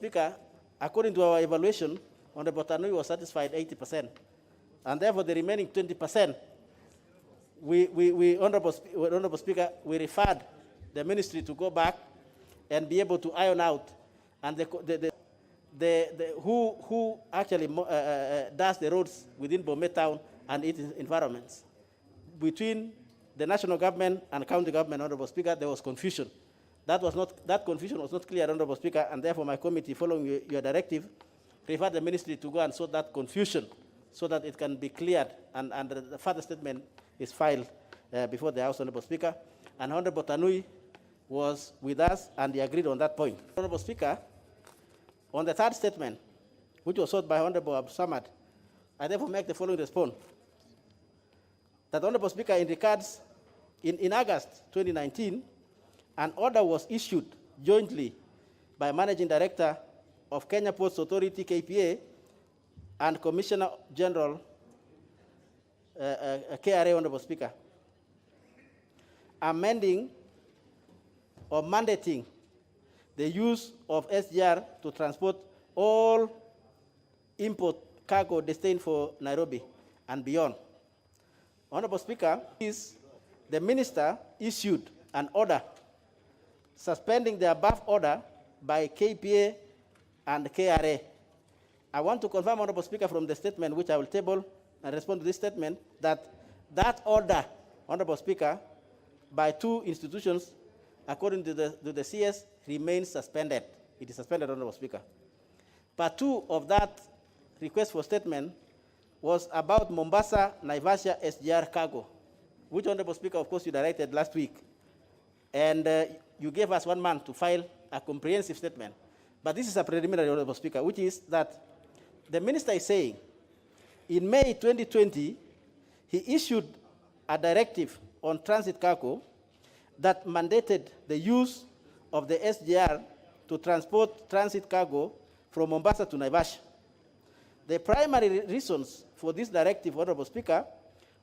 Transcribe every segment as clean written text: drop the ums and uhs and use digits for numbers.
Speaker, according to our evaluation, Honorable Tanui was satisfied 80%. And therefore, the remaining 20%, Honorable Speaker, we referred the ministry to go back and be able to iron out, and who actually does the roads within Bomet town and its environments. Between the national government and county government, Honorable Speaker, there was confusion. That confusion was not clear, Honorable Speaker, and therefore my committee, following your directive, referred the ministry to go and sort that confusion so that it can be cleared, and the further statement is filed before the House, Honorable Speaker. And Honorable Tanui was with us, and he agreed on that point. Honorable Speaker, on the third statement, which was sought by Honorable Abdul Samad, I therefore make the following response. That, Honorable Speaker, in regards, in August 2019, an order was issued jointly by Managing Director of Kenya Ports Authority, KPA, and Commissioner General, KRA, Honorable Speaker, amending or mandating the use of SGR to transport all import cargo destined for Nairobi and beyond. Honorable Speaker, the minister issued an order suspending the above order by KPA and KRA. I want to confirm, Honorable Speaker, from the statement which I will table and respond to this statement, that order, Honorable Speaker, by two institutions, according to the CS, remains suspended. It is suspended, Honorable Speaker. Part 2 of that request for statement was about Mombasa, Naivasha SGR cargo, which, Honorable Speaker, of course, you directed last week. And you gave us 1 month to file a comprehensive statement. But this is a preliminary, Honorable Speaker, which is that the minister is saying, in May 2020, he issued a directive on transit cargo that mandated the use of the SGR to transport transit cargo from Mombasa to Naivasha. The primary reasons for this directive, Honorable Speaker,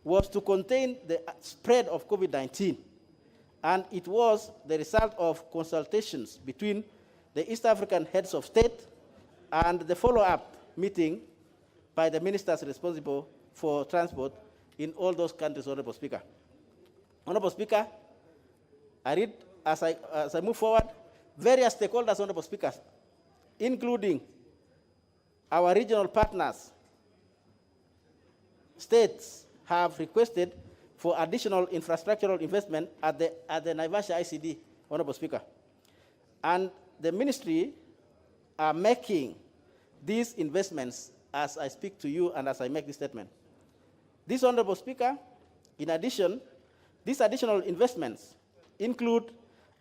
was to contain the spread of COVID-19. And it was the result of consultations between the East African heads of state and the follow-up meeting by the ministers responsible for transport in all those countries, Honorable Speaker. Honorable Speaker, I read, as I move forward, various stakeholders, Honorable Speaker, including our regional partners, states, have requested for additional infrastructural investment at the Naivasha ICD, Honorable Speaker. And the ministry are making these investments as I speak to you and as I make this statement. This, Honorable Speaker, in addition, these additional investments include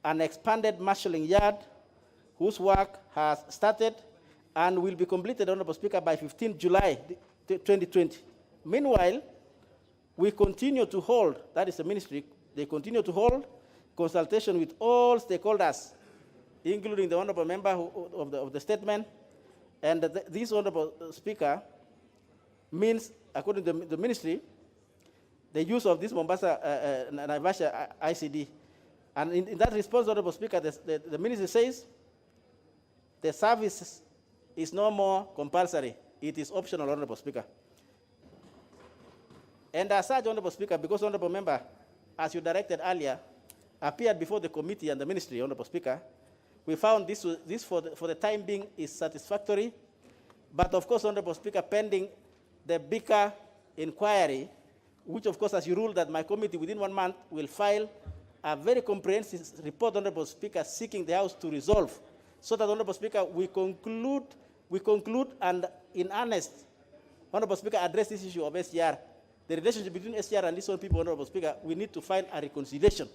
an expanded marshalling yard whose work has started and will be completed, Honorable Speaker, by 15 July 2020. Meanwhile, we continue to hold, that is the ministry, they continue to hold consultation with all stakeholders, including the Honorable Member of the statement. And this, Honorable Speaker, means, according to the ministry, the use of this Mombasa Naivasha ICD. And in that response, Honorable Speaker, the ministry says the service is no more compulsory. It is optional, Honorable Speaker. And as such, Honorable Speaker, because Honorable Member, as you directed earlier, appeared before the committee and the ministry, Honorable Speaker, we found this for the time being is satisfactory. But of course, Honorable Speaker, pending the bigger inquiry, which of course, as you ruled, that my committee within 1 month will file a very comprehensive report, Honorable Speaker, seeking the House to resolve, so that, Honorable Speaker, we conclude and in earnest, Honorable Speaker, address this issue of SGR. The relationship between SGR and these own people, Honorable Speaker, we need to find a reconciliation,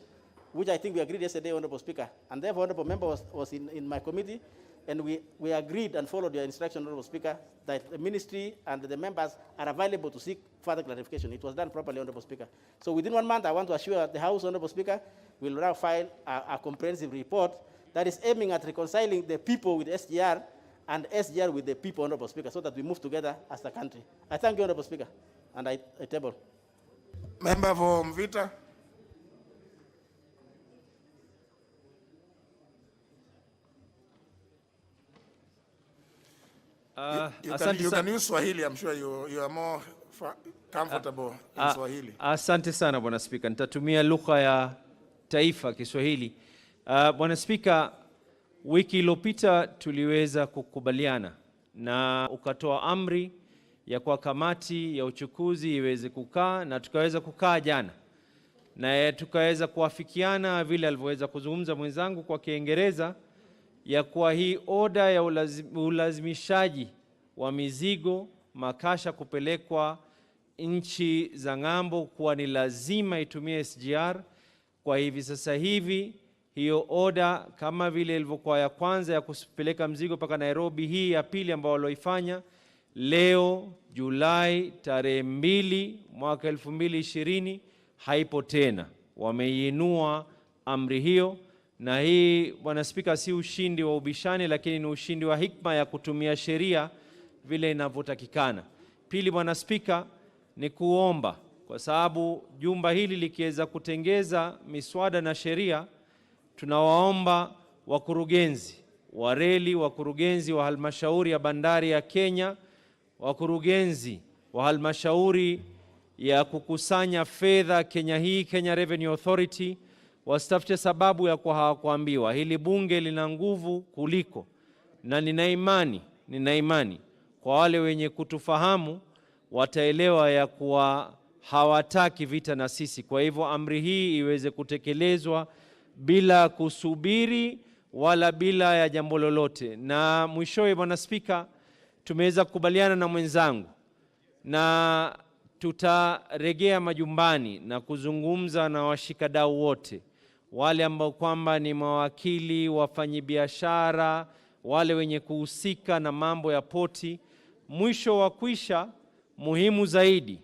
which I think we agreed yesterday, Honorable Speaker. And therefore, Honorable Member was in my committee, and we agreed and followed your instruction, Honorable Speaker, that the ministry and the members are available to seek further clarification. It was done properly, Honorable Speaker. So within 1 month, I want to assure the House, Honorable Speaker, will now file a comprehensive report that is aiming at reconciling the people with SGR and SGR with the people, Honorable Speaker, so that we move together as a country. I thank you, Honorable Speaker, and I table. Member for Mvita. You Asante can sana. use Swahili. I'm sure you are more comfortable in Swahili. Asante sana Bwana Spika, nitatumia lugha ya taifa Kiswahili. Bwana Spika, wiki iliyopita tuliweza kukubaliana na ukatoa amri ya kwa kamati ya uchukuzi iweze kukaa, na tukaweza kukaa jana na tukaweza kuafikiana vile alivyoweza kuzungumza mwenzangu kwa Kiingereza ya kuwa hii oda ya ulazimishaji wa mizigo makasha kupelekwa nchi za ng'ambo kuwa ni lazima itumie SGR. Kwa hivi sasa hivi hiyo oda kama vile ilivyokuwa ya kwanza ya kupeleka mzigo mpaka Nairobi, hii ya pili ambayo walioifanya leo Julai tarehe 2 mwaka 2020 haipo tena. Wameinua amri hiyo, na hii Bwana Spika si ushindi wa ubishani, lakini ni ushindi wa hikma ya kutumia sheria vile inavyotakikana. Pili Bwana Spika, ni kuomba kwa sababu jumba hili likiweza kutengeza miswada na sheria, tunawaomba wakurugenzi wa reli, wakurugenzi wa halmashauri ya bandari ya Kenya, wakurugenzi wa halmashauri ya kukusanya fedha Kenya Revenue Authority, wasitafute sababu ya kwa hawakuambiwa. Hili bunge lina nguvu kuliko, na nina imani kwa wale wenye kutufahamu wataelewa ya kuwa hawataki vita na sisi. Kwa hivyo amri hii iweze kutekelezwa bila kusubiri wala bila ya jambo lolote. Na mwishowe Bwana Spika, tumeweza kukubaliana na mwenzangu na tutaregea majumbani na kuzungumza na washikadau wote, wale ambao kwamba ni mawakili, wafanyibiashara, wale wenye kuhusika na mambo ya poti. Mwisho wa kwisha, muhimu zaidi,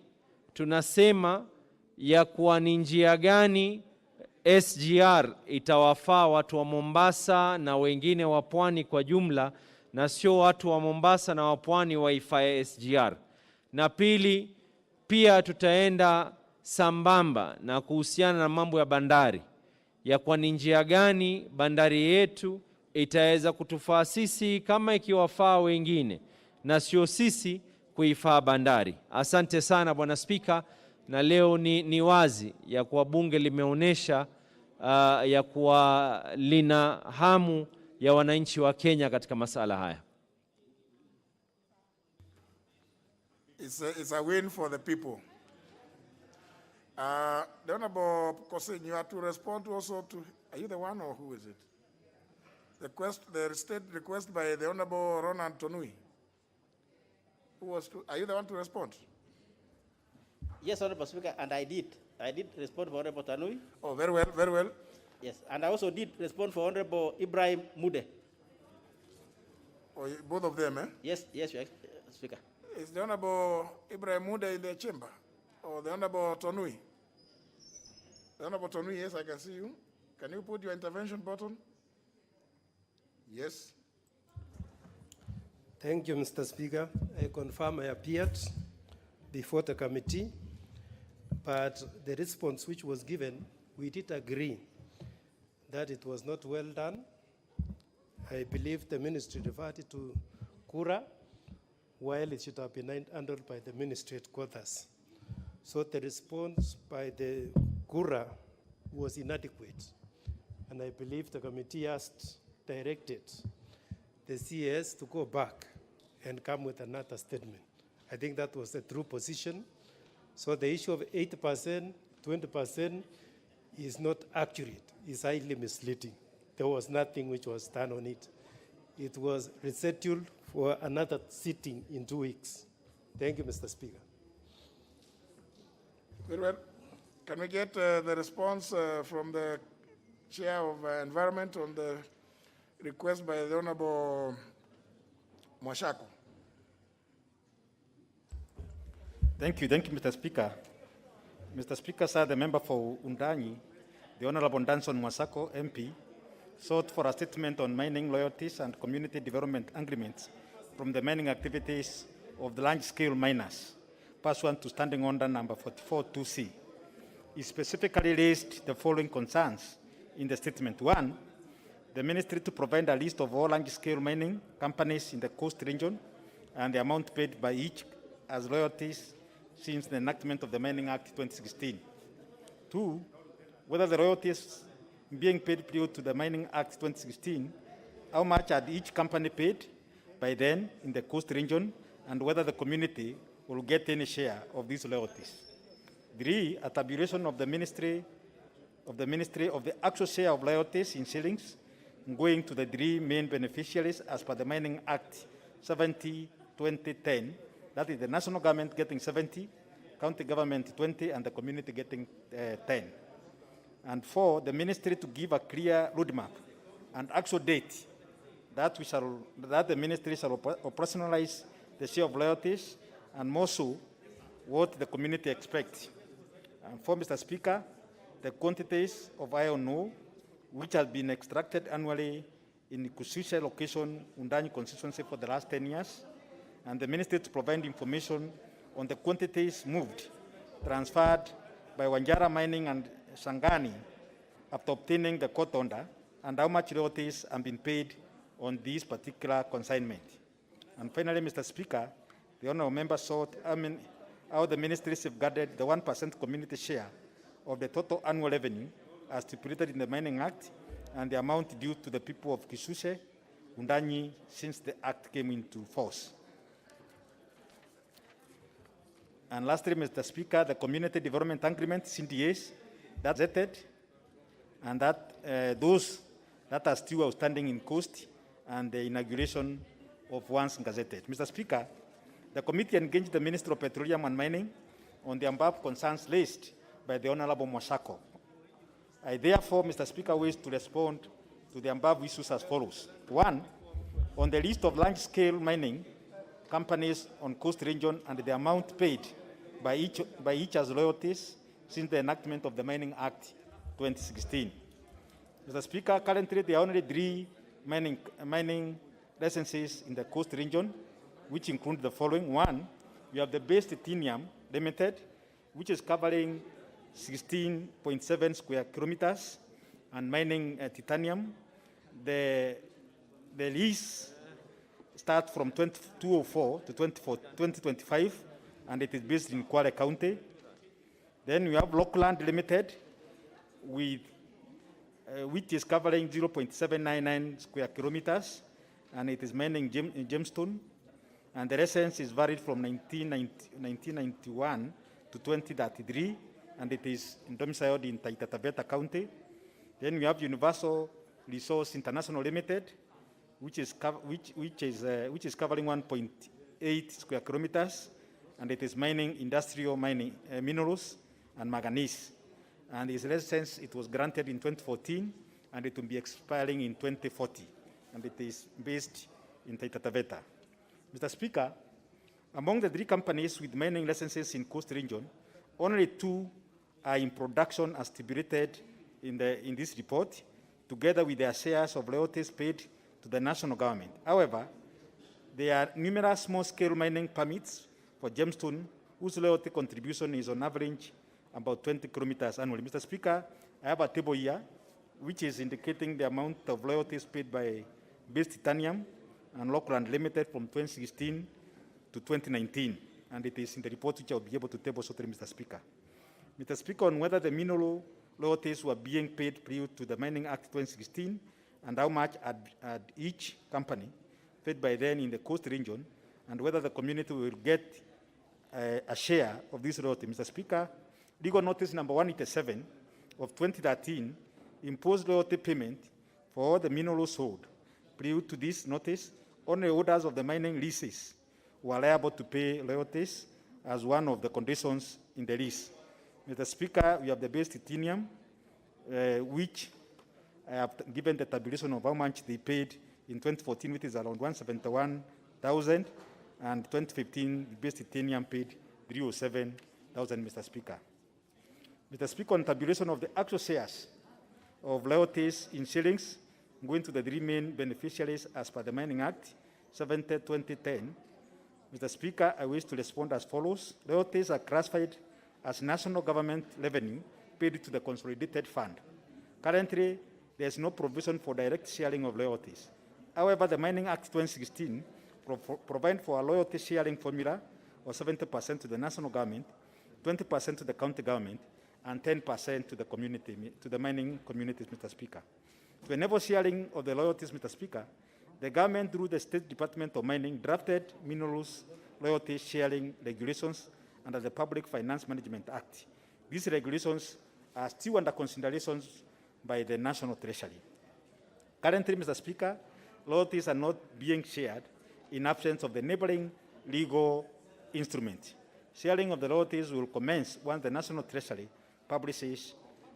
tunasema ya kuwa ni njia gani SGR itawafaa watu wa Mombasa na wengine wa pwani kwa jumla, na sio watu wa Mombasa na wa pwani waifae SGR. Na pili, pia tutaenda sambamba na kuhusiana na mambo ya bandari, ya kwa ni njia gani bandari yetu itaweza kutufaa sisi kama ikiwafaa wengine, na sio sisi kuifaa bandari. Asante sana Bwana Spika, na leo ni wazi ya kuwa bunge limeonesha ya kuwa lina hamu ya wananchi wa Kenya katika masala haya. It's a win for the people. The Honorable Proceding, you have to respond also to, are you the one or who is it? The state request by the Honorable Ronan Tonui. Are you the one to respond? Yes, Honorable Speaker, and I did respond for Honorable Tanui. Oh, very well, very well. Yes, and I also did respond for Honorable Ibrahim Mude. Oh, both of them, eh? Yes, Your Speaker. Is the Honorable Ibrahim Mude in the chamber? Or the Honorable Tonui? The Honorable Tonui, yes, I can see you. Can you put your intervention button? Yes. Thank you, Mr. Speaker. I confirm I appeared before the committee, but the response which was given, we did agree that it was not well done. I believe the ministry referred it to Kura, while it should have been handled by the ministry headquarters. So the response by the Kura was inadequate, and I believe the committee directed the CS to go back and come with another statement. I think that was the true position. So the issue of 8%, 20% is not accurate. It's highly misleading. There was nothing which was done on it. It was rescheduled for another sitting in 2 weeks. Thank you, Mr. Speaker. Very well. Can we get the response from the Chair of Environment on the request by the Honorable Mwashako? Thank you, Mr. Speaker. Mr. Speaker, sir, the member for Undanyi, the Honorable Danson Mwasako, MP, sought for a statement on mining royalties and community development agreements from the mining activities of the large-scale miners, pursuant to Standing Order number 44-2C. He specifically raised the following concerns in the statement. 1, the ministry to provide a list of all large-scale mining companies in the coast region and the amount paid by each as royalties since the enactment of the Mining Act 2016. 2, whether the royalties being paid prior to the Mining Act 2016, how much had each company paid by then in the coast region, and whether the community will get any share of these royalties. 3, a tabulation of the ministry of the actual share of royalties in shillings going to the 3 main beneficiaries as per the Mining Act 70/2010. That is the national government getting 70, county government 20, and the community getting 10. And 4, the ministry to give a clear roadmap and actual date that the ministry shall operationalize the share of royalties, and more so, what the community expects. And 4, Mr. Speaker, the quantities of iron ore which has been extracted annually in Kususha location, Undanyi constituency for the last 10 years, and the ministry to provide information on the quantities moved, transferred by Wanjara Mining and Sangani after obtaining the court order, and how much royalties have been paid on this particular consignment. And finally, Mr. Speaker, the honourable member sought how the ministry safeguarded the 1% community share of the total annual revenue as stipulated in the Mining Act and the amount due to the people of Kisushe, Undanyi, since the Act came into force. And lastly, Mr. Speaker, the Community Development Agreement, CDAs, that's it, and that those that are still outstanding in coast and the inauguration of once gazetted. Mr. Speaker, the committee engaged the Minister of Petroleum and Mining on the above concerns raised by the Honorable Mwashako. I therefore, Mr. Speaker, wish to respond to the above issues as follows. 1, on the list of large-scale mining companies on coast region and the amount paid by each as royalties since the enactment of the Mining Act 2016. Mr. Speaker, currently there are only 3 mining licenses in the coast region, which include the following. 1, we have the Base Titanium Limited, which is covering 16.7 square kilometers and mining titanium. The lease starts from 2004 to 2025, and it is based in Kwale County. Then we have Lockland Limited, which is covering 0.799 square kilometers, and it is mining gemstone. And the license is varied from 1991 to 2033, and it is domiciled in Taita Taveta County. Then we have Universal Resource International Limited, which is covering 1.8 square kilometers, and it is mining industrial mining minerals and manganese. And its license, it was granted in 2014, and it will be expiring in 2040, and it is based in Taita Taveta. Mr. Speaker, among the 3 companies with mining licenses in coast region, only 2 are in production as stipulated in this report, together with their shares of royalties paid to the national government. However, there are numerous small-scale mining permits for gemstone whose royalty contribution is on average about 20 kilometers annually. Mr. Speaker, I have a table here which is indicating the amount of royalties paid by Base Titanium and Lockland Limited from 2016 to 2019, and it is in the report which I will be able to table shortly, Mr. Speaker. Mr. Speaker, on whether the mineral royalties were being paid prior to the Mining Act 2016 and how much had each company paid by then in the coast region, and whether the community will get a share of this royalty. Mr. Speaker, legal notice number 187 of 2013 imposed royalty payment for all the minerals sold. Prior to this notice, only holders of the mining leases were liable to pay royalties as one of the conditions in the lease. Mr. Speaker, we have the Base Titanium, which I have given the tabulation of how much they paid in 2014, which is around 171,000, and 2015, the Base Titanium paid 307,000, Mr. Speaker. Mr. Speaker, on tabulation of the actual shares of royalties in shillings going to the 3 main beneficiaries as per the Mining Act 70/2010, Mr. Speaker, I wish to respond as follows. Royalties are classified as national government revenue paid to the consolidated fund. Currently, there is no provision for direct sharing of royalties. However, the Mining Act 2016 provide for a loyalty sharing formula of 70% to the national government, 20% to the county government, and 10% to the community, to the mining communities, Mr. Speaker. To enable sharing of the loyalties, Mr. Speaker, the government, through the State Department of Mining, drafted minerals loyalty sharing regulations under the Public Finance Management Act. These regulations are still under consideration by the National Treasury. Currently, Mr. Speaker, loyalties are not being shared in absence of the neighboring legal instrument. Sharing of the loyalties will commence once the National Treasury publishes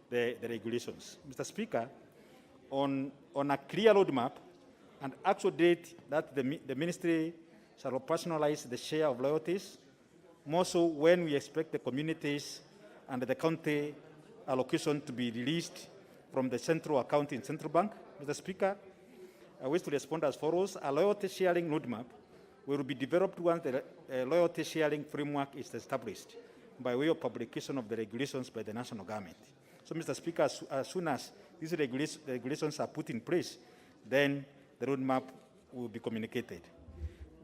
the regulations. Mr. Speaker, on a clear roadmap and actual date that the ministry shall operationalize the share of loyalties, more so when we expect the communities and the county allocation to be released from the central account in Central Bank. Mr. Speaker, I wish to respond as follows. A loyalty sharing roadmap will be developed once the loyalty sharing framework is established by way of publication of the regulations by the national government. So, Mr. Speaker, as soon as these regulations are put in place, then the roadmap will be communicated.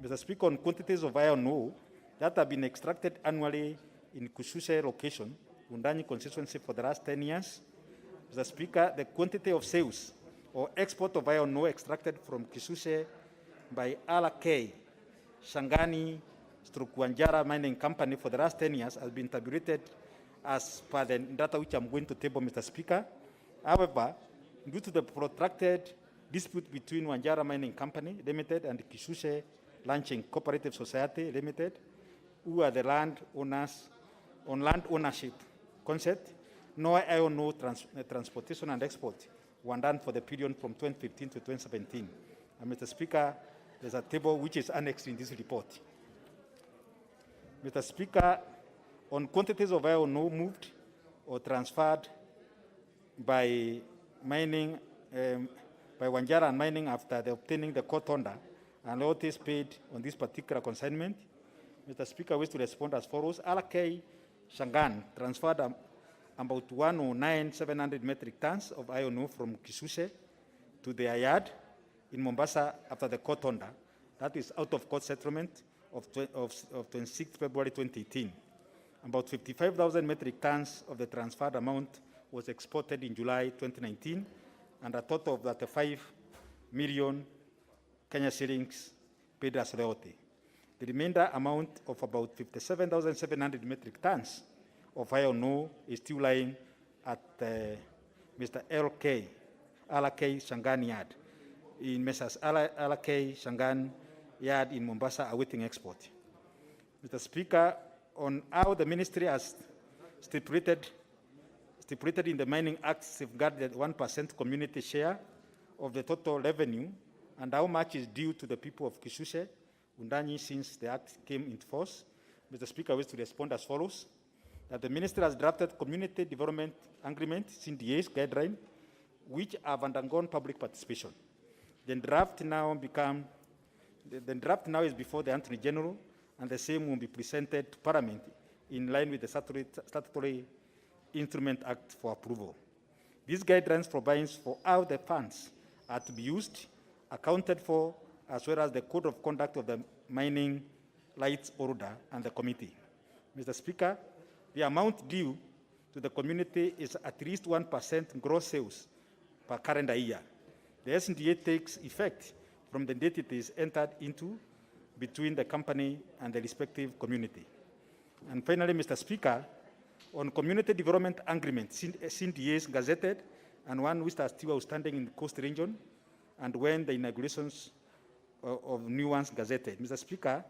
Mr. Speaker, on quantities of iron ore that have been extracted annually in Kushushe location, Undanyi constituency for the last 10 years, Mr. Speaker, the quantity of sales or export of iron ore extracted from Kishushe by RK, Shangani, Strukuanjara Mining Company for the last 10 years has been tabulated as per the data which I'm going to table, Mr. Speaker. However, due to the protracted dispute between Wanjara Mining Company Limited and Kishushe Launching Cooperative Society Limited, who are the land owners on land ownership concept, no iron ore transportation and export were done for the period from 2015 to 2017. And Mr. Speaker, there's a table which is annexed in this report. Mr. Speaker, on quantities of iron ore moved or transferred by mining, by Wanjara and mining after obtaining the court order and royalties paid on this particular consignment, Mr. Speaker, I wish to respond as follows. RK Shangan transferred about 109,700 metric tons of iron ore from Kishushe to their yard in Mombasa after the court order. That is out of court settlement of 26 February 2018. About 55,000 metric tons of the transferred amount was exported in July 2019, and a total of 35 million Kenya shillings paid as royalty. The remainder amount of about 57,700 metric tons of iron ore is still lying at Mr. LK Shangan Yard in Messrs. LK Shangan Yard in Mombasa awaiting export. Mr. Speaker, on how the ministry has stipulated in the Mining Act safeguarded 1% community share of the total revenue and how much is due to the people of Kishushe, Undanyi, since the Act came into force. Mr. Speaker, I wish to respond as follows. That the ministry has drafted Community Development Agreement, CDA's guideline, which have undergone public participation. The draft now is before the Attorney General, and the same will be presented to Parliament in line with the Statutory Instrument Act for approval. These guidelines provides for how the funds are to be used, accounted for, as well as the code of conduct of the mining rights order and the committee. Mr. Speaker, the amount due to the community is at least 1% gross sales per calendar year. The SNDA takes effect from the date it is entered into between the company and the respective community. And finally, Mr. Speaker, on community development agreement, CNDAs gazetted and one which are still outstanding in the coast region, and when the inaugurations of new ones gazetted. Mr. Speaker,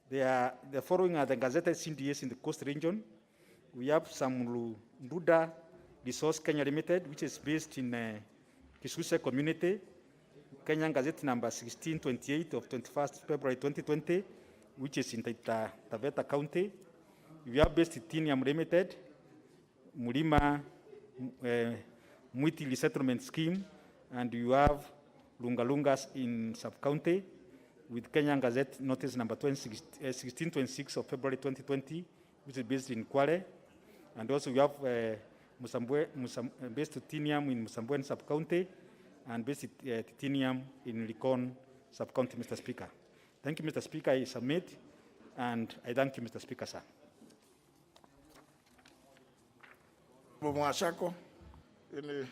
the following are the gazetted CNDAs in the coast region. We have some Nduda Resource Kenya Limited, which is based in Kishushe community, Kenyan Gazette number 1628 of 21st February 2020, which is in Taveta County. We have based Titanium Limited, Mulima Mwiti Resettlement Scheme, and you have Lungalungas in sub-county with Kenyan Gazette notice number 1626 of February 2020, which is based in Kwale. And also we have based Titanium in Musambweni sub-county and basic titanium in Likon sub-county, Mr. Speaker. Thank Thank you, Mr. Speaker. I submit, and I thank you, Mr. Speaker, sir. Mwashako, any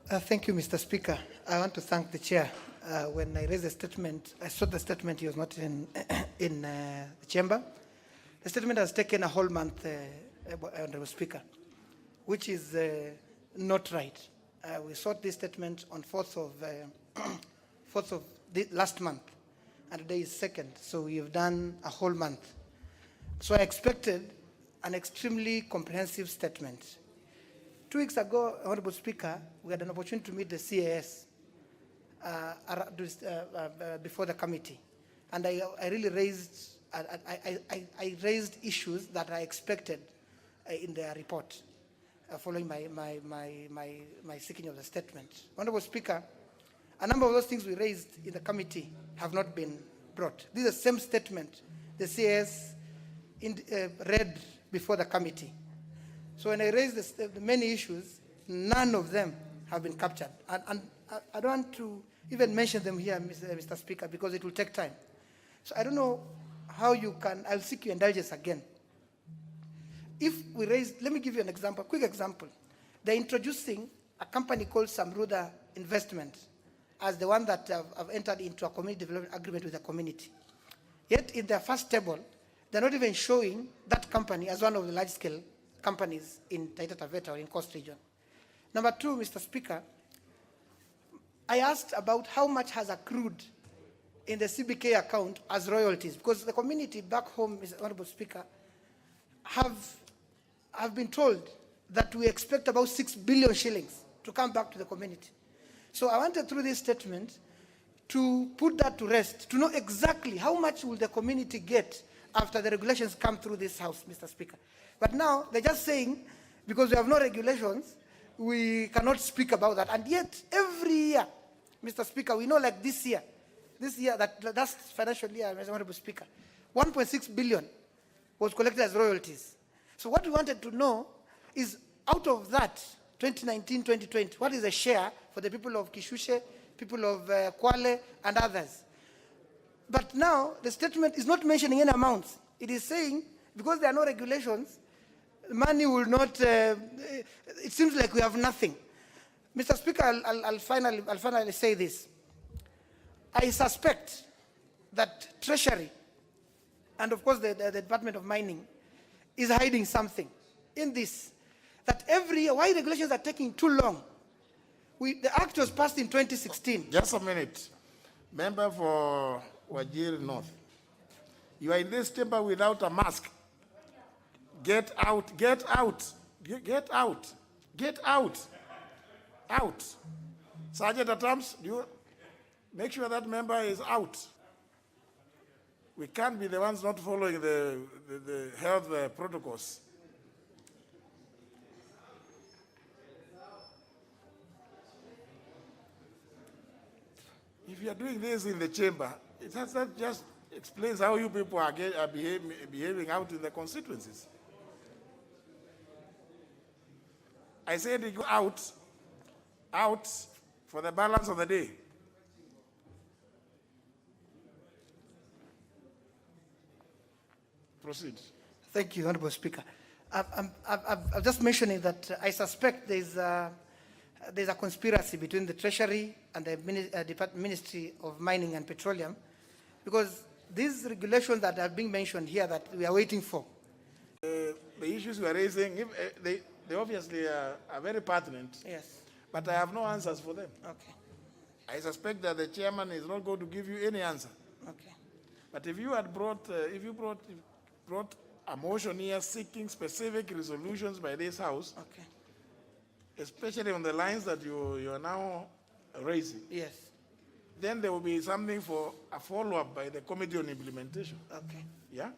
Thank you, Mr. Speaker. I want to thank the chair. When I raised the statement, I saw the statement, he was not in, the chamber. The statement has taken a whole month, Honorable Speaker, which is not right. We sought this statement on 4th of last month, and today is 2nd, so we have done a whole month. So I expected an extremely comprehensive statement. 2 weeks ago, Honorable Speaker, we had an opportunity to meet the CAS before the committee, and I really raised I raised issues that I expected in their report following my seeking of the statement. Honorable Speaker, a number of those things we raised in the committee have not been brought. This is the same statement the CS read before the committee. So when I raised the many issues, none of them have been captured. And I don't want to even mention them here, Mr. Speaker, because it will take time. So I don't know how you can, I'll seek your indulgence again. If we raise, let me give you an example, quick example. They're introducing a company called Samruda Investment as the one that have entered into a community development agreement with the community. Yet in their first table, they're not even showing that company as one of the large-scale companies in Taita Taveta or in Coast Region. Number 2, Mr. Speaker, I asked about how much has accrued in the CBK account as royalties, because the community back home, Mr. Honorable Speaker, have been told that we expect about 6 billion shillings to come back to the community. So I wanted through this statement to put that to rest, to know exactly how much will the community get after the regulations come through this house, Mr. Speaker. But now they're just saying, because we have no regulations, we cannot speak about that. And yet, every year, Mr. Speaker, we know like this year, that's financial year, Mr. Honorable Speaker, 1.6 billion was collected as royalties. So what we wanted to know is, out of that, 2019-2020, what is the share for the people of Kishushe, people of Kwale, and others? But now, the statement is not mentioning any amounts. It is saying, because there are no regulations, money will not, it seems like we have nothing. Mr. Speaker, I'll finally say this. I suspect that Treasury, and of course the Department of Mining, is hiding something in this. That every year, why regulations are taking too long? The act was passed in 2016. Just a minute. Member for Wajir North. You are in this chamber without a mask. Get out, get out, get out, get out, out. Sergeant at Arms, you make sure that member is out. We can't be the ones not following the health protocols. If you are doing this in the chamber, that just explains how you people are behaving out in the constituencies. I said you go out for the balance of the day. Proceed. Thank you, Honorable Speaker. I'm just mentioning that I suspect there's a conspiracy between the Treasury and the Ministry of Mining and Petroleum, because these regulations that are being mentioned here that we are waiting for. The issues we are raising, they obviously are very pertinent. Yes. But I have no answers for them. Okay. I suspect that the chairman is not going to give you any answer. Okay. But if you had brought a motion here seeking specific resolutions by this House, Okay. especially on the lines that you are now raising, Yes. then there will be something for a follow-up by the Committee on Implementation. Okay. Yeah?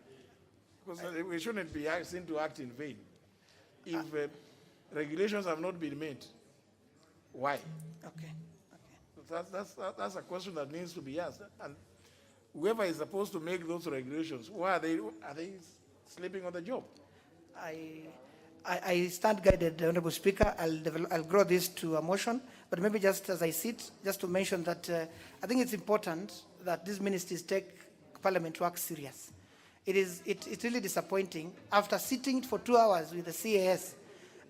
Because we shouldn't be seen to act in vain. If regulations have not been made, why? Okay. That's a question that needs to be asked. And whoever is supposed to make those regulations, why are they sleeping on the job? I stand guided, Honorable Speaker. I'll grow this to a motion, but maybe just as I sit, just to mention that I think it's important that these ministries take Parliament work serious. It's really disappointing. After sitting for 2 hours with the CAS,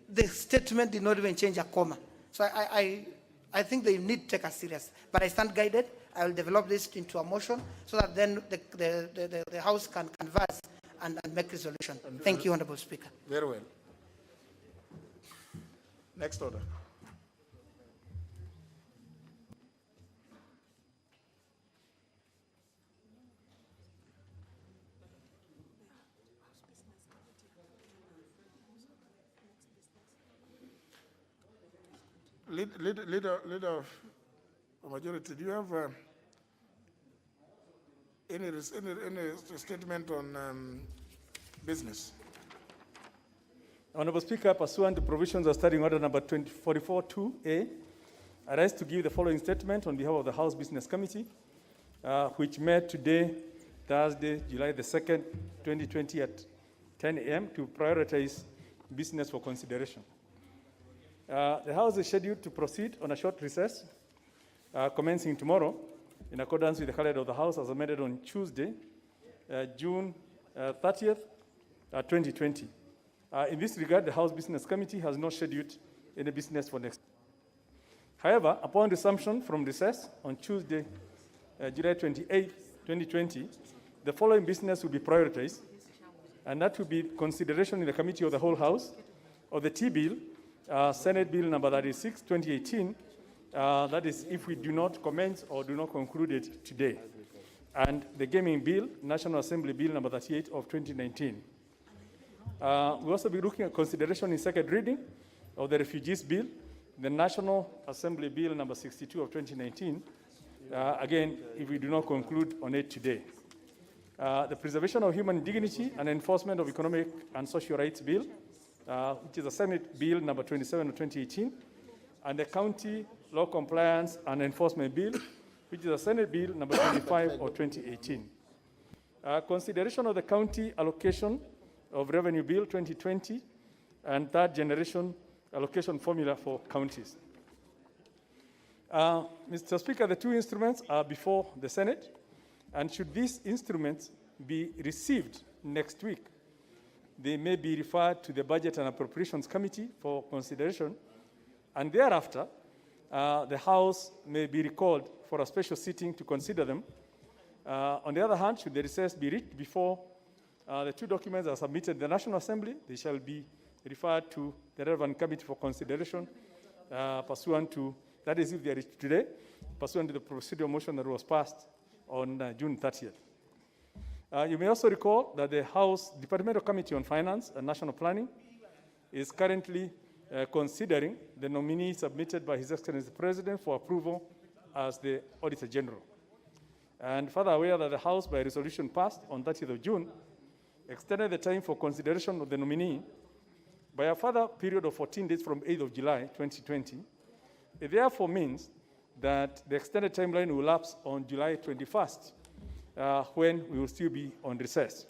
the statement did not even change a comma. So I think they need to take us serious. But I stand guided. I will develop this into a motion so that then the House can converse and make resolution. Thank you, Honorable Speaker. Very well. Next order. Leader of majority, do you have any statement on business? Honorable Speaker, pursuant to provisions of Standing Order number 44-2A, I rise to give the following statement on behalf of the House Business Committee, which met today, Thursday, July the 2nd, 2020 at 10 a.m. to prioritize business for consideration. The House is scheduled to proceed on a short recess, commencing tomorrow, in accordance with the calendar of the House as amended on Tuesday, June 30th, 2020. In this regard, the House Business Committee has not scheduled any business for next. However, upon resumption from recess on Tuesday, July 28th, 2020, the following business will be prioritized, and that will be consideration in the Committee of the Whole House of the T-Bill, Senate Bill number 36, 2018, that is if we do not commence or do not conclude it today, and the Gaming Bill, National Assembly Bill number 38 of 2019. We'll also be looking at consideration in second reading of the Refugees Bill, the National Assembly Bill number 62 of 2019, again, if we do not conclude on it today. The Preservation of Human Dignity and Enforcement of Economic and Social Rights Bill, which is the Senate Bill number 27 of 2018, and the County Law Compliance and Enforcement Bill, which is the Senate Bill number 25 of 2018. Consideration of the County Allocation of Revenue Bill 2020 and third generation allocation formula for counties. Mr. Speaker, the two instruments are before the Senate, and should these instruments be received next week, they may be referred to the Budget and Appropriations Committee for consideration, and thereafter, the House may be recalled for a special sitting to consider them. On the other hand, should the recess be reached before the two documents are submitted to the National Assembly, they shall be referred to the relevant committee for consideration pursuant to, that is if they are reached today, pursuant to the procedural motion that was passed on June 30th. You may also recall that the House Departmental Committee on Finance and National Planning is currently considering the nominee submitted by His Excellency the President for approval as the Auditor General. And further aware that the House, by resolution passed on 30th of June, extended the time for consideration of the nominee by a further period of 14 days from 8th of July 2020. It therefore means that the extended timeline will lapse on July 21st, when we will still be on recess.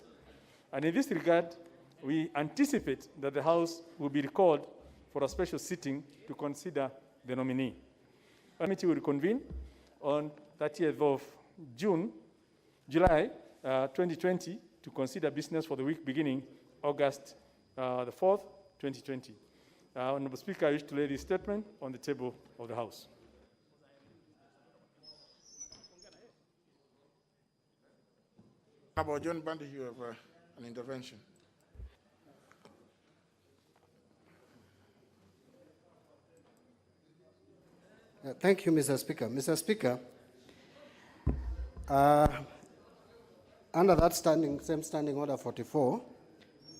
And in this regard, we anticipate that the House will be recalled for a special sitting to consider the nominee. The committee will reconvene on 30th of July 2020 to consider business for the week beginning August the 4th, 2020. Honorable Speaker, I wish to lay this statement on the table of the House. About John Bandy, you have an intervention. Thank you, Mr. Speaker. Mr. Speaker, under that same standing order 44,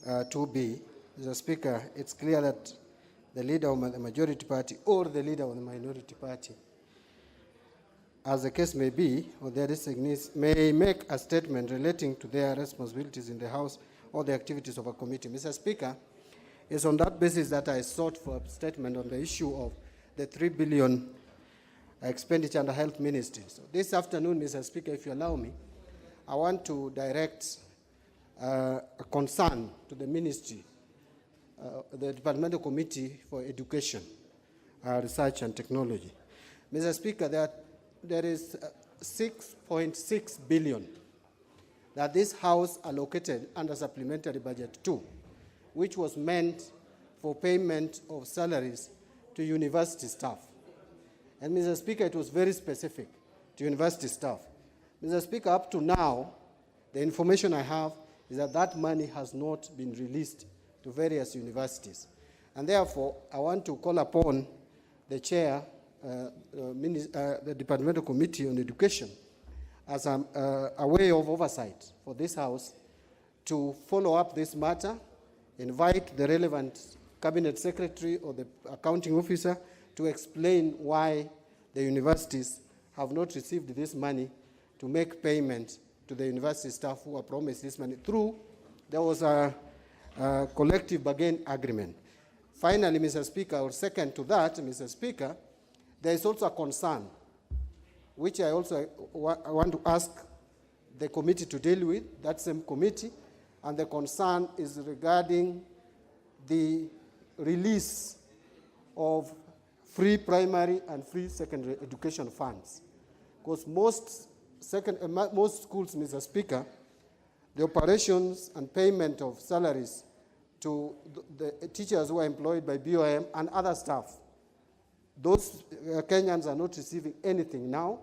2B, Mr. Speaker, it's clear that the leader of the majority party or the leader of the minority party, as the case may be, or their designees, may make a statement relating to their responsibilities in the House or the activities of a committee. Mr. Speaker, it's on that basis that I sought for a statement on the issue of the 3 billion expenditure under health ministry. So this afternoon, Mr. Speaker, if you allow me, I want to direct a concern to the ministry, the Departmental Committee for Education, Research and Technology. Mr. Speaker, there is 6.6 billion that this House allocated under Supplementary Budget 2, which was meant for payment of salaries to university staff. And Mr. Speaker, it was very specific to university staff. Mr. Speaker, up to now, the information I have is that that money has not been released to various universities. And therefore, I want to call upon the chair, the Departmental Committee on Education, as a way of oversight for this House to follow up this matter, invite the relevant Cabinet Secretary or the accounting officer to explain why the universities have not received this money to make payment to the university staff who are promised this money there was a collective bargain agreement. Finally, Mr. Speaker, or second to that, Mr. Speaker, there is also a concern, which I also want to ask the committee to deal with, that same committee, and the concern is regarding the release of free primary and free secondary education funds. Because most schools, Mr. Speaker, the operations and payment of salaries to the teachers who are employed by BOM and other staff, those Kenyans are not receiving anything now.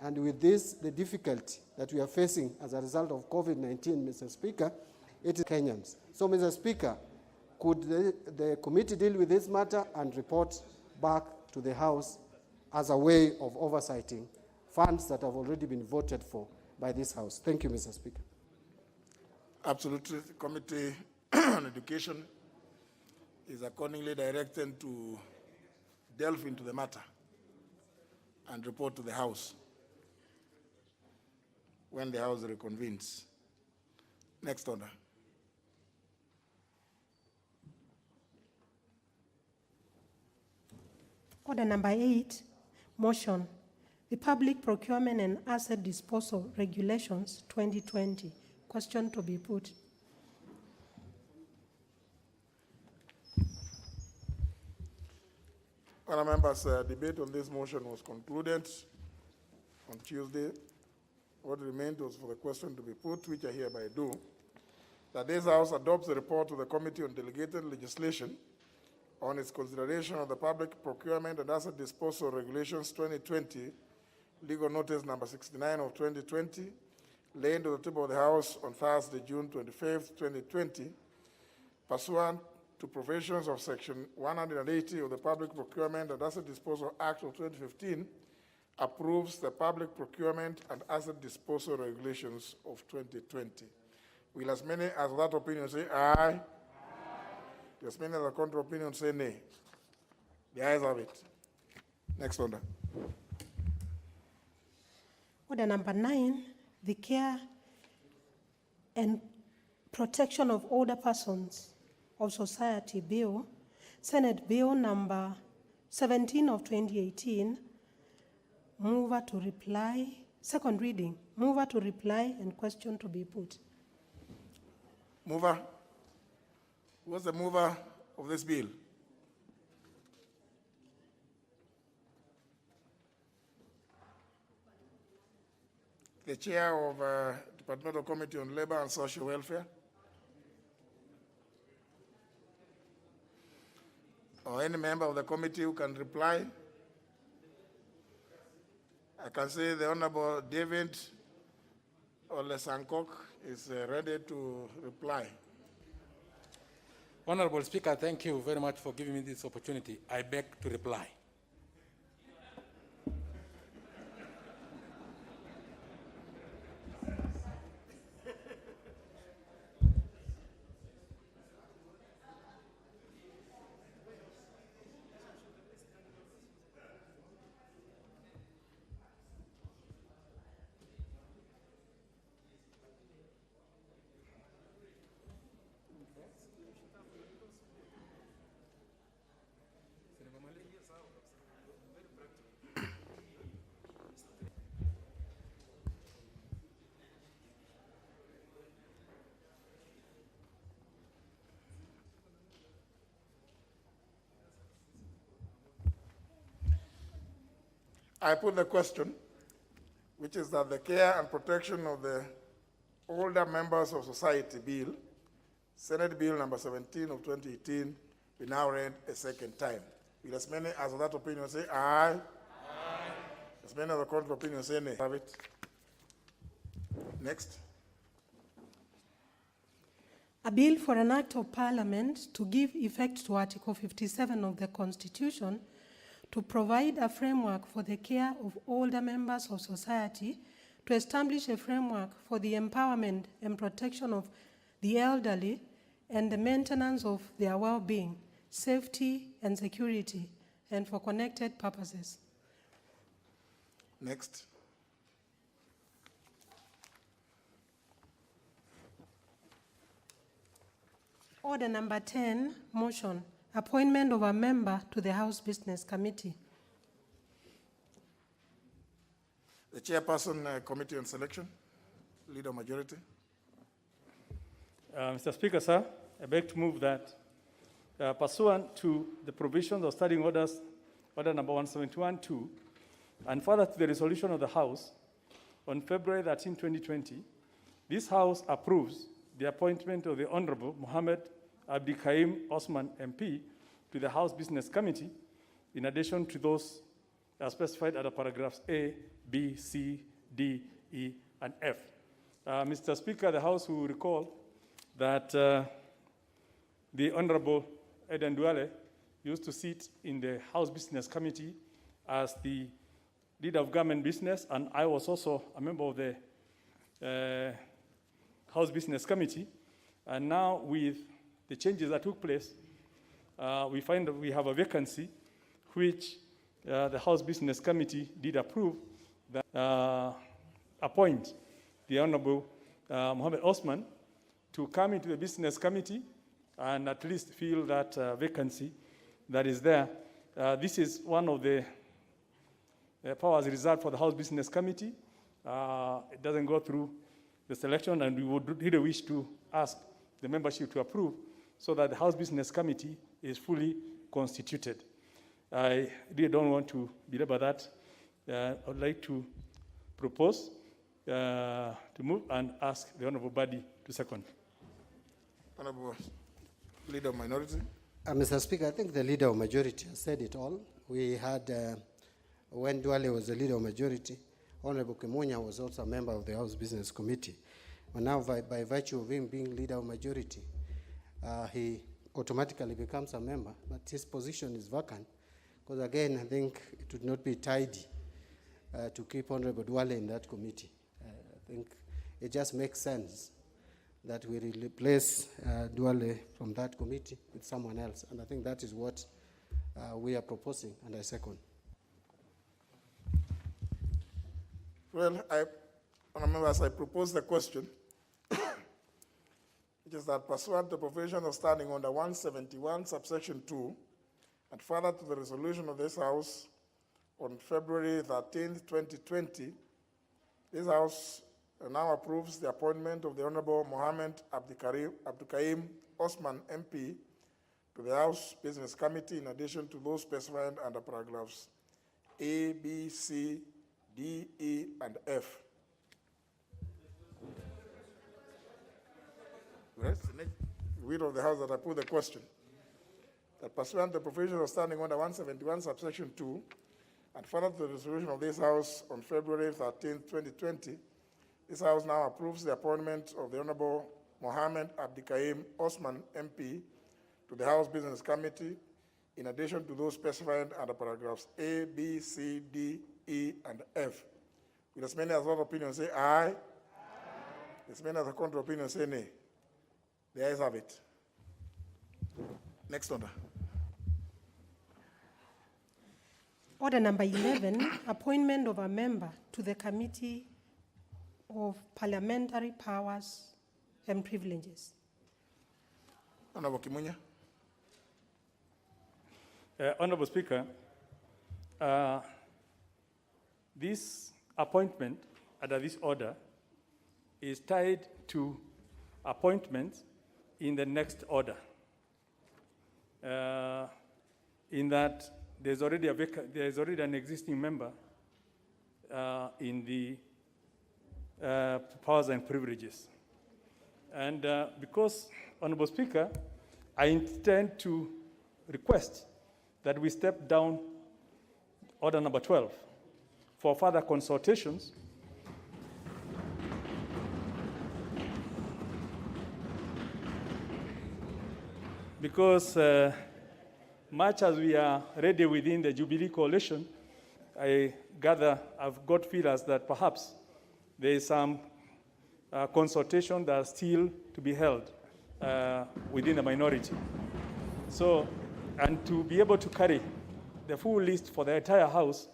And with this, the difficulty that we are facing as a result of COVID-19, Mr. Speaker, it is Kenyans. So, Mr. Speaker, could the committee deal with this matter and report back to the House as a way of oversighting funds that have already been voted for by this House? Thank you, Mr. Speaker. Absolutely. The Committee on Education is accordingly directed to delve into the matter and report to the House when the House reconvenes. Next order. Order number 8, motion. The Public Procurement and Asset Disposal Regulations 2020. Question to be put. Honourable members, debate on this motion was concluded on Tuesday. What remained was for the question to be put, which I hereby do, that this House adopts the report to the Committee on Delegated Legislation on its consideration of the Public Procurement and Asset Disposal Regulations 2020, legal notice number 69 of 2020, laid to the table of the House on Thursday, June 25th, 2020, pursuant to provisions of Section 180 of the Public Procurement and Asset Disposal Act of 2015, approves the Public Procurement and Asset Disposal Regulations of 2020. Will as many as that opinion say aye? As many as the contrary opinion say nay? The ayes have it. Next order. Order number 9, the Care and Protection of Older Persons of Society Bill, Senate Bill number 17 of 2018, mover to reply, second reading, mover to reply and question to be put. Mover. What's the mover of this bill? The chair of Departmental Committee on Labor and Social Welfare? Or any member of the committee who can reply? I can say the Honorable David Olesankok is ready to reply. Honorable Speaker, thank you very much for giving me this opportunity. I beg to reply. I put the question which is that the care and protection of the older members of society bill, Senate Bill number 17 of 2018, be now read a second time. Will as many as of that opinion say aye? Aye. As many as the contrary opinion say nay. Have it. Next. A bill for an act of parliament to give effect to Article 57 of the Constitution to provide a framework for the care of older members of society, to establish a framework for the empowerment and protection of the elderly and the maintenance of their well-being, safety and security, and for connected purposes. Next. Order number 10, motion, appointment of a member to the House Business Committee. The chairperson, Committee on Selection, Leader Majority. Mr. Speaker, sir, I beg to move that pursuant to the provisions of Standing Orders, Order number 171-2, and further to the resolution of the House on February 13, 2020, this House approves the appointment of the Honorable Mohammed Abdikaim Osman MP to the House Business Committee, in addition to those specified under paragraphs A, B, C, D, E, and F. Mr. Speaker, the House will recall that the Honorable Eden Duale used to sit in the House Business Committee as the leader of government business, and I was also a member of the House Business Committee. And now with the changes that took place, we find that we have a vacancy which the House Business Committee did approve that appoint the Honorable Mohammed Osman to come into the Business Committee and at least fill that vacancy that is there. This is one of the powers reserved for the House Business Committee. It doesn't go through the selection, and we would really wish to ask the membership to approve so that the House Business Committee is fully constituted. I really don't want to belabor that. I would like to propose to move and ask the Honorable Body to second. Honorable Leader of Minority. Mr. Speaker, I think the Leader of Majority has said it all. We had, when Duale was the Leader of Majority, Honorable Kimunya was also a member of the House Business Committee. But now, by virtue of him being Leader of Majority, he automatically becomes a member, but his position is vacant. Because again, I think it would not be tidy to keep Honorable Duale in that committee. I think it just makes sense that we replace Duale from that committee with someone else. And I think that is what we are proposing, and I second. Well, Honourable members, I propose the question, which is that pursuant to provision of Standing Order 171, subsection 2, and further to the resolution of this House on February 13, 2020, this House now approves the appointment of the Honorable Mohammed Abdikaim Osman MP to the House Business Committee, in addition to those specified under paragraphs A, B, C, D, E, and F. Read of the House that I put the question. That pursuant to the provisions of Standing Order 171, subsection 2, and further to the resolution of this House on February 13, 2020, this House now approves the appointment of the Honorable Mohammed Abdikaim Osman MP to the House Business Committee, in addition to those specified under paragraphs A, B, C, D, E, and F. Will as many as one opinion say aye? Aye. As many as a contrary opinion say nay. The ayes have it. Next order. Order number 11, appointment of a member to the Committee of Parliamentary Powers and Privileges. Honorable Kimunya. Honorable Speaker, this appointment under this order is tied to appointments in the next order. In that there's already an existing member in the powers and privileges. And because, Honorable Speaker, I intend to request that we step down order number 12 for further consultations because much as we are ready within the Jubilee Coalition, I gather I've got feelers that perhaps there is some consultation that are still to be held within the minority. So, and to be able to carry the full list for the entire House,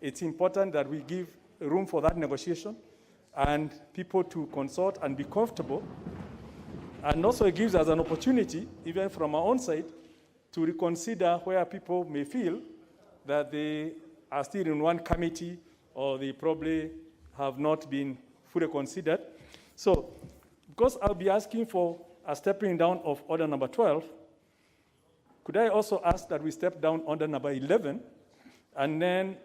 it's important that we give room for that negotiation and people to consult and be comfortable. And also it gives us an opportunity, even from our own side, to reconsider where people may feel that they are still in one committee or they probably have not been fully considered. So, because I'll be asking for a stepping down of order number 12, could I also ask that we step down order number 11, and then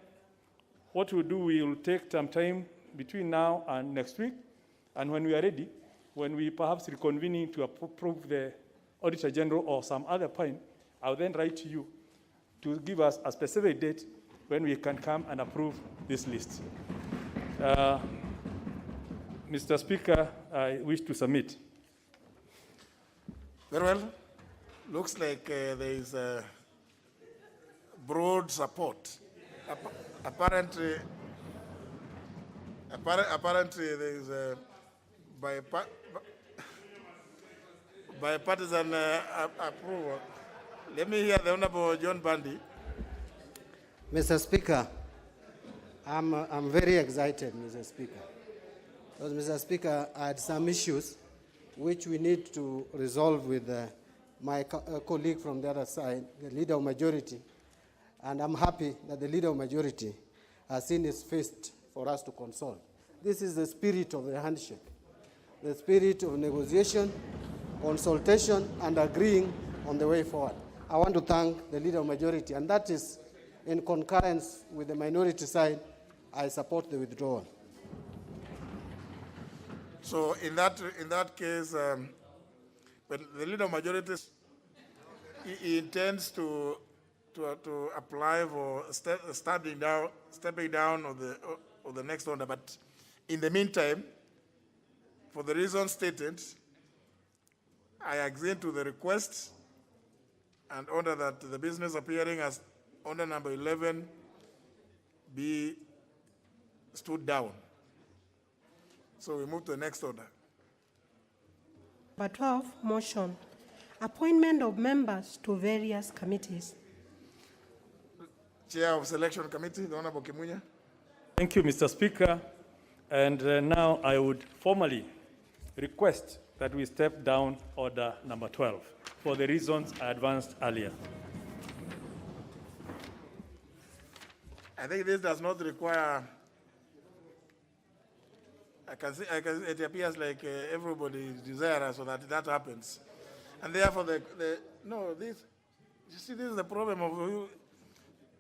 what we'll do, we will take some time between now and next week, and when we are ready, when we perhaps reconvening to approve the Auditor General or some other point, I'll then write to you to give us a specific date when we can come and approve this list. Mr. Speaker, I wish to submit. Very well. Looks like there is broad support. Apparently there is bipartisan approval. Let me hear the Honorable John Bandy. Mr. Speaker, I'm very excited, Mr. Speaker. Because, Mr. Speaker, I had some issues which we need to resolve with my colleague from the other side, the Leader of Majority. And I'm happy that the Leader of Majority has seen his fist for us to consult. This is the spirit of the handshake, the spirit of negotiation, consultation, and agreeing on the way forward. I want to thank the Leader of Majority, and that is in concurrence with the minority side. I support the withdrawal. So in that case, when the Leader of Majority he intends to apply for stepping down of the next order, but in the meantime, for the reasons stated, I agree to the request and order that the business appearing as order number 11 be stood down. So we move to the next order. Number 12, motion. Appointment of members to various committees. Chair of Selection Committee, the Honorable Kimunya. Thank you, Mr. Speaker. And now I would formally request that we step down order number 12 for the reasons I advanced earlier. I think this does not require. It appears like everybody is desirous so that happens. And therefore, this is the problem of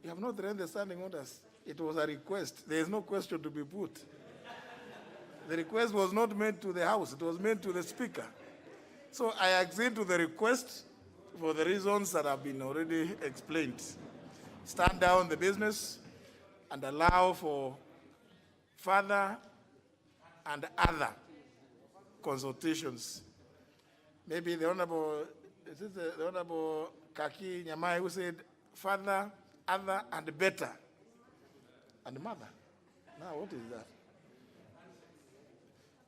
you have not read the standing orders. It was a request. There is no question to be put. The request was not made to the House. It was made to the Speaker. So I agree to the request for the reasons that have been already explained. Stand down the business and allow for further and other consultations. Maybe the Honorable, is it the Honorable Kaki Nyamai who said further, other, and better, and mother. Now, what is that?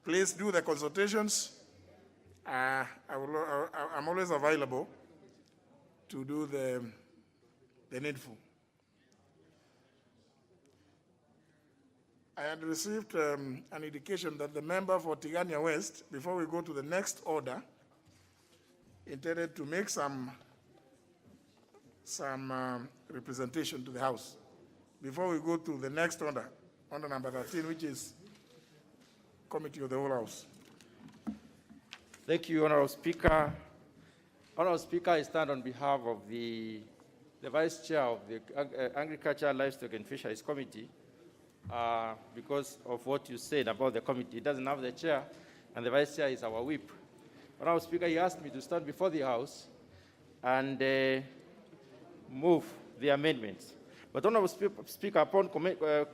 Please do the consultations. I'm always available to do the needful. I had received an indication that the member for Tigania West, before we go to the next order, intended to make some representation to the House. Before we go to the next order, order number 13, which is Committee of the Whole House. Thank you, Honorable Speaker. Honorable Speaker, I stand on behalf of the Vice Chair of the Agriculture, Livestock and Fisheries Committee because of what you said about the committee. It doesn't have the chair, and the vice chair is our whip. Honorable Speaker, he asked me to stand before the House and move the amendments. But Honorable Speaker, upon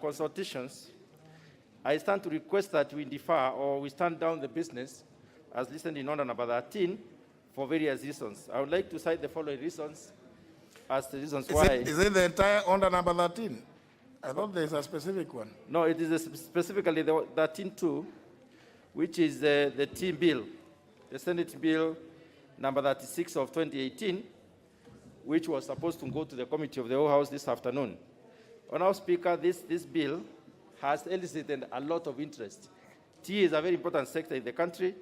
consultations, I stand to request that we defer or we stand down the business as listed in order number 13 for various reasons. I would like to cite the following reasons as the reasons why. Is it the entire order number 13? I thought there's a specific one. No, it is specifically the 13.2, which is the T bill, the Senate bill number 36 of 2018, which was supposed to go to the Committee of the Whole House this afternoon. Honorable Speaker, this bill has elicited a lot of interest. Tea is a very important sector in the country,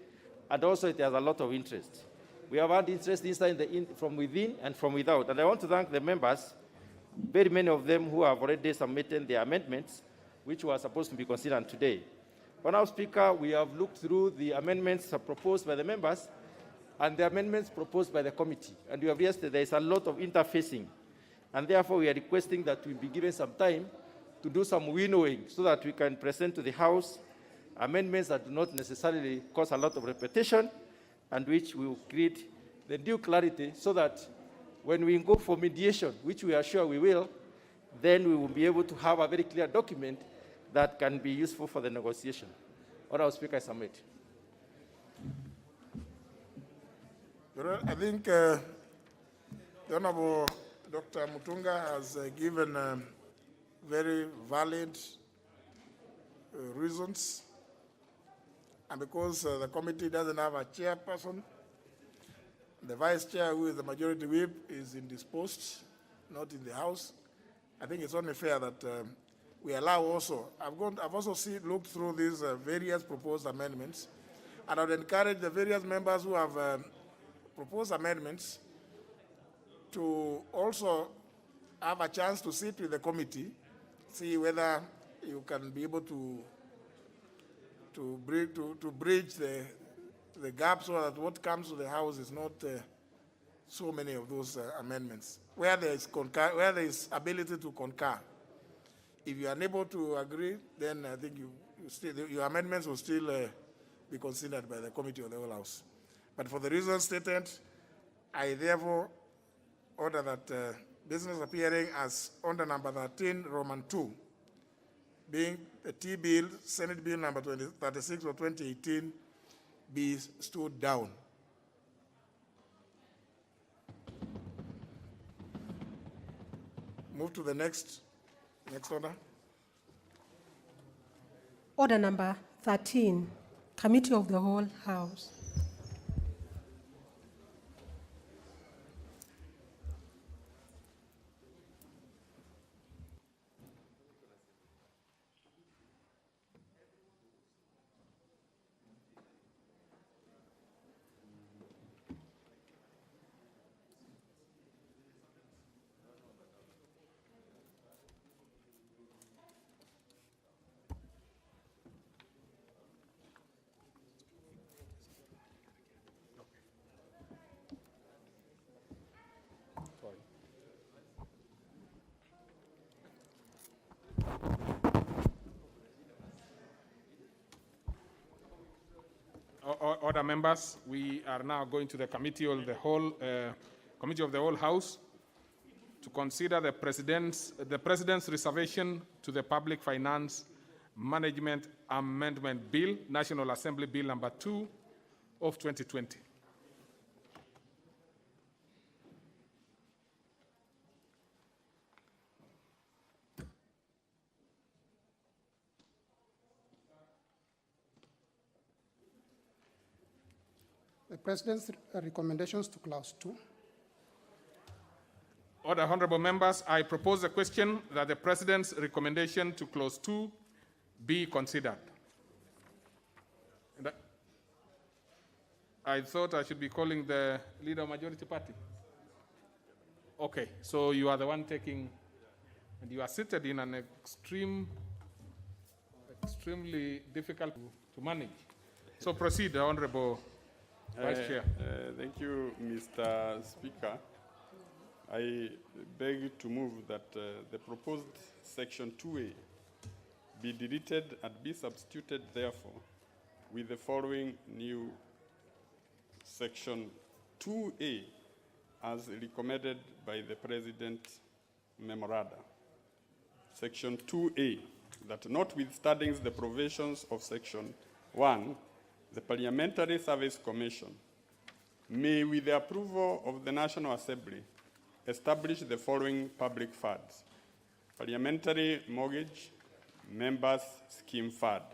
and also it has a lot of interest. We have had interest inside from within and from without. And I want to thank the members, very many of them who have already submitted their amendments, which were supposed to be considered today. Honorable Speaker, we have looked through the amendments proposed by the members and the amendments proposed by the committee. And we have realized that there is a lot of interfacing. And therefore, we are requesting that we be given some time to do some winnowing so that we can present to the House amendments that do not necessarily cause a lot of repetition and which will create the due clarity so that when we go for mediation, which we are sure we will, then we will be able to have a very clear document that can be useful for the negotiation. Honorable Speaker, I submit. I think the Honorable Dr. Mutunga has given very valid reasons. And because the committee doesn't have a chairperson, the vice chair, who is the majority whip, is indisposed, not in the House. I think it's only fair that we allow also. I've also looked through these various proposed amendments, and I would encourage the various members who have proposed amendments to also have a chance to sit with the committee, see whether you can be able to bridge the gap so that what comes to the House is not so many of those amendments. Where there is ability to concur. If you are unable to agree, then I think your amendments will still be considered by the Committee of the Whole House. But for the reasons stated, I therefore order that business appearing as under number 13, Roman 2, being the T bill, Senate bill number 36 of 2018, be stood down. Move to the next order. Order number 13, Committee of the Whole House. Order members, we are now going to the Committee of the Whole House to consider the President's reservation to the Public Finance Management Amendment Bill, National Assembly Bill number 2 of 2020. The President's recommendations to Clause 2. Order, honorable members, I propose a question that the President's recommendation to Clause 2 be considered. And I thought I should be calling the leader of majority party. Okay, so you are the one taking, and you are seated in an extremely difficult to manage. So proceed, Honorable Vice Chair. Thank you, Mr. Speaker. I beg to move that the proposed Section 2A be deleted and be substituted, therefore, with the following new section 2A as recommended by the President memoranda. Section 2A, that notwithstanding the provisions of Section 1, the Parliamentary Service Commission may, with the approval of the National Assembly, establish the following public funds: Parliamentary Mortgage Members Scheme Fund.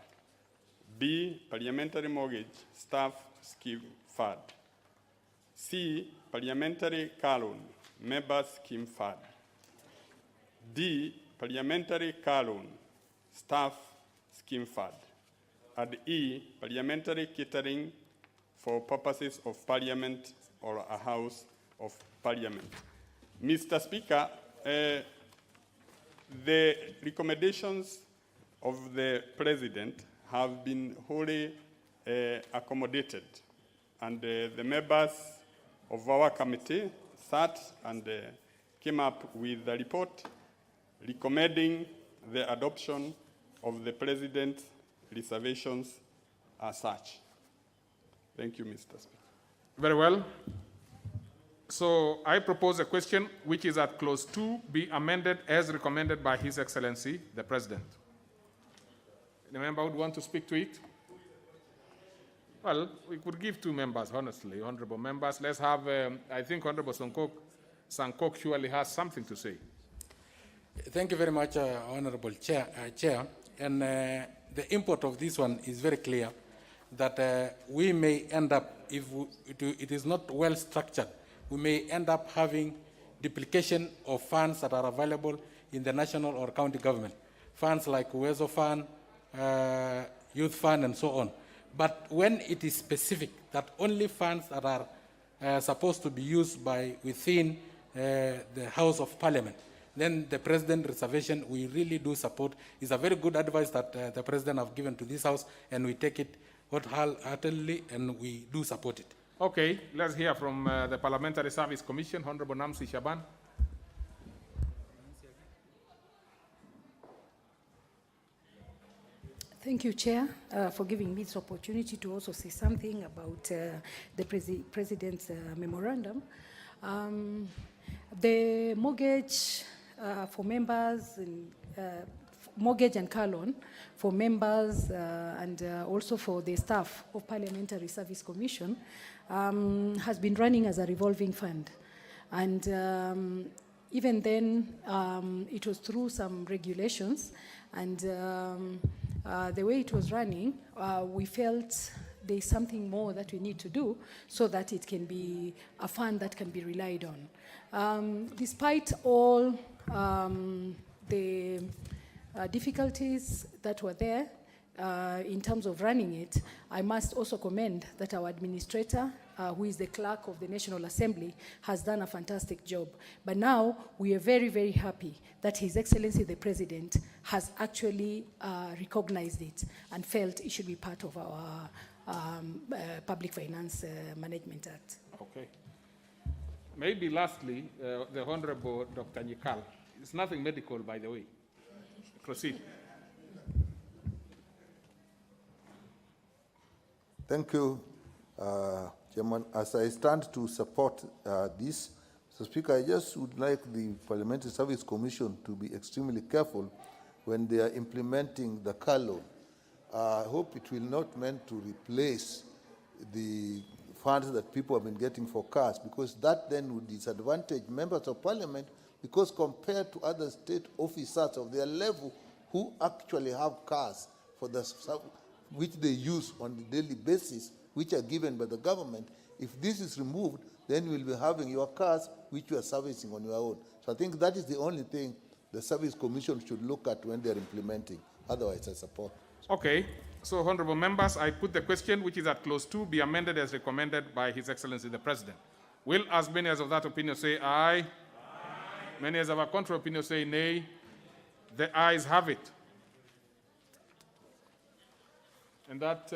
B, Parliamentary Mortgage Staff Scheme Fund. C, Parliamentary Car Loan Members Scheme Fund. D, Parliamentary Car Loan Staff Scheme Fund. And E, Parliamentary Catering for purposes of Parliament or a House of Parliament. Mr. Speaker, the recommendations of the President have been wholly accommodated, and the members of our committee sat and came up with a report recommending the adoption of the President's reservations as such. Thank you, Mr. Speaker. Very well. So I propose a question which is at clause 2 be amended as recommended by His Excellency, the President. Any member would want to speak to it? Well, we could give 2 members, honestly, honorable members. Let's have, I think Honorable Sankok surely has something to say. Thank you very much, Honorable Chair. And the import of this one is very clear, that we may end up, if it is not well structured, we may end up having duplication of funds that are available in the national or county government. Funds like Uwezo Fund, Youth Fund, and so on. But when it is specific, that only funds that are supposed to be used by within the House of Parliament, then the President reservation we really do support. Is a very good advice that the President have given to this House, and we take it wholeheartedly, and we do support it. Okay, let's hear from the Parliamentary Service Commission, Honorable Namsi Shaban. Thank you, Chair, for giving me this opportunity to also say something about the President's memorandum. The mortgage for members, mortgage and car loan for members and also for the staff of Parliamentary Service Commission has been running as a revolving fund. And even then, it was through some regulations, and the way it was running, we felt there's something more that we need to do so that it can be a fund that can be relied on. Despite all the difficulties that were there in terms of running it, I must also commend that our administrator, who is the clerk of the National Assembly, has done a fantastic job. But now we are very, very happy that His Excellency the President has actually recognized it and felt it should be part of our Public Finance Management Act. Okay. Maybe lastly, the Honorable Dr. Nyikal. It's nothing medical, by the way. Proceed. Thank you, Chairman. As I stand to support this, Mr. Speaker, I just would like the Parliamentary Service Commission to be extremely careful when they are implementing the car loan. I hope it will not meant to replace the funds that people have been getting for cars, because that then would disadvantage members of Parliament, because compared to other state officers of their level who actually have cars for the which they use on a daily basis, which are given by the government, if this is removed, then you will be having your cars which you are servicing on your own. So I think that is the only thing the Service Commission should look at when they are implementing. Otherwise, I support. Okay. So, honorable members, I put the question, which is at clause 2, be amended as recommended by His Excellency the President. Will as many as of that opinion say aye? Aye. Many as of a contrary opinion say nay? The ayes have it. And that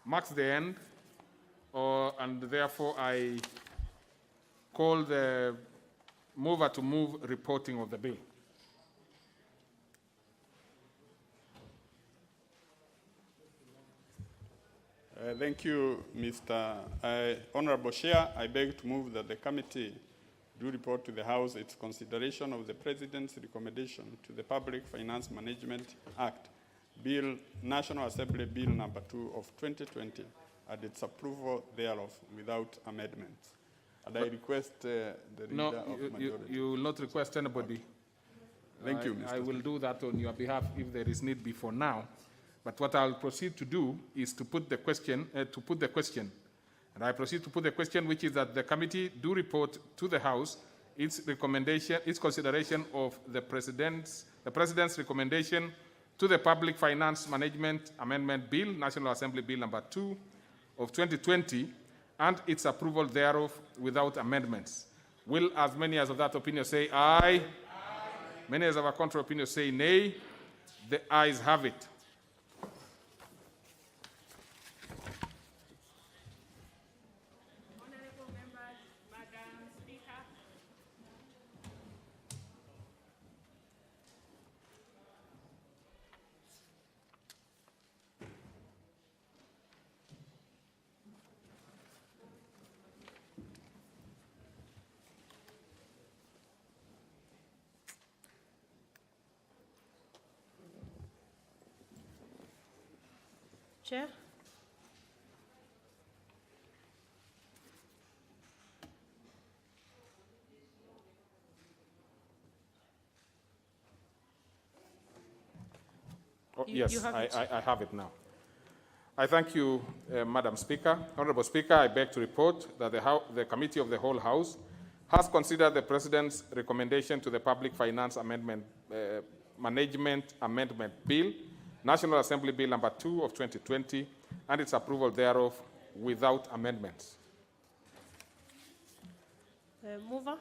marks the end, and therefore I call the mover to move reporting of the bill. Thank you, Mr. Honorable Chair. I beg to move that the committee do report to the House its consideration of the President's recommendation to the Public Finance Management Act, Bill, National Assembly Bill number 2 of 2020, and its approval thereof without amendments. And I request the leader of majority. You will not request anybody. Okay. Thank you, Mr. I will do that on your behalf if there is need before now. But what I'll proceed to do is to put the question, And I proceed to put the question, which is that the committee do report to the House its recommendation, its consideration of the President's recommendation to the Public Finance Management Amendment Bill, National Assembly Bill number 2 of 2020, and its approval thereof without amendments. Will as many as of that opinion say aye? Many as of a contrary opinion say nay. The ayes have it. Chair. Yes, I have it now. I thank you, Madam Speaker. Honorable Speaker, I beg to report that the Committee of the Whole House has considered the President's recommendation to the Public Finance Management Amendment Bill, National Assembly Bill number 2 of 2020, and its approval thereof without amendments. Mover.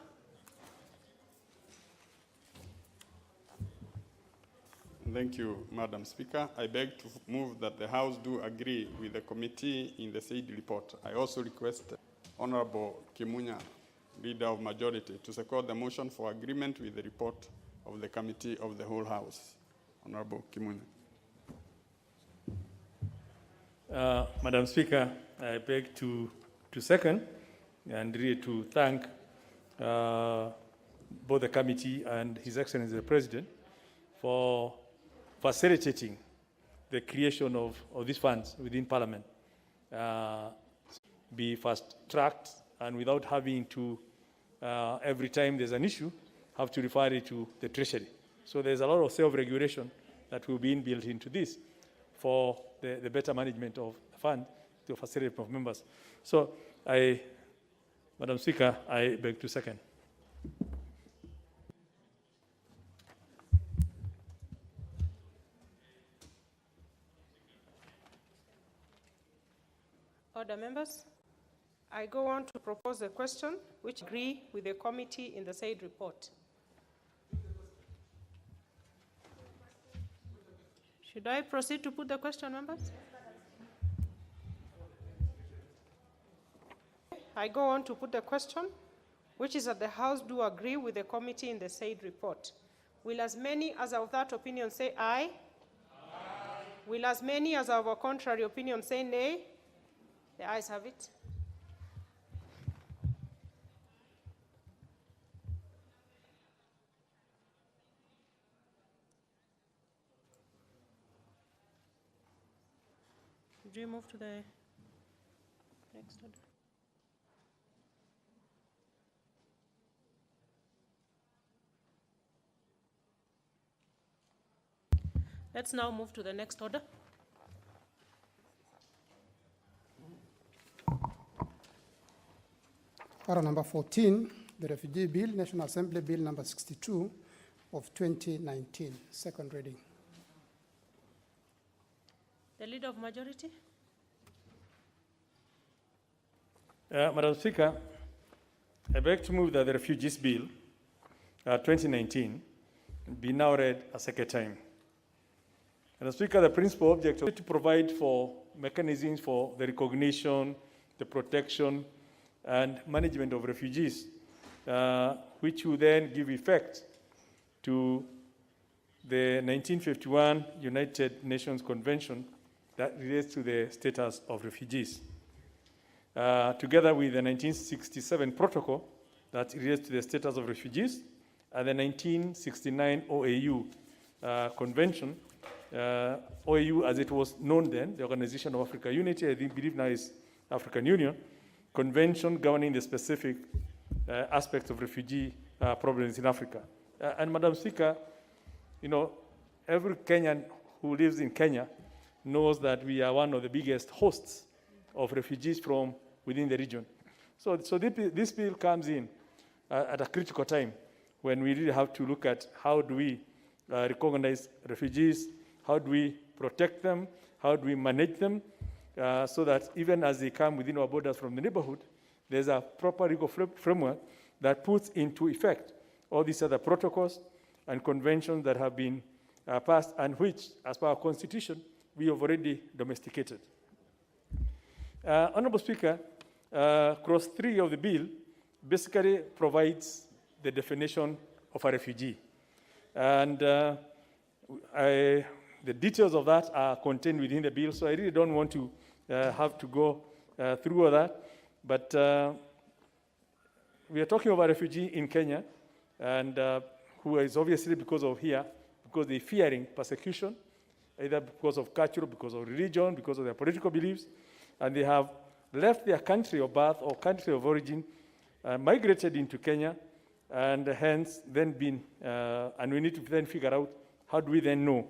Thank you, Madam Speaker. I beg to move that the House do agree with the committee in the said report. I also request Honorable Kimunya, Leader of Majority, to second the motion for agreement with the report of the Committee of the Whole House. Honorable Kimunya. Madam Speaker, I beg to second and really to thank both the committee and His Excellency the President for facilitating the creation of these funds within Parliament. Be fast-tracked and without having to, every time there's an issue, have to refer it to the Treasury. So there's a lot of self-regulation that will be built into this for the better management of the fund to facilitate of members. So Madam Speaker, I beg to second. Order, members. I go on to propose a question which agree with the committee in the said report. Should I proceed to put the question, members? I go on to put the question, which is that the House do agree with the committee in the said report. Will as many as of that opinion say aye? Aye. Will as many as of a contrary opinion say nay? The ayes have it. Do you move to the next order? Let's now move to the next order. Order number 14, the Refugee Bill, National Assembly Bill number 62 of 2019, second reading. The Leader of Majority. Madam Speaker, I beg to move that the Refugees Bill 2019 be now read a second time. Madam Speaker, the principal objective is to provide for mechanisms for the recognition, the protection, and management of refugees, which will then give effect to the 1951 United Nations Convention that relates to the status of refugees. Together with the 1967 protocol that relates to the status of refugees, and the 1969 OAU convention, OAU as it was known then, the Organization of African Unity, I believe now is African Union, convention governing the specific aspects of refugee problems in Africa. And Madam Speaker, you know, every Kenyan who lives in Kenya knows that we are one of the biggest hosts of refugees from within the region. So this bill comes in at a critical time when we really have to look at how do we recognize refugees, how do we protect them, how do we manage them, so that even as they come within our borders from the neighborhood, there's a proper legal framework that puts into effect all these other protocols and conventions that have been passed and which, as per our constitution, we have already domesticated. Honorable Speaker, clause 3 of the bill basically provides the definition of a refugee. And the details of that are contained within the bill, so I really don't want to have to go through all that. But we are talking about a refugee in Kenya, and who is obviously because they're fearing persecution, either because of culture, because of religion, because of their political beliefs, and they have left their country of birth or country of origin, migrated into Kenya, and hence then been, and we need to then figure out how do we then know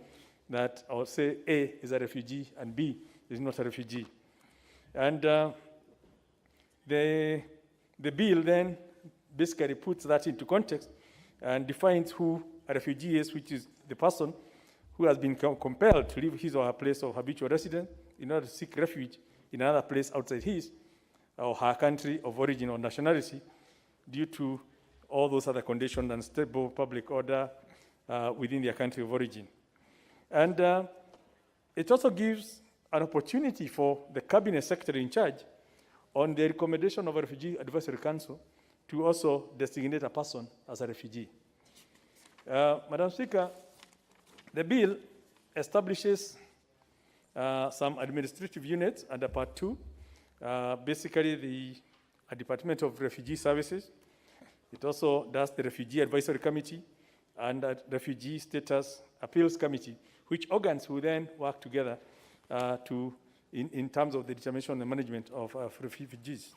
that, or say A is a refugee and B is not a refugee. And the bill then basically puts that into context and defines who a refugee is, which is the person who has been compelled to leave his or her place of habitual residence in order to seek refuge in another place outside his or her country of origin or nationality due to all those other conditions and stable public order within their country of origin. And it also gives an opportunity for the cabinet secretary in charge on the recommendation of a Refugee Advisory Council to also designate a person as a refugee. Madam Speaker, the bill establishes some administrative units under Part 2, basically the Department of Refugee Services. It also does the Refugee Advisory Committee and the Refugee Status Appeals Committee, which organs will then work together in terms of the determination and management of refugees.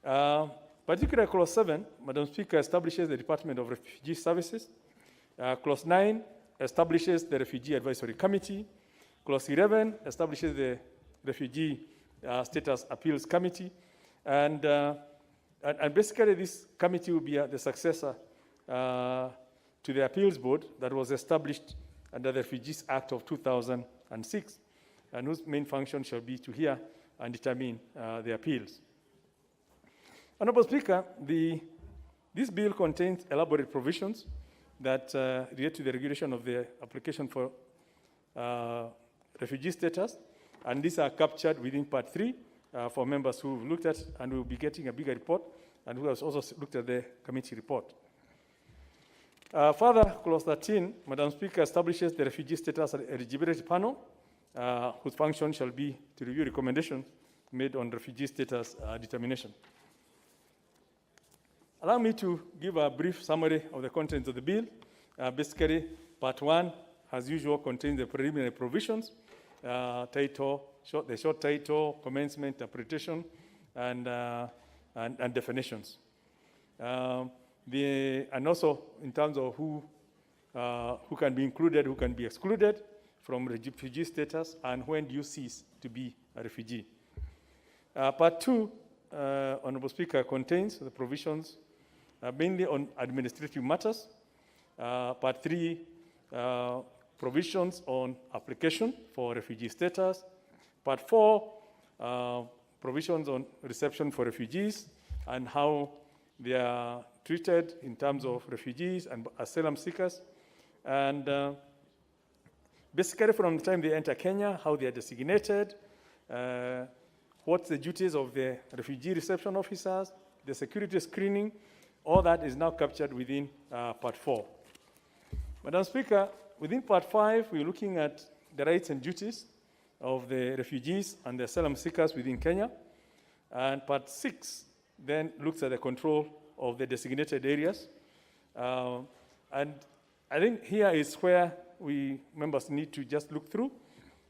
Particularly Clause 7, Madam Speaker, establishes the Department of Refugee Services. Clause 9 establishes the Refugee Advisory Committee. Clause 11 establishes the Refugee Status Appeals Committee. And basically, this committee will be the successor to the Appeals Board that was established under the Refugees Act of 2006, and whose main function shall be to hear and determine the appeals. Honorable Speaker, this bill contains elaborate provisions that relate to the regulation of the application for refugee status, and these are captured within Part 3 for members who looked at and will be getting a bigger report, and who has also looked at the committee report. Further, Clause 13, Madam Speaker, establishes the Refugee Status Eligibility Panel, whose function shall be to review recommendations made on refugee status determination. Allow me to give a brief summary of the contents of the bill. Basically, Part 1, as usual, contains the preliminary provisions, title, the short title, commencement, interpretation, and definitions. And also in terms of who can be included, who can be excluded from refugee status, and when do you cease to be a refugee. Part 2, Honorable Speaker, contains the provisions mainly on administrative matters. Part 3, provisions on application for refugee status. Part 4, provisions on reception for refugees and how they are treated in terms of refugees and asylum seekers. And basically from the time they enter Kenya, how they are designated, what's the duties of the refugee reception officers, the security screening, all that is now captured within Part 4. Madam Speaker, within Part 5, we're looking at the rights and duties of the refugees and the asylum seekers within Kenya. And part 6 then looks at the control of the designated areas. And I think here is where we members need to just look through,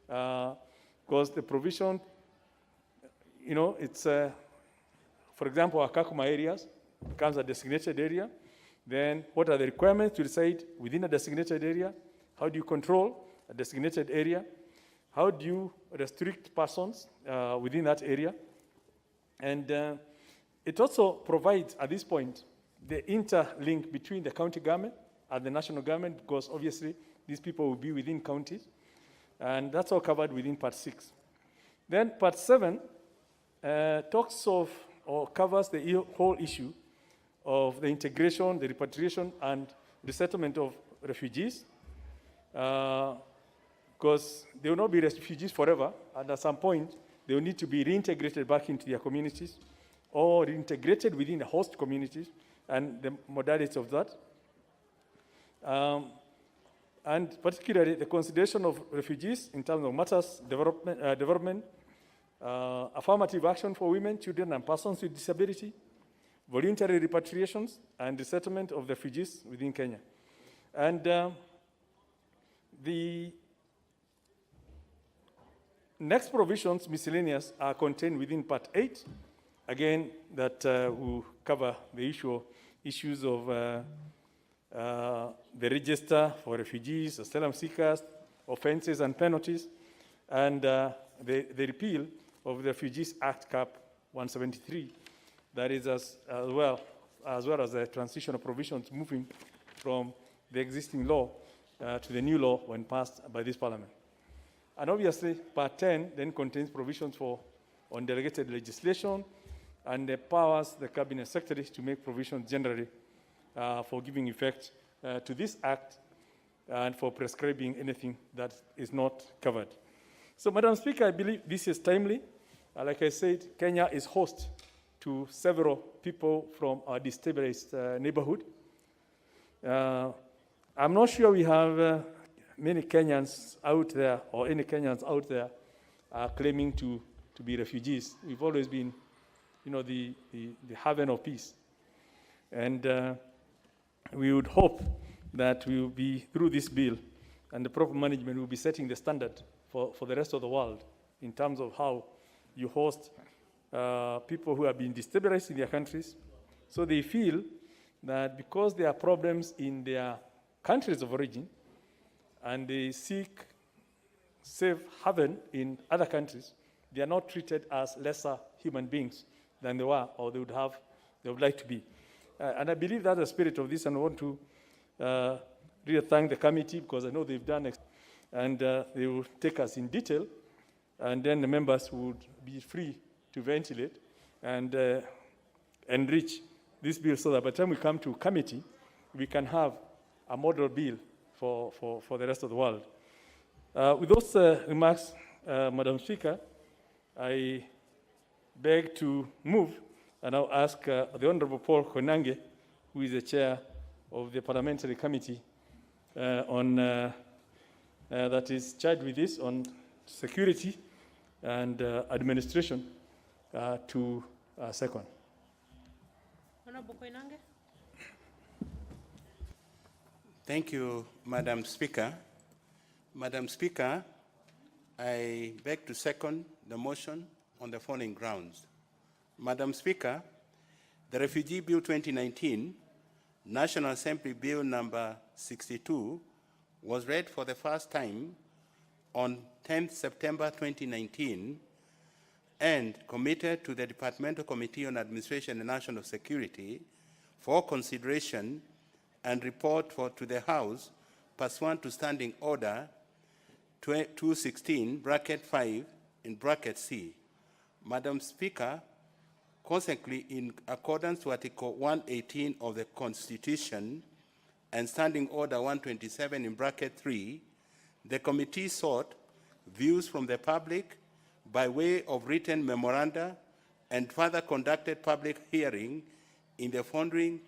because the provision, you know, it's, for example, our Kakuma areas becomes a designated area. Then what are the requirements to reside within a designated area? How do you control a designated area? How do you restrict persons within that area? And it also provides, at this point, the interlink between the county government and the national government, because obviously these people will be within counties. And that's all covered within part 6. Then part 7 talks of or covers the whole issue of the integration, the repatriation, and resettlement of refugees, because they will not be refugees forever, and at some point, they will need to be reintegrated back into their communities or reintegrated within the host communities, and the modalities of that. And particularly the consideration of refugees in terms of matters, development, affirmative action for women, children, and persons with disability, voluntary repatriations, and resettlement of the refugees within Kenya. And the next provisions, miscellaneous, are contained within Part 8. Again, that will cover the issues of the register for refugees, asylum seekers, offenses and penalties, and the repeal of the Refugees Act Cap 173. That is as well as the transitional provisions moving from the existing law to the new law when passed by this Parliament. And obviously, Part 10 then contains provisions on delegated legislation and empowers the Cabinet Secretary to make provisions generally for giving effect to this Act and for prescribing anything that is not covered. So, Madam Speaker, I believe this is timely. Like I said, Kenya is host to several people from our destabilized neighborhood. I'm not sure we have many Kenyans out there, or any Kenyans out there, claiming to be refugees. We've always been, you know, the haven of peace. And we would hope that we will be, through this bill, and the proper management will be setting the standard for the rest of the world in terms of how you host people who have been destabilized in their countries. So they feel that because there are problems in their countries of origin, and they seek safe haven in other countries, they are not treated as lesser human beings than they were, or they would like to be. And I believe that's the spirit of this, and I want to really thank the committee, because I know they've done it, and they will take us in detail, and then the members would be free to ventilate and enrich this bill, so that by the time we come to committee, we can have a model bill for the rest of the world. With those remarks, Madam Speaker, I beg to move, and I'll ask the Honorable Paul Koinange, who is the chair of the parliamentary committee that is charged with this on security and administration, to second. Honorable Koinange. Thank you, Madam Speaker. Madam Speaker, I beg to second the motion on the following grounds. Madam Speaker, the Refugee Bill 2019, National Assembly Bill number 62, was read for the first time on 10th September 2019 and committed to the Departmental Committee on Administration and National Security for consideration and report to the House pursuant to Standing Order 216, bracket 5, in bracket C. Madam Speaker, consequently, in accordance to Article 118 of the Constitution and Standing Order 127, in bracket 3, the committee sought views from the public by way of written memoranda and further conducted public hearing in the following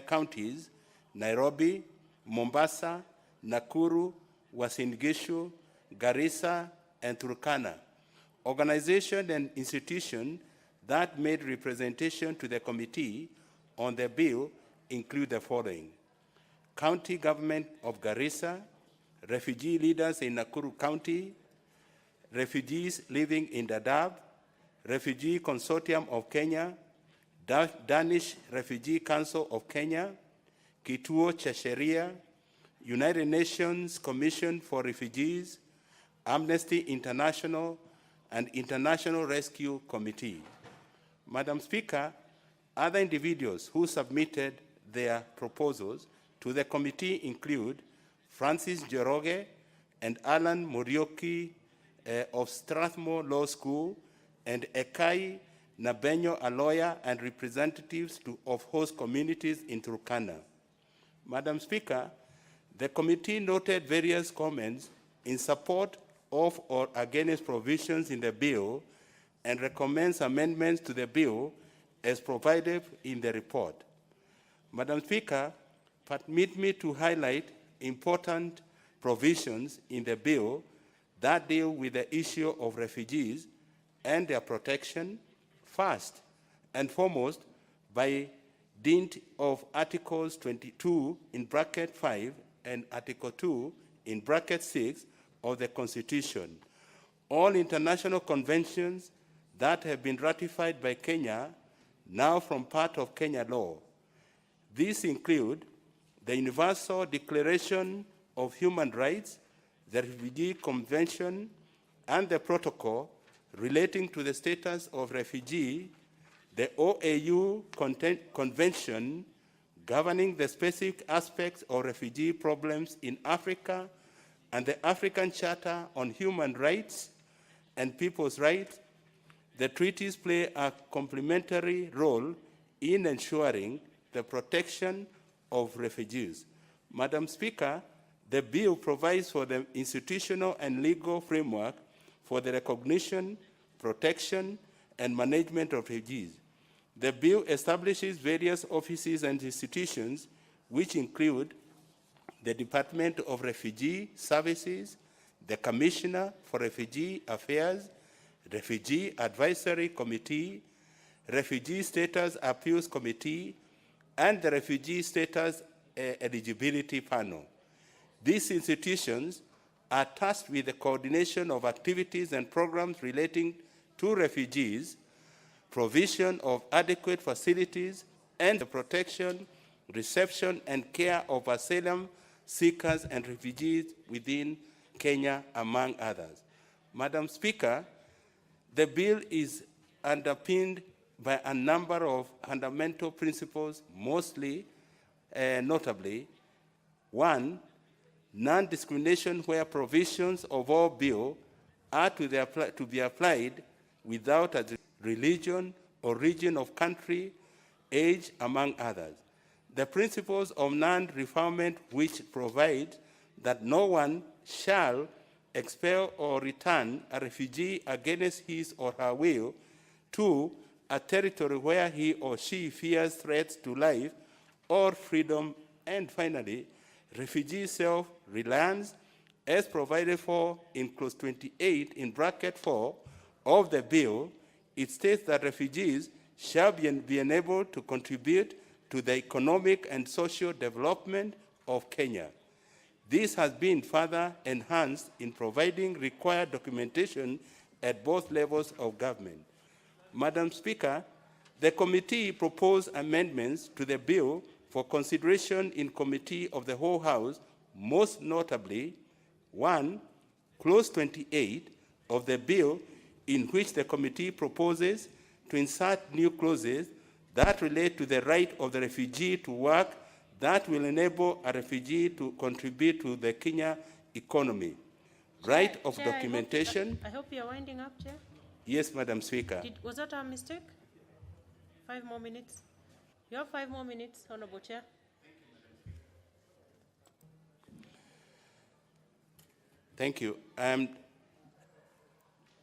counties: Nairobi, Mombasa, Nakuru, Uasin Gishu, Garissa, and Turkana. Organizations and institutions that made representation to the committee on the bill include the following: County Government of Garissa, refugee leaders in Nakuru County, refugees living in Dadaab, Refugee Consortium of Kenya, Danish Refugee Council of Kenya, Kituo cha Sheria, United Nations Commission for Refugees, Amnesty International, and International Rescue Committee. Madam Speaker, other individuals who submitted their proposals to the committee include Francis Joroge and Alan Murioki of Strathmore Law School, and Ekai Nabenyo, a lawyer, and representatives of host communities in Turkana. Madam Speaker, the committee noted various comments in support of or against provisions in the bill and recommends amendments to the bill as provided in the report. Madam Speaker, permit me to highlight important provisions in the bill that deal with the issue of refugees and their protection, first and foremost by dint of Articles 22 in bracket 5 and Article 2 in bracket 6 of the Constitution. All international conventions that have been ratified by Kenya now form part of Kenya law. These include the Universal Declaration of Human Rights, the Refugee Convention, and the Protocol relating to the status of refugee, the OAU Convention governing the specific aspects of refugee problems in Africa, and the African Charter on Human Rights and People's Rights. The treaties play a complementary role in ensuring the protection of refugees. Madam Speaker, the bill provides for the institutional and legal framework for the recognition, protection, and management of refugees. The bill establishes various offices and institutions, which include the Department of Refugee Services, the Commissioner for Refugee Affairs, Refugee Advisory Committee, Refugee Status Appeals Committee, and the Refugee Status Eligibility Panel. These institutions are tasked with the coordination of activities and programs relating to refugees, provision of adequate facilities, and the protection, reception, and care of asylum seekers and refugees within Kenya, among others. Madam Speaker, the bill is underpinned by a number of fundamental principles, mostly, notably, one, non-discrimination where provisions of all bill are to be applied without a religion or region of country, age, among others. The principles of non-refoulement, which provide that no one shall expel or return a refugee against his or her will to a territory where he or she fears threats to life or freedom. And finally, refugee self-reliance, as provided for in clause 28 in bracket 4 of the bill. It states that refugees shall be enabled to contribute to the economic and social development of Kenya. This has been further enhanced in providing required documentation at both levels of government. Madam Speaker, the committee proposed amendments to the bill for consideration in committee of the whole House, most notably, one, clause 28 of the bill, in which the committee proposes to insert new clauses that relate to the right of the refugee to work that will enable a refugee to contribute to the Kenya economy. Right of Chair, documentation. I hope you're winding up, Chair. Yes, Madam Speaker. Was that a mistake? 5 more minutes. You have 5 more minutes, Honorable Chair. Thank you.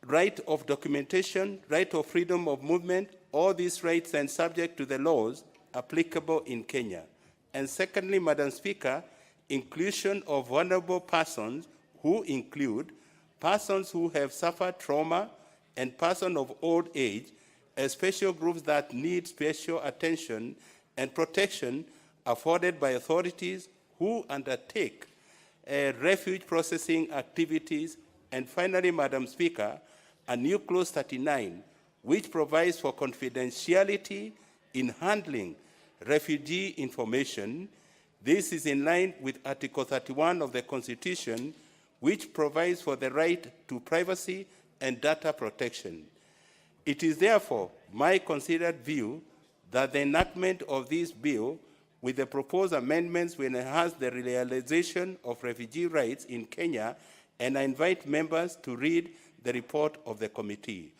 Right of documentation, right of freedom of movement, all these rights are subject to the laws applicable in Kenya. And secondly, Madam Speaker, inclusion of vulnerable persons who include persons who have suffered trauma, and persons of old age, as special groups that need special attention and protection afforded by authorities who undertake refuge processing activities. And finally, Madam Speaker, a new clause 39, which provides for confidentiality in handling refugee information. This is in line with Article 31 of the Constitution, which provides for the right to privacy and data protection. It is therefore my considered view that the enactment of this bill with the proposed amendments will enhance the realization of refugee rights in Kenya, and I invite members to read the report of the committee.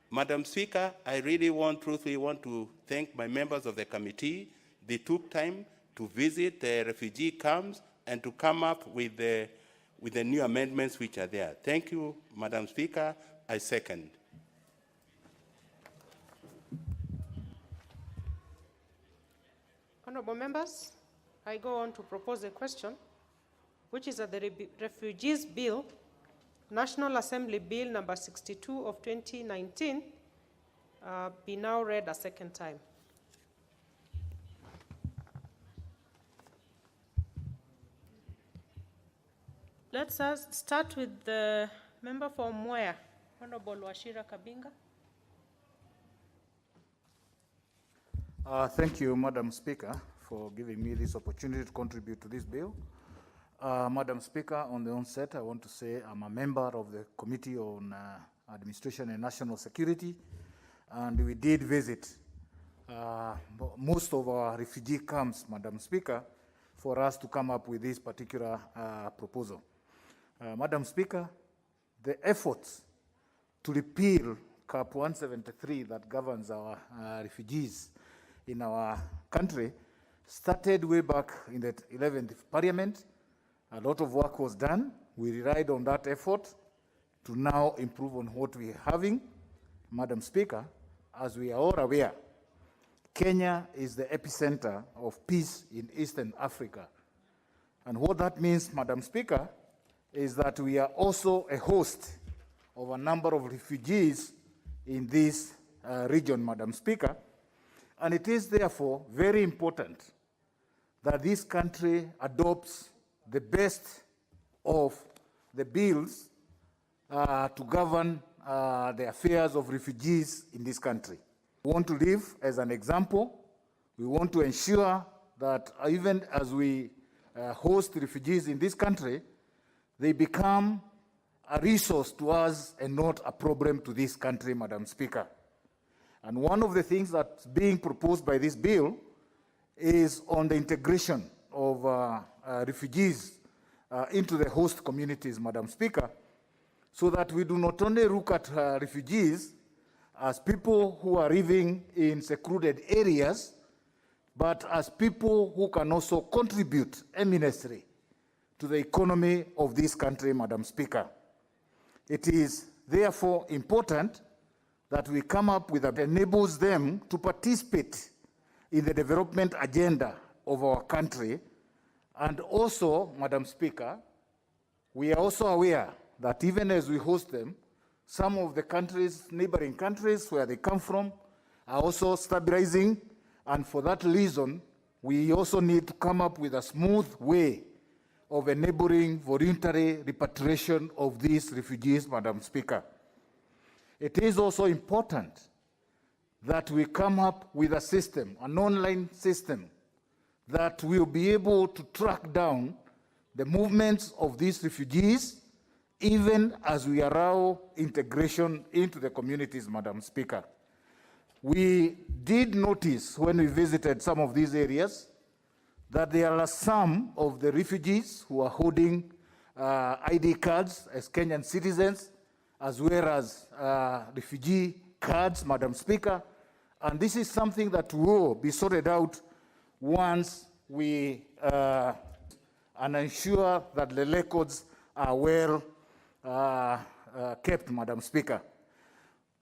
Madam Speaker, I really truthfully want to thank my members of the committee. They took time to visit the refugee camps and to come up with the new amendments which are there. Thank you, Madam Speaker. I second. Honorable members, I go on to propose a question, which is that the Refugees Bill, National Assembly Bill number 62 of 2019, be now read a second time. Let's start with the member for Mwea, Honorable Washira Kabinga. Thank you, Madam Speaker, for giving me this opportunity to contribute to this bill. Madam Speaker, on the onset, I want to say I'm a member of the Committee on Administration and National Security, and we did visit most of our refugee camps, Madam Speaker, for us to come up with this particular proposal. Madam Speaker, the efforts to repeal Cap 173 that governs our refugees in our country started way back in the 11th Parliament. A lot of work was done. We relied on that effort to now improve on what we are having. Madam Speaker, as we are all aware, Kenya is the epicenter of peace in Eastern Africa. And what that means, Madam Speaker, is that we are also a host of a number of refugees in this region, Madam Speaker. And it is therefore very important that this country adopts the best of the bills to govern the affairs of refugees in this country. We want to live as an example. We want to ensure that even as we host refugees in this country, they become a resource to us and not a problem to this country, Madam Speaker. And one of the things that's being proposed by this bill is on the integration of refugees into the host communities, Madam Speaker, so that we do not only look at refugees as people who are living in secluded areas, but as people who can also contribute eminently to the economy of this country, Madam Speaker. It is therefore important that we come up with that enables them to participate in the development agenda of our country. And also, Madam Speaker, we are also aware that even as we host them, some of the countries, neighboring countries where they come from, are also stabilizing. And for that reason, we also need to come up with a smooth way of enabling voluntary repatriation of these refugees, Madam Speaker. It is also important that we come up with a system, an online system, that will be able to track down the movements of these refugees, even as we allow integration into the communities, Madam Speaker. We did notice when we visited some of these areas that there are some of the refugees who are holding ID cards as Kenyan citizens, as well as refugee cards, Madam Speaker. And this is something that will be sorted out once we and ensure that the records are well kept, Madam Speaker.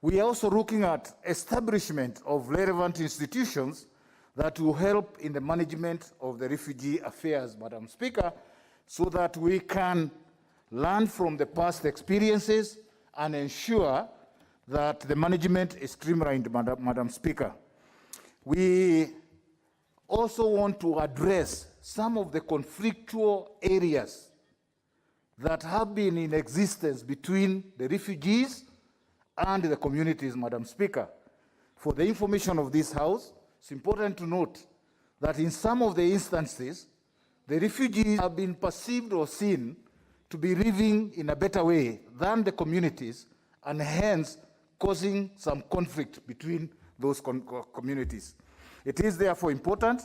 We are also looking at establishment of relevant institutions that will help in the management of the refugee affairs, Madam Speaker, so that we can learn from the past experiences, and ensure that the management is streamlined, Madam Speaker. We also want to address some of the conflictual areas that have been in existence between the refugees and the communities, Madam Speaker. For the information of this House, it's important to note that in some of the instances, the refugees have been perceived or seen to be living in a better way than the communities, and hence causing some conflict between those communities. It is therefore important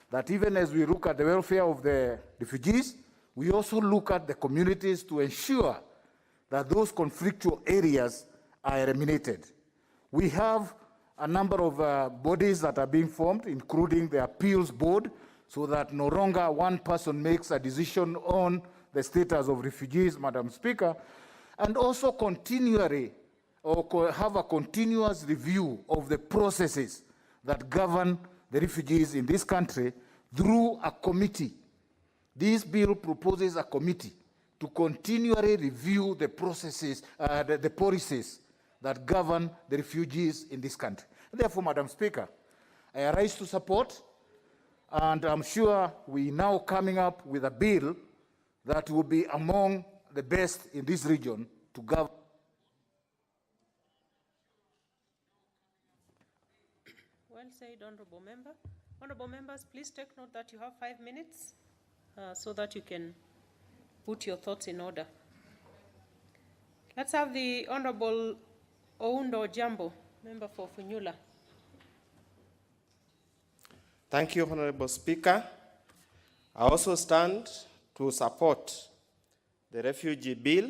that even as we look at the welfare of the refugees, we also look at the communities to ensure that those conflictual areas are eliminated. We have a number of bodies that are being formed, including the appeals board, so that no longer one person makes a decision on the status of refugees, Madam Speaker, and also continually or have a continuous review of the processes that govern the refugees in this country through a committee. This bill proposes a committee to continually review the processes, the policies that govern the refugees in this country. Therefore, Madam Speaker, I arise to support, and I'm sure we're now coming up with a bill that will be among the best in this region to govern. Well said, Honorable Member. Honorable Members, please take note that you have 5 minutes so that you can put your thoughts in order. Let's have the Honorable Oundo Jambo, Member for Funyula. Thank you, Honorable Speaker. I also stand to support the Refugee Bill,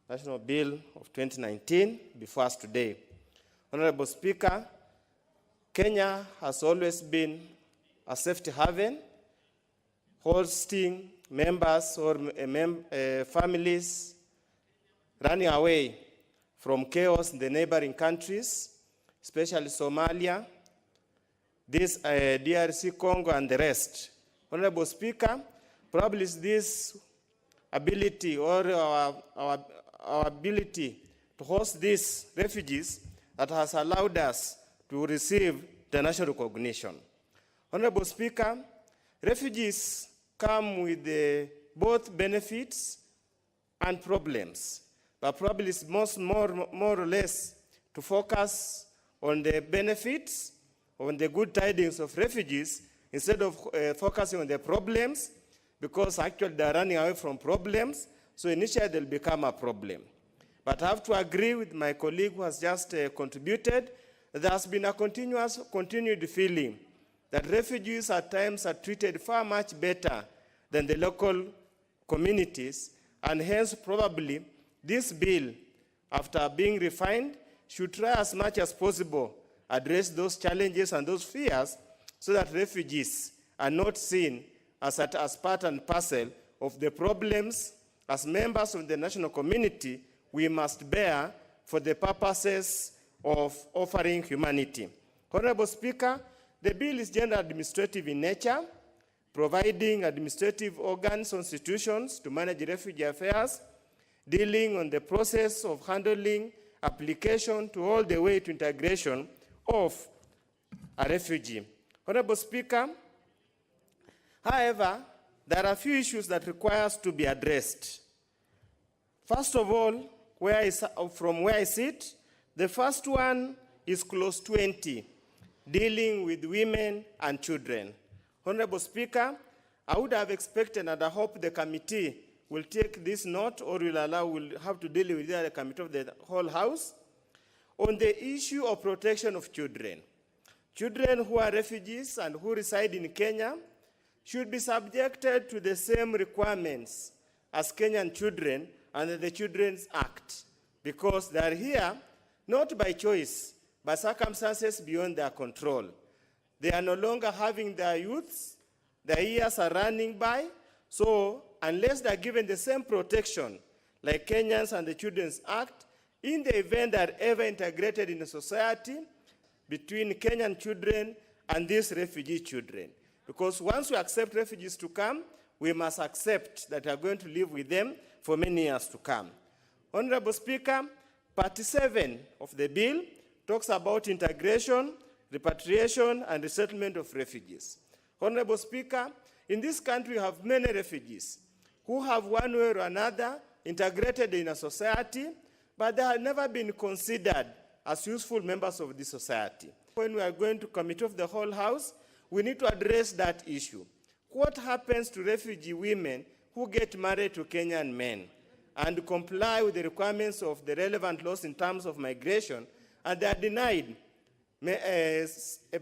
National Bill of 2019, before us today. Honorable Speaker, Kenya has always been a safety haven, hosting members or families running away from chaos in the neighboring countries, especially Somalia, this DRC, Congo, and the rest. Honorable Speaker, probably this ability or our ability to host these refugees that has allowed us to receive international recognition. Honorable Speaker, refugees come with both benefits and problems, but probably it's more or less to focus on the benefits, on the good tidings of refugees, instead of focusing on the problems, because actually they're running away from problems, so initially they'll become a problem. But I have to agree with my colleague who has just contributed. There has been a continued feeling that refugees at times are treated far much better than the local communities, and hence probably this bill, after being refined, should try as much as possible address those challenges and those fears so that refugees are not seen as part and parcel of the problems as members of the national community we must bear for the purposes of offering humanity. Honorable Speaker, the bill is gender administrative in nature, providing administrative organs or institutions to manage refugee affairs, dealing on the process of handling application to all the way to integration of a refugee. Honorable Speaker, however, there are a few issues that require us to be addressed. First of all, from where I sit, the first one is clause 20, dealing with women and children. Honorable Speaker, I would have expected, and I hope the committee will take this note, or will have to deal with the committee of the whole House, on the issue of protection of children. Children who are refugees and who reside in Kenya should be subjected to the same requirements as Kenyan children under the Children's Act, because they are here not by choice, but circumstances beyond their control. They are no longer having their youths, their years are running by, so unless they are given the same protection like Kenyans and the Children's Act, in the event they are ever integrated in a society between Kenyan children and these refugee children. Because once we accept refugees to come, we must accept that we are going to live with them for many years to come. Honorable Speaker, Part 7 of the bill talks about integration, repatriation, and resettlement of refugees. Honorable Speaker, in this country we have many refugees who have one way or another integrated in a society, but they have never been considered as useful members of this society. When we are going to Committee of the Whole House, we need to address that issue. What happens to refugee women who get married to Kenyan men and comply with the requirements of the relevant laws in terms of migration, and they are denied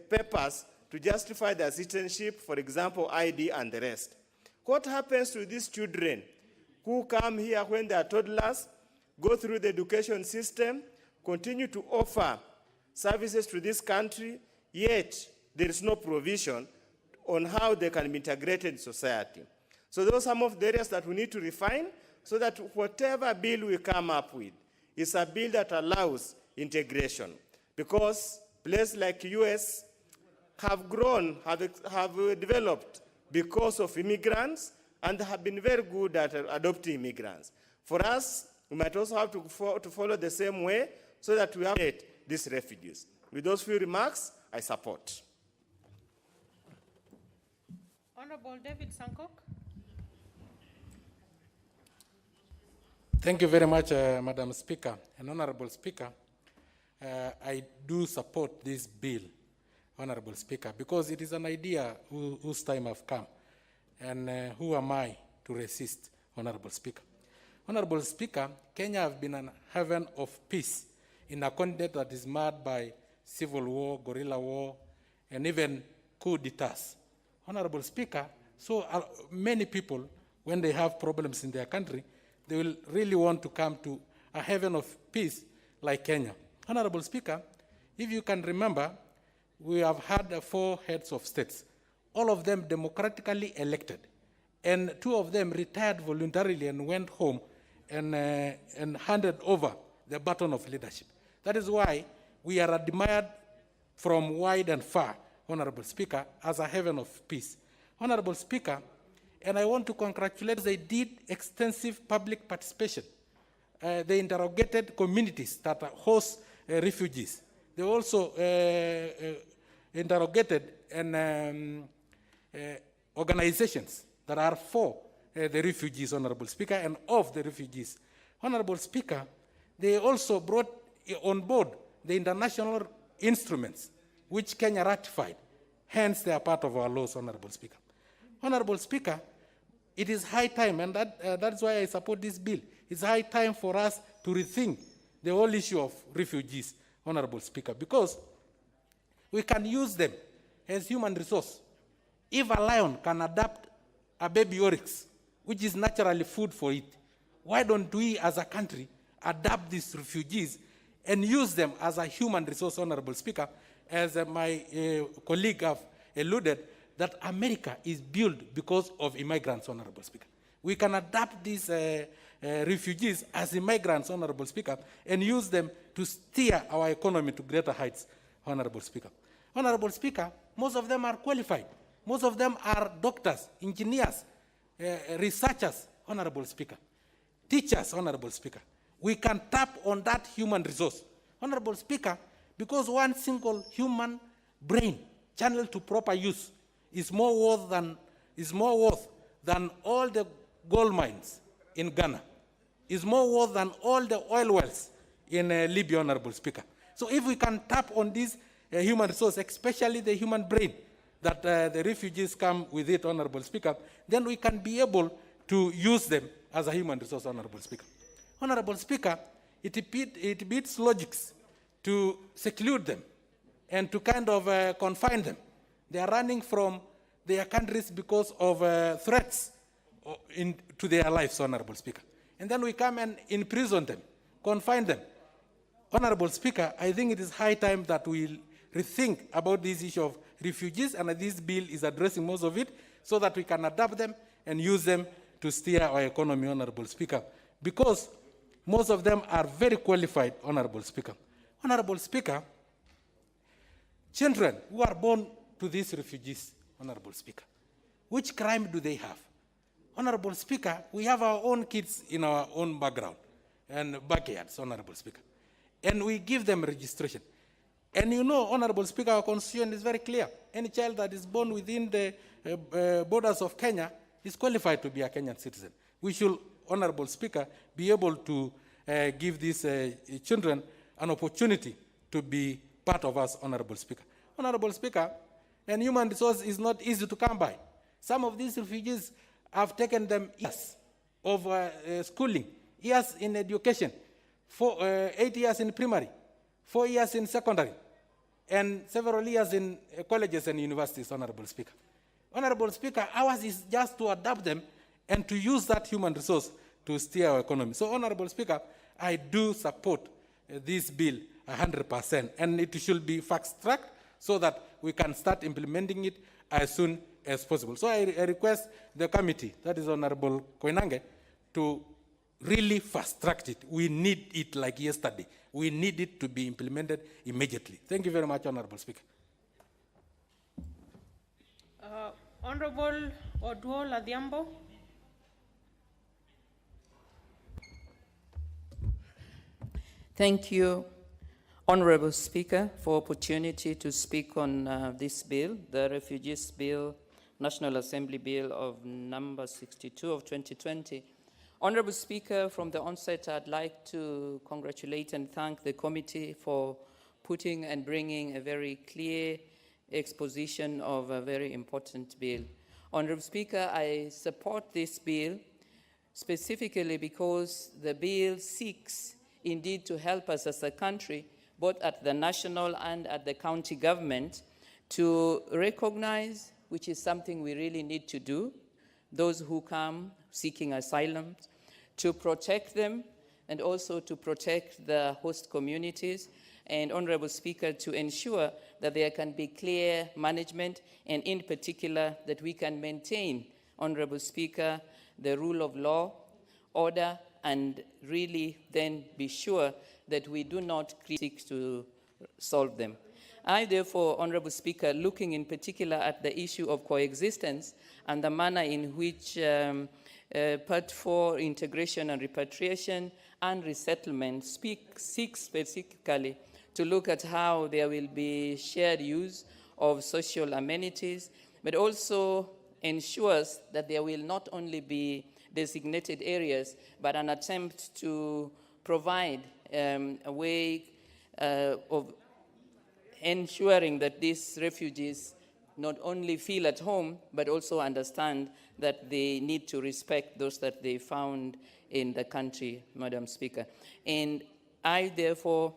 papers to justify their citizenship, for example, ID and the rest? What happens to these children who come here when they are toddlers, go through the education system, continue to offer services to this country, yet there is no provision on how they can be integrated in society? So those are some of the areas that we need to refine so that whatever bill we come up with is a bill that allows integration. Because places like US have grown, have developed because of immigrants, and have been very good at adopting immigrants. For us, we might also have to follow the same way so that we have these refugees. With those few remarks, I support. Honorable David Sankok. Thank you very much, Madam Speaker and Honorable Speaker. I do support this bill, Honorable Speaker, because it is an idea whose time have come. And who am I to resist, Honorable Speaker? Honorable Speaker, Kenya have been a haven of peace in a continent that is marred by civil war, guerrilla war, and even coup d'etats. Honorable Speaker, so many people, when they have problems in their country, they will really want to come to a haven of peace like Kenya. Honorable Speaker, if you can remember, we have had 4 heads of states, all of them democratically elected, and 2 of them retired voluntarily and went home and handed over the baton of leadership. That is why we are admired from wide and far, Honorable Speaker, as a haven of peace. Honorable Speaker, and I want to congratulate, they did extensive public participation. They interrogated communities that host refugees. They also interrogated organizations that are for the refugees, Honorable Speaker, and of the refugees. Honorable Speaker, they also brought on board the international instruments which Kenya ratified. Hence, they are part of our laws, Honorable Speaker. Honorable Speaker, it is high time, and that's why I support this bill. It's high time for us to rethink the whole issue of refugees, Honorable Speaker, because we can use them as human resource. If a lion can adapt a baby oryx, which is naturally food for it, why don't we as a country adapt these refugees and use them as a human resource, Honorable Speaker, as my colleague have alluded, that America is built because of immigrants, Honorable Speaker. We can adapt these refugees as immigrants, Honorable Speaker, and use them to steer our economy to greater heights, Honorable Speaker. Honorable Speaker, most of them are qualified. Most of them are doctors, engineers, researchers, Honorable Speaker, teachers, Honorable Speaker. We can tap on that human resource, Honorable Speaker, because one single human brain channeled to proper use is more worth than all the gold mines in Ghana, is more worth than all the oil wells in Libya, Honorable Speaker. So if we can tap on this human resource, especially the human brain that the refugees come with it, Honorable Speaker, then we can be able to use them as a human resource, Honorable Speaker. Honorable Speaker, it beats logics to seclude them and to kind of confine them. They are running from their countries because of threats to their lives, Honorable Speaker. And then we come and imprison them, confine them. Honorable Speaker, I think it is high time that we rethink about this issue of refugees, and this bill is addressing most of it, so that we can adapt them and use them to steer our economy, Honorable Speaker, because most of them are very qualified, Honorable Speaker. Honorable Speaker, children who are born to these refugees, Honorable Speaker, which crime do they have? Honorable Speaker, we have our own kids in our own background and backyards, Honorable Speaker. And we give them registration. And you know, Honorable Speaker, our constitution is very clear. Any child that is born within the borders of Kenya is qualified to be a Kenyan citizen. We should, Honorable Speaker, be able to give these children an opportunity to be part of us, Honorable Speaker. Honorable Speaker, and human resource is not easy to come by. Some of these refugees have taken them years of schooling, years in education, 8 years in primary, 4 years in secondary, and several years in colleges and universities, Honorable Speaker. Honorable Speaker, ours is just to adapt them and to use that human resource to steer our economy. So, Honorable Speaker, I do support this bill 100%, and it should be fast-tracked so that we can start implementing it as soon as possible. So I request the committee, that is Honorable Koinange, to really fast-track it. We need it like yesterday. We need it to be implemented immediately. Thank you very much, Honorable Speaker. Honorable Oduol Adhiambo. Thank you, Honorable Speaker, for opportunity to speak on this bill, the Refugees Bill, National Assembly Bill of number 62 of 2020. Honorable Speaker, from the onset, I'd like to congratulate and thank the committee for putting and bringing a very clear exposition of a very important bill. Honorable Speaker, I support this bill specifically because the bill seeks indeed to help us as a country, both at the national and at the county government, to recognize, which is something we really need to do, those who come seeking asylum, to protect them, and also to protect the host communities, and, Honorable Speaker, to ensure that there can be clear management, and in particular that we can maintain, Honorable Speaker, the rule of law, order, and really then be sure that we do not seek to solve them. I, therefore, Honorable Speaker, looking in particular at the issue of coexistence and the manner in which Part 4, integration and repatriation and resettlement, seeks specifically to look at how there will be shared use of social amenities, but also ensures that there will not only be designated areas, but an attempt to provide a way of ensuring that these refugees not only feel at home, but also understand that they need to respect those that they found in the country, Madam Speaker. And I, therefore,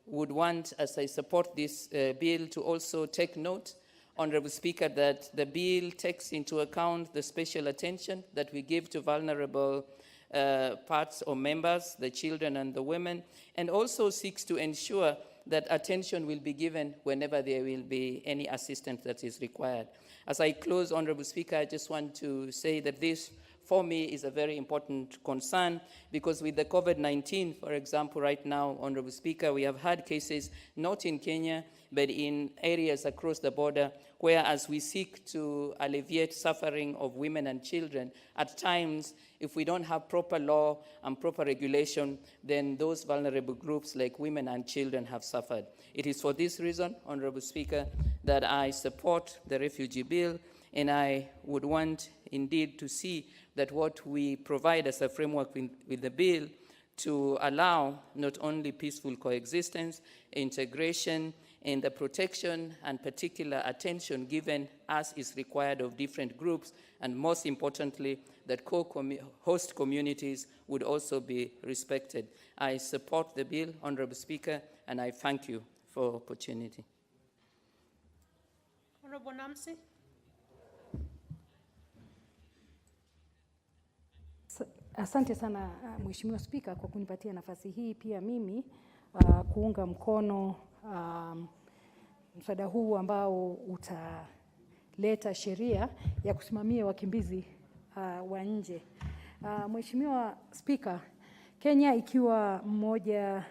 would want, as I support this bill, to also take note, Honorable Speaker, that the bill takes into account the special attention that we give to vulnerable parts or members, the children and the women, and also seeks to ensure that attention will be given whenever there will be any assistance that is required. As I close, Honorable Speaker, I just want to say that this, for me, is a very important concern, because with the COVID-19, for example, right now, Honorable Speaker, we have had cases not in Kenya, but in areas across the border, where as we seek to alleviate suffering of women and children, at times, if we don't have proper law and proper regulation, then those vulnerable groups like women and children have suffered. It is for this reason, Honorable Speaker, that I support the refugee bill, and I would want indeed to see that what we provide as a framework with the bill to allow not only peaceful coexistence, integration, and the protection and particular attention given as is required of different groups, and most importantly, that host communities would also be respected. I support the bill, Honorable Speaker, and I thank you for opportunity. Honorable Namsi. Asante sana Mheshimiwa Spika kwa kunipatia nafasi hii pia mimi kuunga mkono mswada huu ambao utaleta sheria ya kusimamia wakimbizi wa nje. Mheshimiwa Spika, Kenya ikiwa mmoja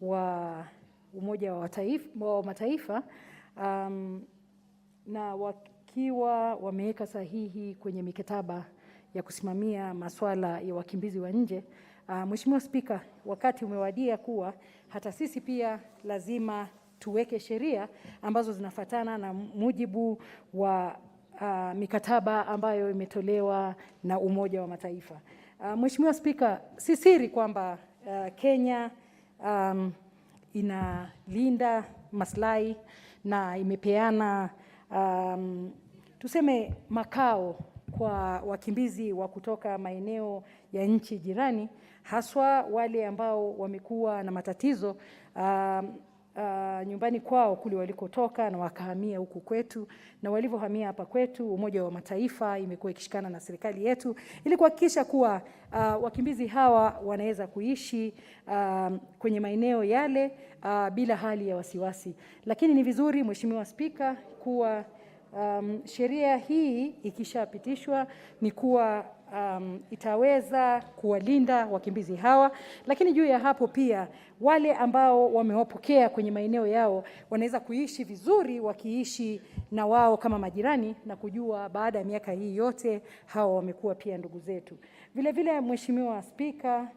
wa Umoja wa Mataifa na wakiwa wameweka sahihi kwenye mikataba ya kusimamia masuala ya wakimbizi wa nje. Mheshimiwa Spika, wakati umewadia kuwa hata sisi pia lazima tuweke sheria ambazo zinafatana na mujibu wa mikataba ambayo imetolewa na Umoja wa Mataifa. Mheshimiwa Spika, si siri kwamba Kenya inalinda maslahi na imepeana tuseme makao kwa wakimbizi wa kutoka maeneo ya nchi jirani, haswa wale ambao wamekuwa na matatizo nyumbani kwao kule walikotoka na wakahamia huku kwetu, na walivyohamia hapa kwetu, Umoja wa Mataifa imekuwa ikishikana na serikali yetu ili kuhakikisha kuwa wakimbizi hawa wanaweza kuishi kwenye maeneo yale bila hali ya wasiwasi. Lakini ni vizuri Mheshimiwa Spika kuwa sheria hii ikishapitishwa ni kuwa itaweza kuwalinda wakimbizi hawa, lakini juu ya hapo pia wale ambao wamewapokea kwenye maeneo yao wanaweza kuishi vizuri wakiishi na wao kama majirani na kujua baada ya miaka hii yote hawa wamekuwa pia ndugu zetu. Vile vile Mheshimiwa Spika,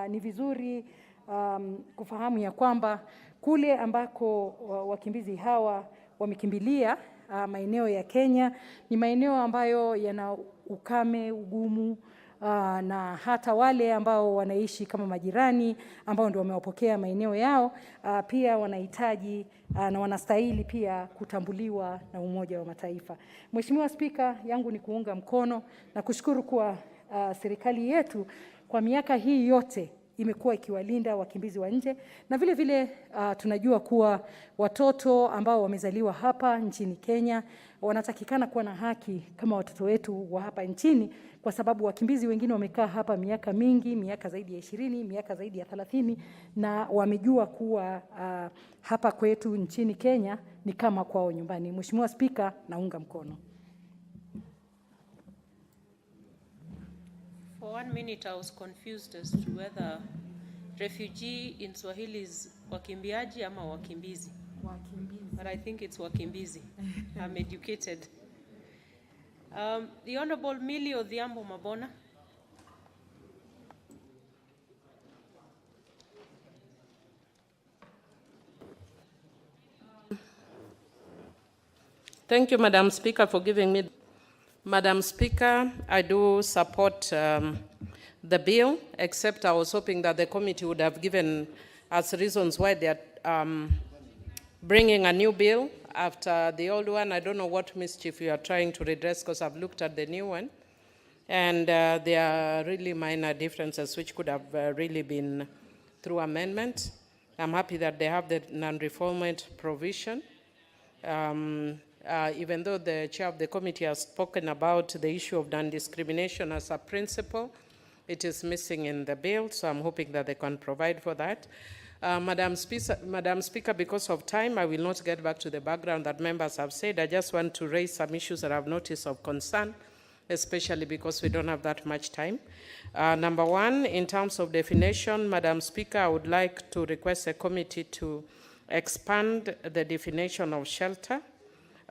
ni vizuri kufahamu ya kwamba kule ambako wakimbizi hawa wamekimbilia maeneo ya Kenya ni maeneo ambayo yana ukame, ugumu, na hata wale ambao wanaishi kama majirani ambao ndio wamewapokea maeneo yao pia wanahitaji na wanastahili pia kutambuliwa na Umoja wa Mataifa. Mheshimiwa Spika, yangu ni kuunga mkono na kushukuru kwa serikali yetu kwa miaka hii yote imekuwa ikiwalinda wakimbizi wa nje, na vile vile tunajua kuwa watoto ambao wamezaliwa hapa nchini Kenya wanatakikana kuwa na haki kama watoto wetu wa hapa nchini, kwa sababu wakimbizi wengine wamekaa hapa miaka mingi, miaka zaidi ya 20, miaka zaidi ya 30, na wamejua kuwa hapa kwetu nchini Kenya ni kama kwao nyumbani. Mheshimiwa Spika, naunga mkono. For 1 minute, I was confused as to whether refugee in Swahili is wakimbiaji ama wakimbizi. Wakimbizi. But I think it's wakimbizi. I'm educated. The Honorable Millie Odhiambo Mabona. Thank you, Madam Speaker, for giving me. Madam Speaker, I do support the bill, except I was hoping that the committee would have given us reasons why they are bringing a new bill after the old one. I don't know what mischief you are trying to redress, because I've looked at the new one, and there are really minor differences which could have really been through amendment. I'm happy that they have the non-refoulement provision. Even though the chair of the committee has spoken about the issue of non-discrimination as a principle, it is missing in the bill, so I'm hoping that they can provide for that. Madam Speaker, because of time, I will not get back to the background that members have said. I just want to raise some issues that I've noticed of concern, especially because we don't have that much time. Number one, in terms of definition, Madam Speaker, I would like to request the committee to expand the definition of shelter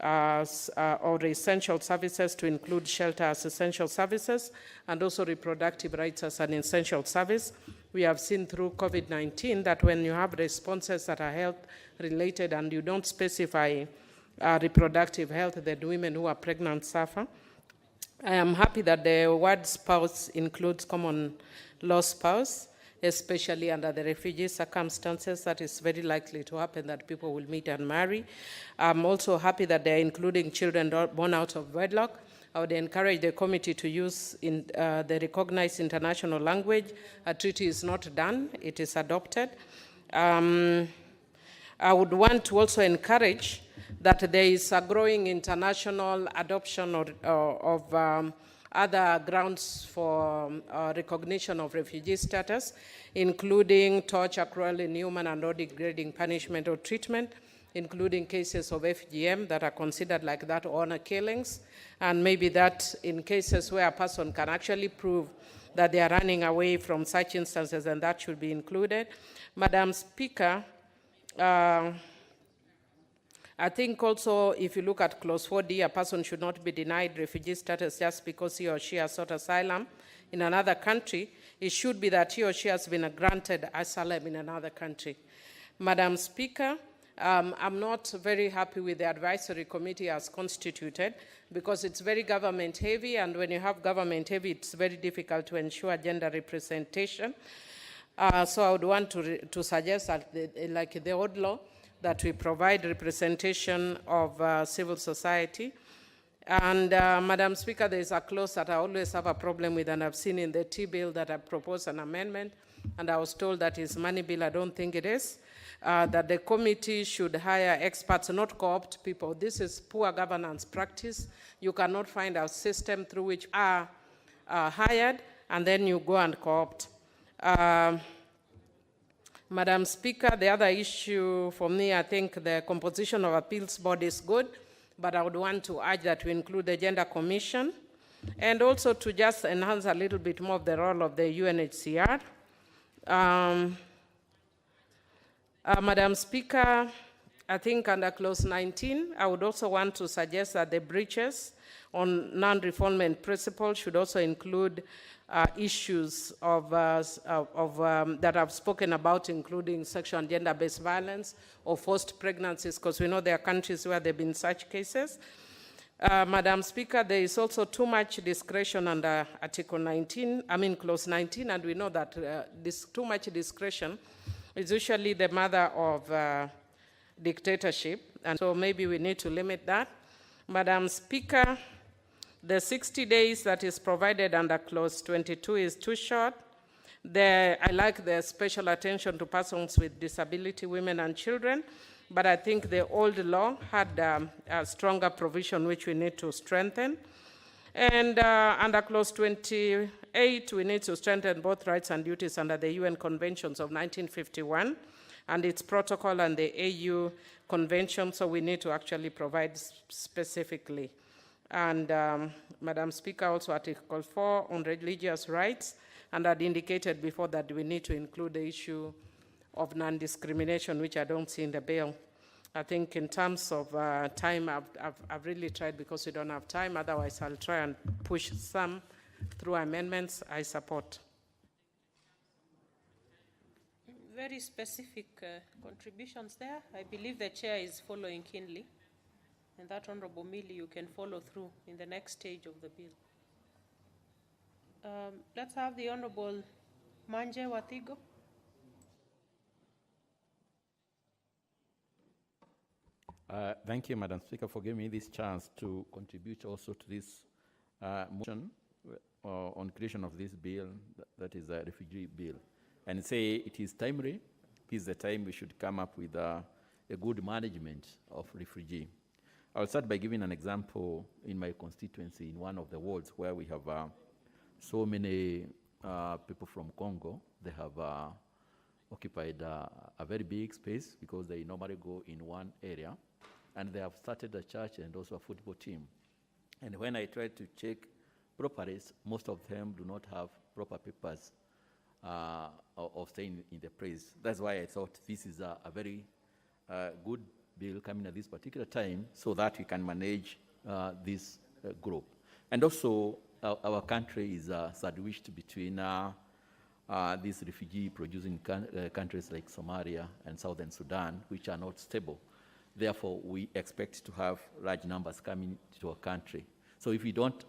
or essential services to include shelter as essential services, and also reproductive rights as an essential service. We have seen through COVID-19 that when you have responses that are health-related and you don't specify reproductive health, that women who are pregnant suffer. I am happy that the word spouse includes common law spouse, especially under the refugee circumstances. That is very likely to happen, that people will meet and marry. I'm also happy that they're including children born out of wedlock. I would encourage the committee to use the recognized international language. A treaty is not done, it is adopted. I would want to also encourage that there is a growing international adoption of other grounds for recognition of refugee status, including torture, cruel, inhuman, and or degrading punishment or treatment, including cases of FGM that are considered like that, honor killings, and maybe that in cases where a person can actually prove that they are running away from such instances, and that should be included. Madam Speaker, I think also if you look at clause 4D, a person should not be denied refugee status just because he or she has sought asylum in another country. It should be that he or she has been granted asylum in another country. Madam Speaker, I'm not very happy with the advisory committee as constituted because it's very government heavy, and when you have government heavy, it's very difficult to ensure gender representation. So I would want to suggest that, like the old law, that we provide representation of civil society. And Madam Speaker, there is a clause that I always have a problem with, and I've seen in the T-bill that I proposed an amendment, and I was told that it's money bill. I don't think it is. That the committee should hire experts, not co-opt people. This is poor governance practice. You cannot find a system through which are hired, and then you go and co-opt. Madam Speaker, the other issue for me, I think the composition of appeals board is good, but I would want to urge that we include the Gender Commission, and also to just enhance a little bit more of the role of the UNHCR. Madam Speaker, I think under clause 19, I would also want to suggest that the breaches on non-refoulement principle should also include issues of, that I've spoken about, including sexual and gender-based violence or forced pregnancies, because we know there are countries where there have been such cases. Madam Speaker, there is also too much discretion under Article 19, clause 19, and we know that this too much discretion is usually the mother of dictatorship, and so maybe we need to limit that. Madam Speaker, the 60 days that is provided under clause 22 is too short. I like the special attention to persons with disability, women and children, but I think the old law had a stronger provision which we need to strengthen. And under clause 28, we need to strengthen both rights and duties under the UN Conventions of 1951 and its protocol and the AU Convention, so we need to actually provide specifically. And Madam Speaker, also Article 4 on religious rights, and I'd indicated before that we need to include the issue of non-discrimination, which I don't see in the bill. I think in terms of time, I've really tried because we don't have time. Otherwise, I'll try and push some through amendments I support. Very specific contributions there. I believe the chair is following keenly. And that, Honorable Millie, you can follow through in the next stage of the bill. Let's have the Honorable Manje Wathigo. Thank you, Madam Speaker, for giving me this chance to contribute also to this motion on creation of this bill, that is a refugee bill. And say it is timely. This is the time we should come up with a good management of refugee. I'll start by giving an example in my constituency in one of the wards where we have so many people from Congo. They have occupied a very big space because they normally go in one area, and they have started a church and also a football team. And when I try to check properties, most of them do not have proper papers of staying in the place. That's why I thought this is a very good bill coming at this particular time so that we can manage this group. And also, our country is sandwiched between these refugee-producing countries like Somalia and Southern Sudan, which are not stable. Therefore, we expect to have large numbers coming to our country. So if we don't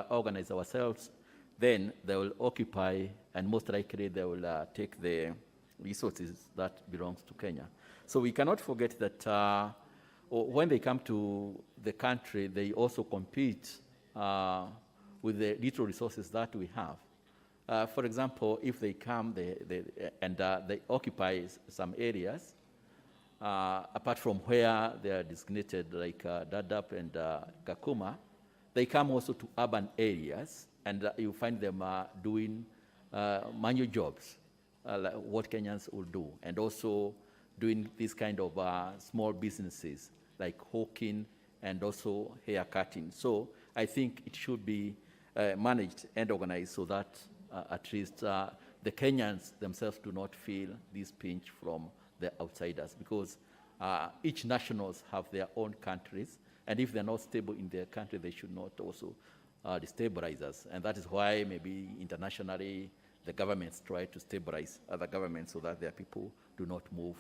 organize ourselves, then they will occupy, and most likely they will take the resources that belongs to Kenya. So we cannot forget that when they come to the country, they also compete with the little resources that we have. For example, if they come they occupy some areas, apart from where they are designated, like Dadaab and Kakuma, they come also to urban areas, and you find them doing manual jobs, like what Kenyans will do, and also doing this kind of small businesses like hawking and also hair cutting. So I think it should be managed and organized so that at least the Kenyans themselves do not feel this pinch from the outsiders, because each nationals have their own countries, and if they're not stable in their country, they should not also destabilize us. And that is why maybe internationally the governments try to stabilize other governments so that their people do not move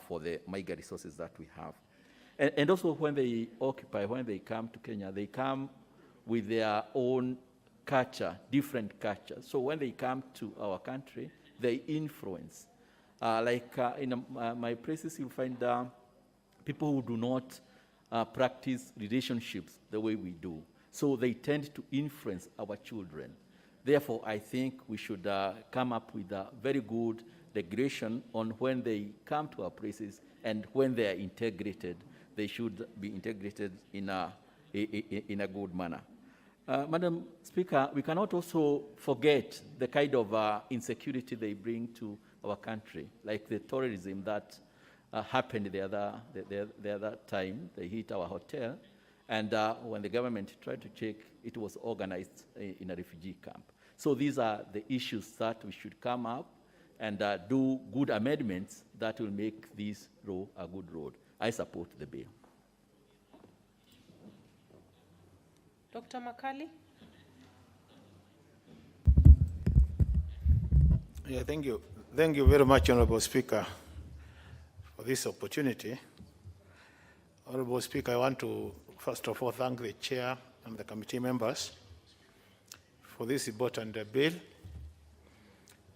for the mega resources that we have. And also when they occupy, when they come to Kenya, they come with their own culture, different culture. So when they come to our country, they influence. In my places, you'll find people who do not practice relationships the way we do. So they tend to influence our children. Therefore, I think we should come up with a very good regulation on when they come to our places and when they are integrated. They should be integrated in a good manner. Madam Speaker, we cannot also forget the kind of insecurity they bring to our country, like the terrorism that happened the other time. They hit our hotel, and when the government tried to check, it was organized in a refugee camp. So these are the issues that we should come up and do good amendments that will make this road a good road. I support the bill. Dr. Makali? Yeah, thank you. Thank you very much, Honorable Speaker, for this opportunity. Honorable Speaker, I want to first of all thank the Chair and the committee members for this important bill.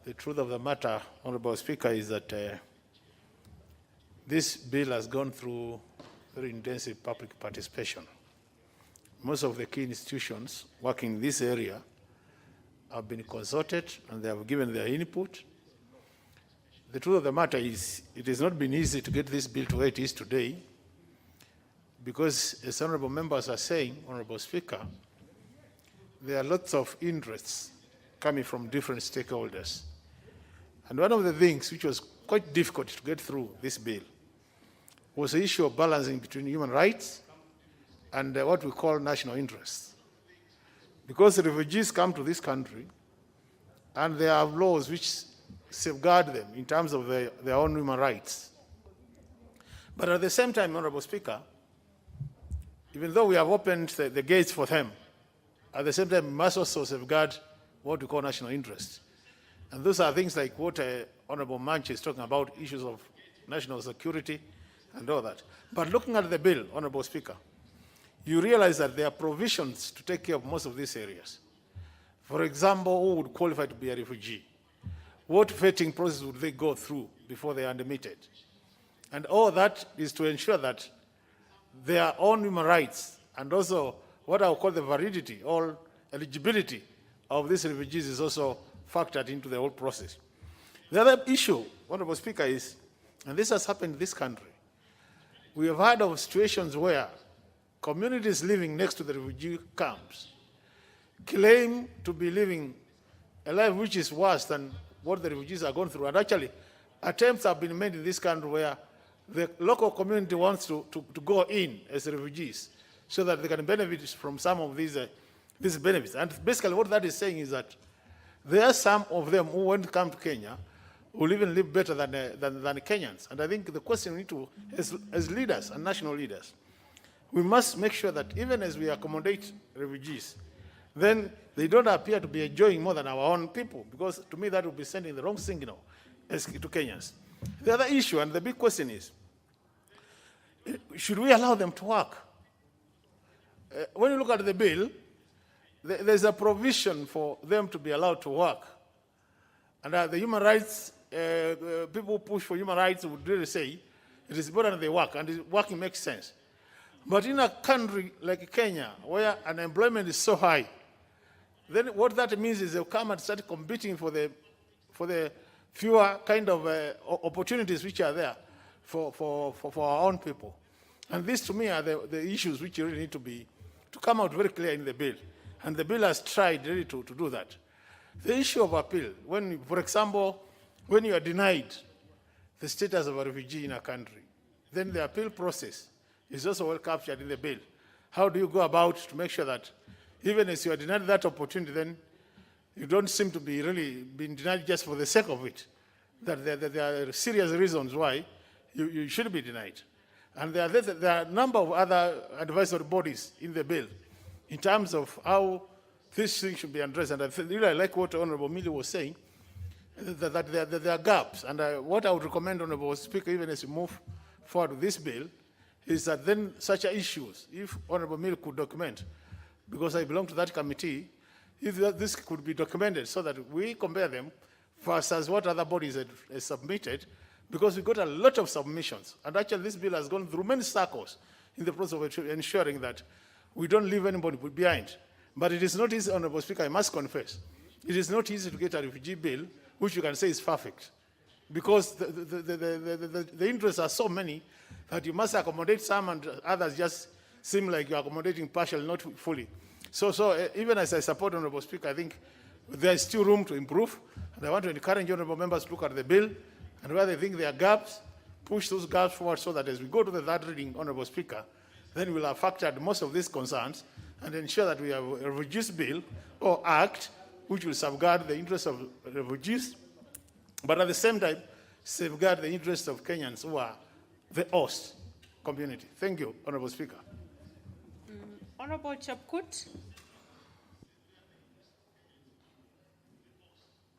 The truth of the matter, Honorable Speaker, is that this bill has gone through very intensive public participation. Most of the key institutions working in this area have been consulted and they have given their input. The truth of the matter is it has not been easy to get this bill to where it is today because, as honorable members are saying, Honorable Speaker, there are lots of interests coming from different stakeholders. And one of the things which was quite difficult to get through this bill was the issue of balancing between human rights and what we call national interests. Because the refugees come to this country and there are laws which safeguard them in terms of their own human rights. But at the same time, Honorable Speaker, even though we have opened the gates for them, at the same time, we must also safeguard what we call national interests. And those are things like what Honorable Manch is talking about, issues of national security and all that. But looking at the bill, Honorable Speaker, you realize that there are provisions to take care of most of these areas. For example, who would qualify to be a refugee? What vetting process would they go through before they are admitted? And all that is to ensure that their own human rights and also what I would call the validity or eligibility of these refugees is also factored into the whole process. The other issue, Honorable Speaker, is, and this has happened in this country, we have heard of situations where communities living next to the refugee camps claim to be living a life which is worse than what the refugees are going through. And actually, attempts have been made in this country where the local community wants to go in as refugees so that they can benefit from some of these benefits. And basically what that is saying is that there are some of them who, when they come to Kenya, will even live better than Kenyans. And I think the question we need to, as leaders and national leaders, we must make sure that even as we accommodate refugees, then they don't appear to be enjoying more than our own people, because to me that would be sending the wrong signal to Kenyans. The other issue, and the big question is, should we allow them to work? When you look at the bill, there's a provision for them to be allowed to work. And the human rights, people who push for human rights would really say it is important that they work, and working makes sense. But in a country like Kenya, where unemployment is so high, then what that means is they'll come and start competing for the fewer kind of opportunities which are there for our own people. And these, to me, are the issues which really need to come out very clear in the bill. And the bill has tried really to do that. The issue of appeal, when, for example, when you are denied the status of a refugee in a country, then the appeal process is also well captured in the bill. How do you go about to make sure that even as you are denied that opportunity, then you don't seem to be really being denied just for the sake of it, that there are serious reasons why you should be denied. And there are a number of other advisory bodies in the bill in terms of how this thing should be addressed. And I really like what Honorable Mili was saying, that there are gaps. And what I would recommend, Honorable Speaker, even as you move forward with this bill, is that then such issues, if Honorable Mili could document, because I belong to that committee, if this could be documented so that we compare them versus what other bodies have submitted, because we got a lot of submissions. And actually this bill has gone through many circles in the process of ensuring that we don't leave anybody behind. But it is not easy, Honorable Speaker, I must confess, it is not easy to get a refugee bill which you can say is perfect, because the interests are so many that you must accommodate some and others just seem like you're accommodating partially, not fully. So even as I support Honorable Speaker, I think there is still room to improve. And I want to encourage honorable members to look at the bill, and where they think there are gaps, push those gaps forward so that as we go to the third reading, Honorable Speaker, then we'll have factored most of these concerns and ensure that we have a refugees bill or act which will safeguard the interests of refugees, but at the same time, safeguard the interests of Kenyans who are the host community. Thank you, Honorable Speaker. Honorable Chapkut.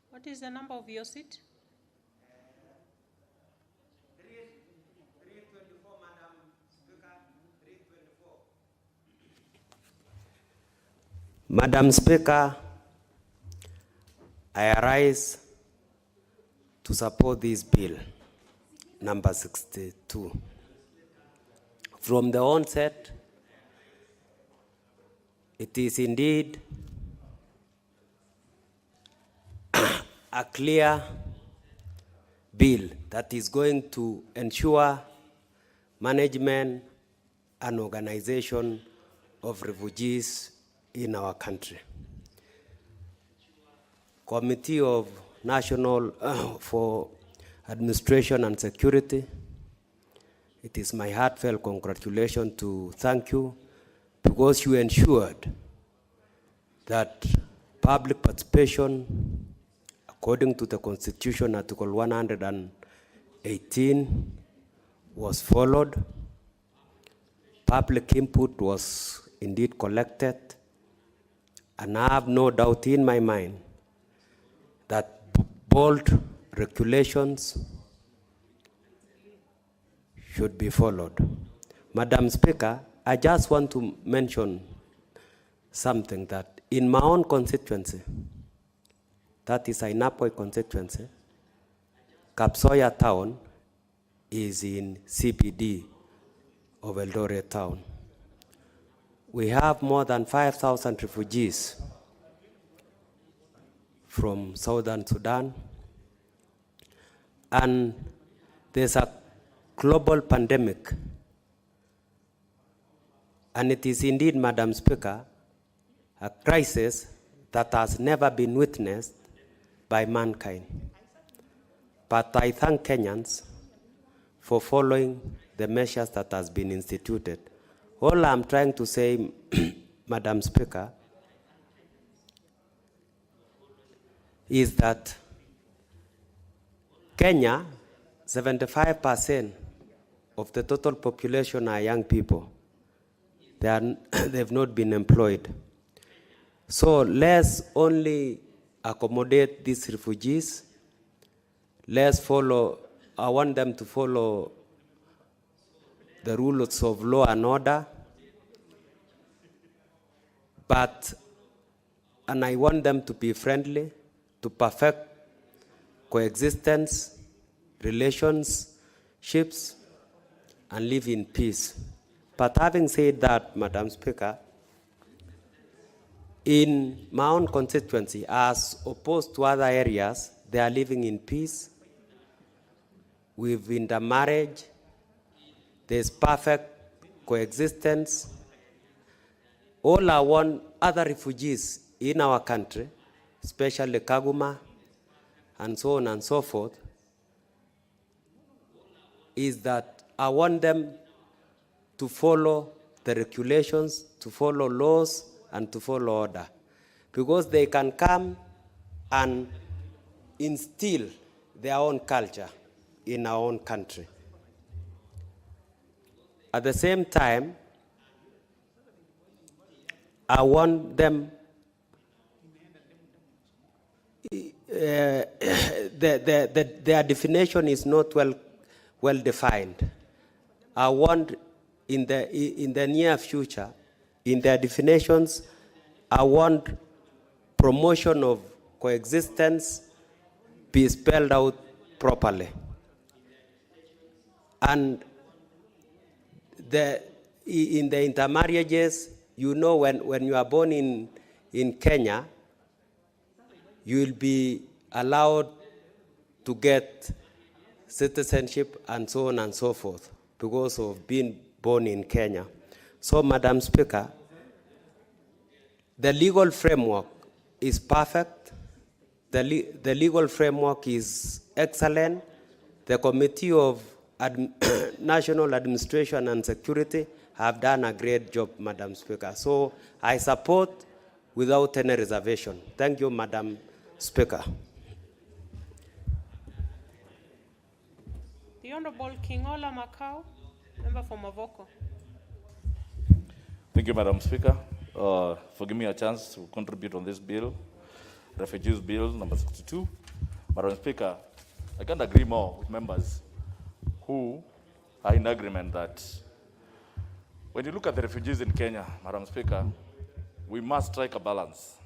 What is the number of your seat? 324, Madam Speaker, 324. Madam Speaker, I arise to support this bill, number 62. From the onset, it is indeed a clear bill that is going to ensure management and organization of refugees in our country. Committee of National for Administration and Security, it is my heartfelt congratulations to thank you, because you ensured that public participation, according to the Constitution, Article 118, was followed. Public input was indeed collected, and I have no doubt in my mind that bold regulations should be followed. Madam Speaker, I just want to mention something that in my own constituency, that is Ainapoi constituency, Kapsoya town is in CBD of Eldoret town. We have more than 5,000 refugees from Southern Sudan, and there's a global pandemic. And it is indeed, Madam Speaker, a crisis that has never been witnessed by mankind. But I thank Kenyans for following the measures that has been instituted. All I'm trying to say, Madam Speaker, is that Kenya, 75% of the total population are young people. They've not been employed. So let's only accommodate these refugees. Let's follow, I want them to follow the rules of law and order. And I want them to be friendly, to perfect coexistence, relationships, and live in peace. But having said that, Madam Speaker, in my own constituency, as opposed to other areas, they are living in peace, with intermarriage, there's perfect coexistence. All I want other refugees in our country, especially Kaguma, and so on and so forth, is that I want them to follow the regulations, to follow laws, and to follow order. Because they can come and instill their own culture in our own country. At the same time, I want them, their definition is not well defined. I want in the near future, in their definitions, I want promotion of coexistence be spelled out properly. And in the intermarriages, you know, when you are born in Kenya, you will be allowed to get citizenship and so on and so forth because of being born in Kenya. So, Madam Speaker, the legal framework is perfect. The legal framework is excellent. The Committee of National Administration and Security have done a great job, Madam Speaker. So I support without any reservation. Thank you, Madam Speaker. The Honorable Kingola Makau, member for Mavoko. Thank you, Madam Speaker, for giving me a chance to contribute on this bill, Refugees Bill number 62. Madam Speaker, I can't agree more with members who are in agreement that when you look at the refugees in Kenya, Madam Speaker, we must strike a balance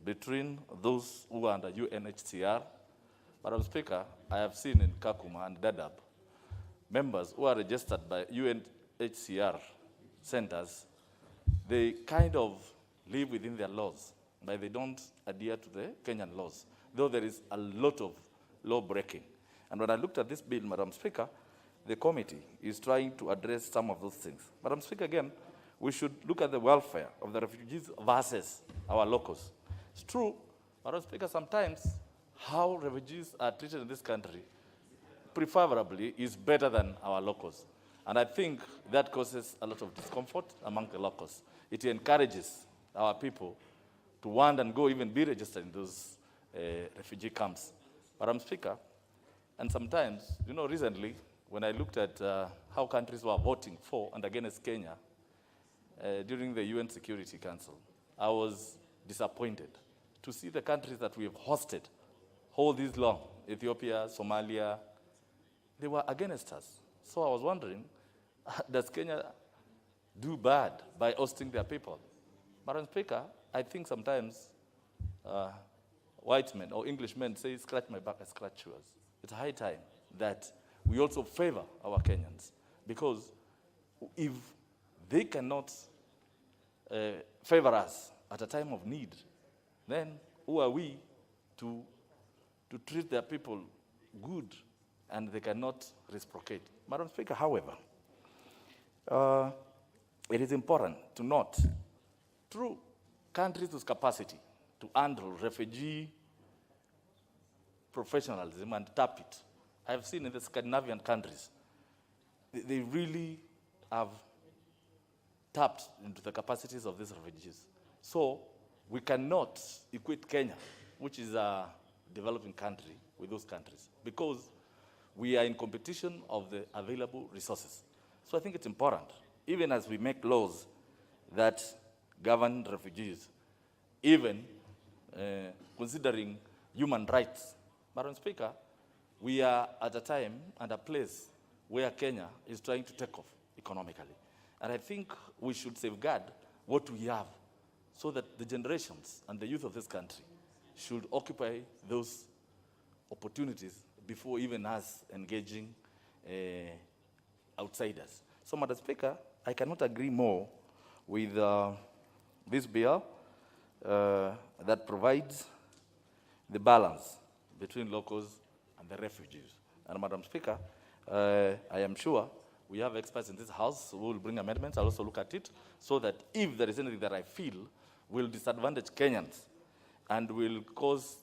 between those who are under UNHCR. Madam Speaker, I have seen in Kakuma and Dadaab, members who are registered by UNHCR centers, they kind of live within their laws, but they don't adhere to the Kenyan laws, though there is a lot of law breaking. And when I looked at this bill, Madam Speaker, the committee is trying to address some of those things. Madam Speaker, again, we should look at the welfare of the refugees versus our locals. It's true, Madam Speaker, sometimes how refugees are treated in this country, preferably, is better than our locals. And I think that causes a lot of discomfort among the locals. It encourages our people to want and go even be registered in those refugee camps. Madam Speaker, and sometimes, you know, recently, when I looked at how countries were voting for and against Kenya during the UN Security Council, I was disappointed to see the countries that we have hosted all this long, Ethiopia, Somalia, they were against us. So I was wondering, does Kenya do bad by hosting their people? Madam Speaker, I think sometimes white men or Englishmen say, scratch my back, I scratch yours. It's high time that we also favor our Kenyans, because if they cannot favor us at a time of need, then who are we to treat their people good and they cannot reciprocate? Madam Speaker, however, it is important to note, through countries with capacity to handle refugee professionalism and tap it, I have seen in the Scandinavian countries, they really have tapped into the capacities of these refugees. So we cannot equate Kenya, which is a developing country, with those countries, because we are in competition of the available resources. So I think it's important, even as we make laws that govern refugees, even considering human rights. Madam Speaker, we are at a time and a place where Kenya is trying to take off economically. And I think we should safeguard what we have so that the generations and the youth of this country should occupy those opportunities before even us engaging outsiders. So, Madam Speaker, I cannot agree more with this bill that provides the balance between locals and the refugees. And Madam Speaker, I am sure we have experts in this House who will bring amendments. I'll also look at it so that if there is anything that I feel will disadvantage Kenyans and will cause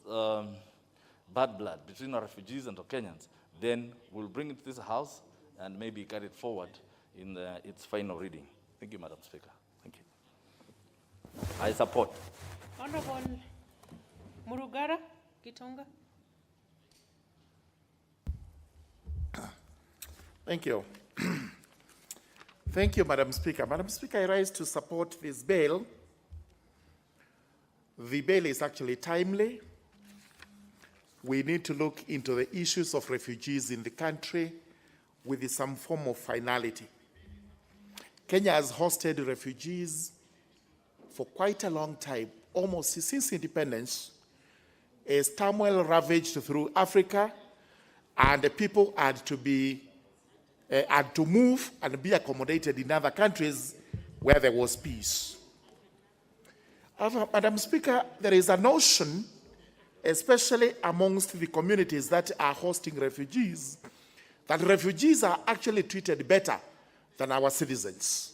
bad blood between our refugees and our Kenyans, then we'll bring it to this House and maybe carry it forward in its final reading. Thank you, Madam Speaker. Thank you. I support. Honorable Murugara Gitonga. Thank you. Thank you, Madam Speaker. Madam Speaker, I rise to support this bill. The bill is actually timely. We need to look into the issues of refugees in the country with some form of finality. Kenya has hosted refugees for quite a long time, almost since independence, as turmoil ravaged through Africa, and the people had to move and be accommodated in other countries where there was peace. However, Madam Speaker, there is a notion, especially amongst the communities that are hosting refugees, that refugees are actually treated better than our citizens.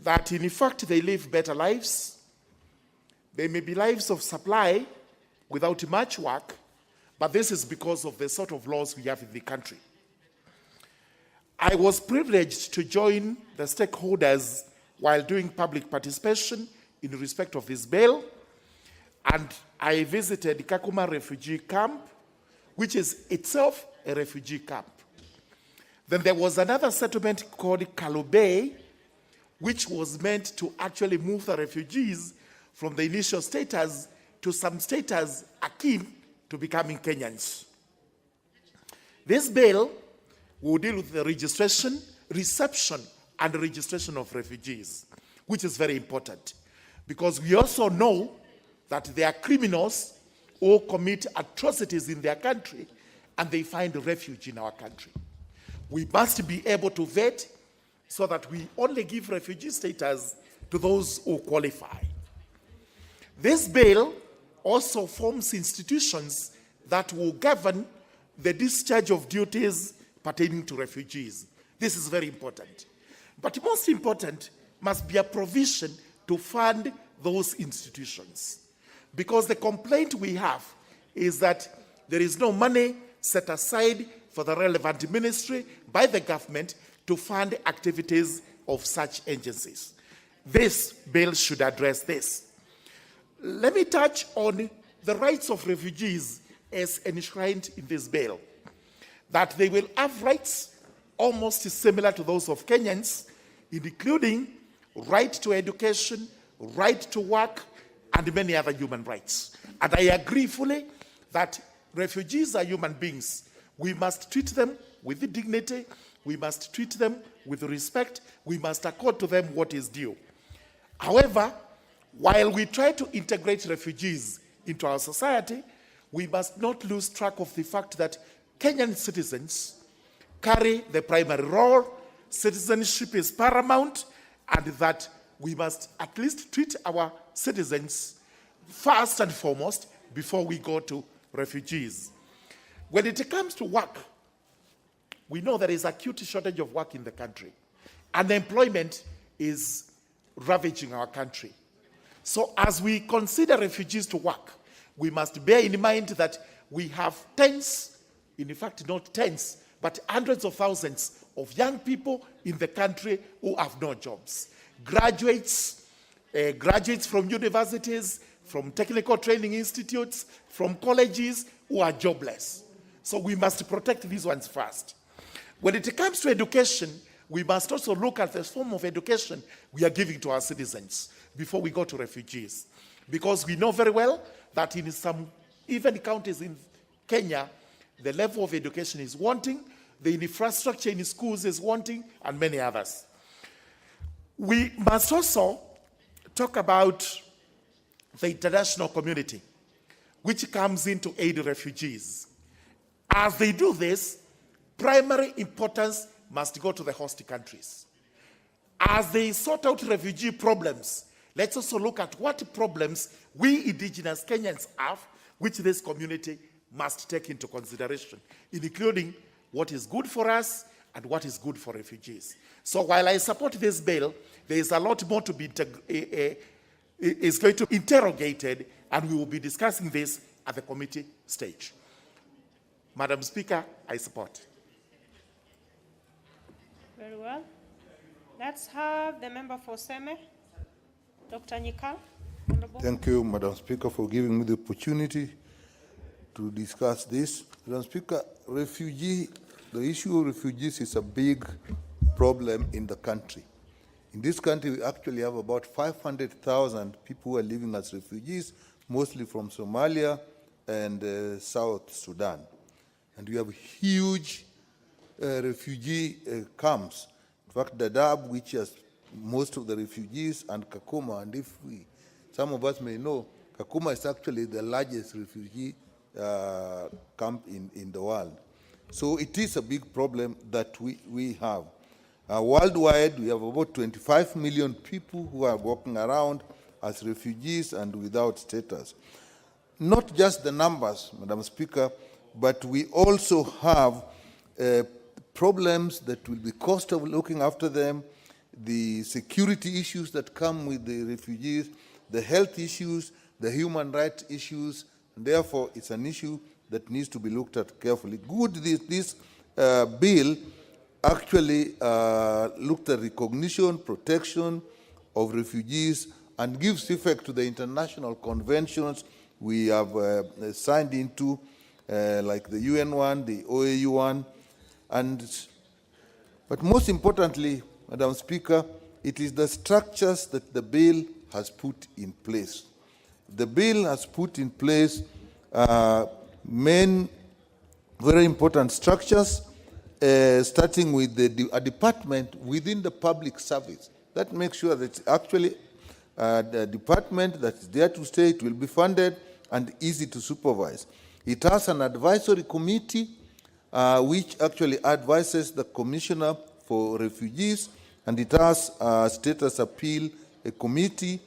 That in fact they live better lives. They may be lives of supply without much work, but this is because of the sort of laws we have in the country. I was privileged to join the stakeholders while doing public participation in respect of this bill, and I visited Kakuma refugee camp, which is itself a refugee camp. Then there was another settlement called Kalobey, which was meant to actually move the refugees from the initial status to some status akin to becoming Kenyans. This bill will deal with the registration, reception, and registration of refugees, which is very important, because we also know that there are criminals who commit atrocities in their country and they find refuge in our country. We must be able to vet so that we only give refugee status to those who qualify. This bill also forms institutions that will govern the discharge of duties pertaining to refugees. This is very important. But most important must be a provision to fund those institutions. Because the complaint we have is that there is no money set aside for the relevant ministry by the government to fund activities of such agencies. This bill should address this. Let me touch on the rights of refugees as enshrined in this bill, that they will have rights almost similar to those of Kenyans, including right to education, right to work, and many other human rights. And I agree fully that refugees are human beings. We must treat them with dignity. We must treat them with respect. We must accord to them what is due. However, while we try to integrate refugees into our society, we must not lose track of the fact that Kenyan citizens carry the primary role, citizenship is paramount, and that we must at least treat our citizens first and foremost before we go to refugees. When it comes to work, we know there is acute shortage of work in the country. Unemployment is ravaging our country. So as we consider refugees to work, we must bear in mind that we have tens, in fact not tens, but hundreds of thousands of young people in the country who have no jobs. Graduates from universities, from technical training institutes, from colleges who are jobless. So we must protect these ones first. When it comes to education, we must also look at the form of education we are giving to our citizens before we go to refugees. Because we know very well that in some even counties in Kenya, the level of education is wanting, the infrastructure in schools is wanting, and many others. We must also talk about the international community, which comes in to aid refugees. As they do this, primary importance must go to the host countries. As they sort out refugee problems, let's also look at what problems we indigenous Kenyans have, which this community must take into consideration, including what is good for us and what is good for refugees. So while I support this bill, there is a lot more to be is going to be interrogated, and we will be discussing this at the committee stage. Madam Speaker, I support. Very well. Let's have the member for Seme, Dr. Nyika. Thank you, Madam Speaker, for giving me the opportunity to discuss this. Madam Speaker, the issue of refugees is a big problem in the country. In this country, we actually have about 500,000 people who are living as refugees, mostly from Somalia and South Sudan. And we have huge refugee camps. In fact, Dadaab, which has most of the refugees, and Kakuma, and some of us may know, Kakuma is actually the largest refugee camp in the world. So it is a big problem that we have. Worldwide, we have about 25 million people who are walking around as refugees and without status. Not just the numbers, Madam Speaker, but we also have problems that will be cost of looking after them, the security issues that come with the refugees, the health issues, the human rights issues, and therefore it's an issue that needs to be looked at carefully. Good, this bill actually looked at recognition, protection of refugees, and gives effect to the international conventions we have signed into, like the UN one, the OAU one, but most importantly, Madam Speaker, it is the structures that the bill has put in place. The bill has put in place main very important structures, starting with a department within the public service. That makes sure that it's actually the department that is there to stay, it will be funded and easy to supervise. It has an advisory committee which actually advises the Commissioner for Refugees, and it has a status appeal committee,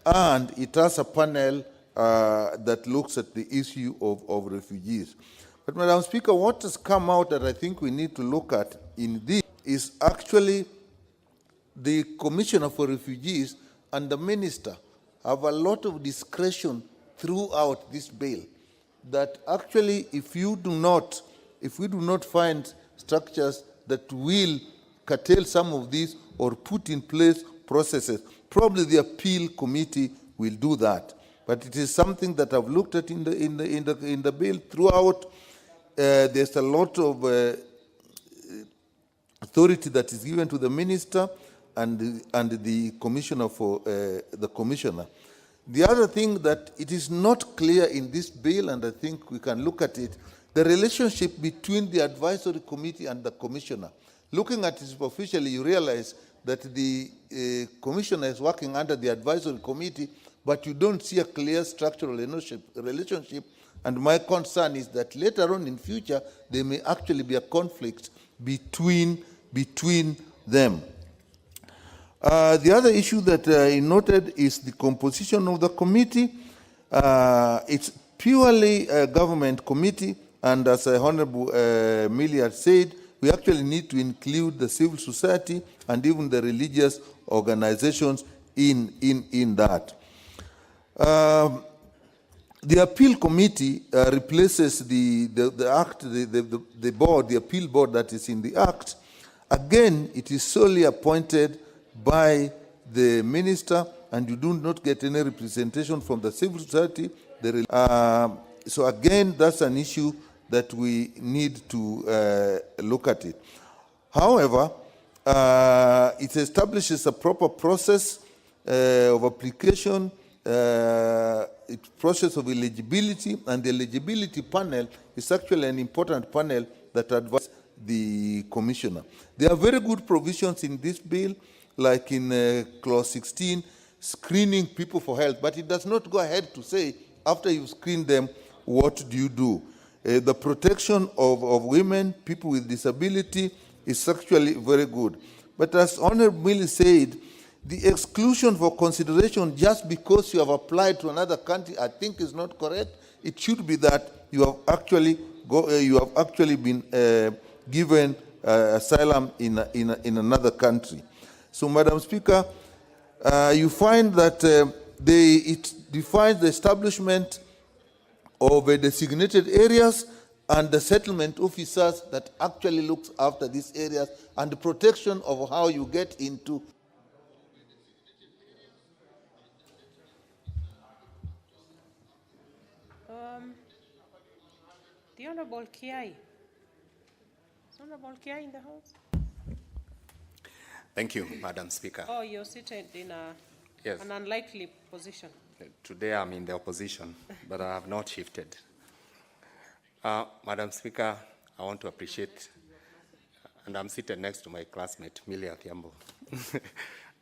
and it has a panel that looks at the issue of refugees. But Madam Speaker, what has come out that I think we need to look at in this is actually the Commissioner for Refugees and the Minister have a lot of discretion throughout this bill, that actually if we do not find structures that will curtail some of these or put in place processes, probably the appeal committee will do that. But it is something that I've looked at in the bill throughout. There's a lot of authority that is given to the minister and the commissioner for the commissioner. The other thing that it is not clear in this bill, and I think we can look at it, the relationship between the advisory committee and the commissioner. Looking at it superficially, you realize that the commissioner is working under the advisory committee, but you don't see a clear structural relationship. And my concern is that later on in future, there may actually be a conflict between them. The other issue that I noted is the composition of the committee. It's purely a government committee, and as Honorable Milliard said, we actually need to include the civil society and even the religious organizations in that. The appeal committee replaces the act, the board, the appeal board that is in the act. Again, it is solely appointed by the minister, and you do not get any representation from the civil society. So again, that's an issue that we need to look at it. However, it establishes a proper process of application, process of eligibility, and the eligibility panel is actually an important panel that advises the commissioner. There are very good provisions in this bill, like in clause 16, screening people for health, but it does not go ahead to say, after you screen them, what do you do? The protection of women, people with disability, is actually very good. But as Honorable Millie said, the exclusion for consideration just because you have applied to another country, I think is not correct. It should be that you have actually been given asylum in another country. So, Madam Speaker, you find that it defines the establishment of designated areas and the settlement officers that actually looks after these areas and the protection of how you get into. The Honorable Kiai. Is Honorable Kiai in the house? Thank you, Madam Speaker. Oh, you're seated in Yes. an unlikely position. Today I'm in the opposition, but I have not shifted. Madam Speaker, I want to appreciate, and I'm seated next to my classmate, Millie Athiambo.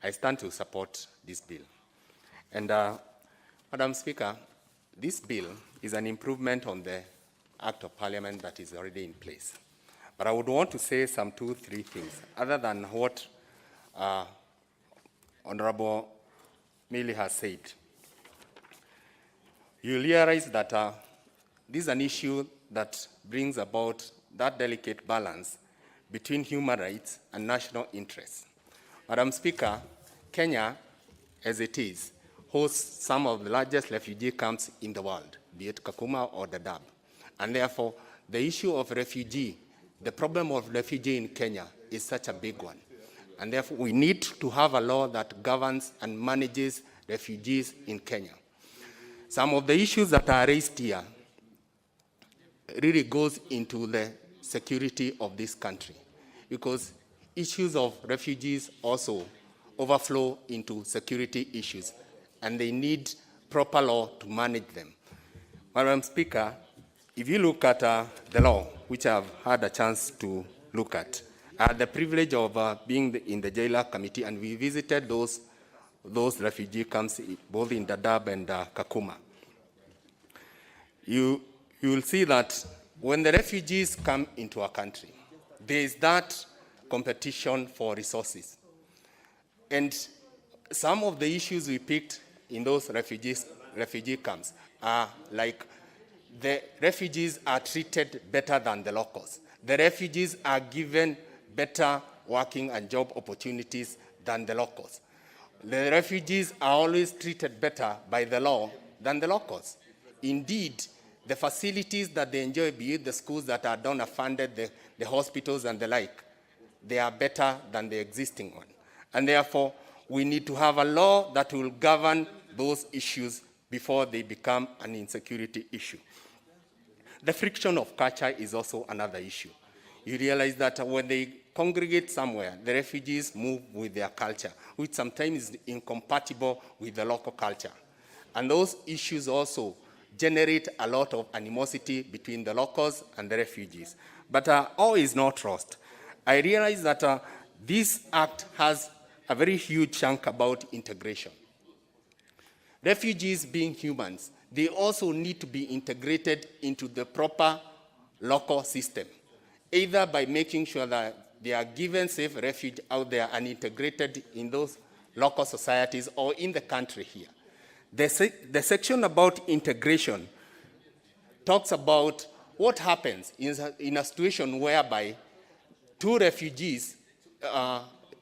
I stand to support this bill. And Madam Speaker, this bill is an improvement on the Act of Parliament that is already in place. But I would want to say some 2-3 things, other than what Honorable Millie has said. You realize that this is an issue that brings about that delicate balance between human rights and national interests. Madam Speaker, Kenya, as it is, hosts some of the largest refugee camps in the world, be it Kakuma or Dadaab. And therefore, the issue of refugee, the problem of refugee in Kenya is such a big one. And therefore, we need to have a law that governs and manages refugees in Kenya. Some of the issues that are raised here really goes into the security of this country, because issues of refugees also overflow into security issues, and they need proper law to manage them. Madam Speaker, if you look at the law, which I've had a chance to look at, I had the privilege of being in the jailer committee, and we visited those refugee camps, both in Dadaab and Kakuma. You will see that when the refugees come into our country, there is that competition for resources. And some of the issues we picked in those refugee camps are like the refugees are treated better than the locals. The refugees are given better working and job opportunities than the locals. The refugees are always treated better by the law than the locals. Indeed, the facilities that they enjoy, be it the schools that are donor funded, the hospitals and the like, they are better than the existing one. And therefore, we need to have a law that will govern those issues before they become an insecurity issue. The friction of culture is also another issue. You realize that when they congregate somewhere, the refugees move with their culture, which sometimes is incompatible with the local culture. And those issues also generate a lot of animosity between the locals and the refugees. But all is not lost. I realize that this act has a very huge chunk about integration. Refugees being humans, they also need to be integrated into the proper local system, either by making sure that they are given safe refuge out there and integrated in those local societies or in the country here. The section about integration talks about what happens in a situation whereby two refugees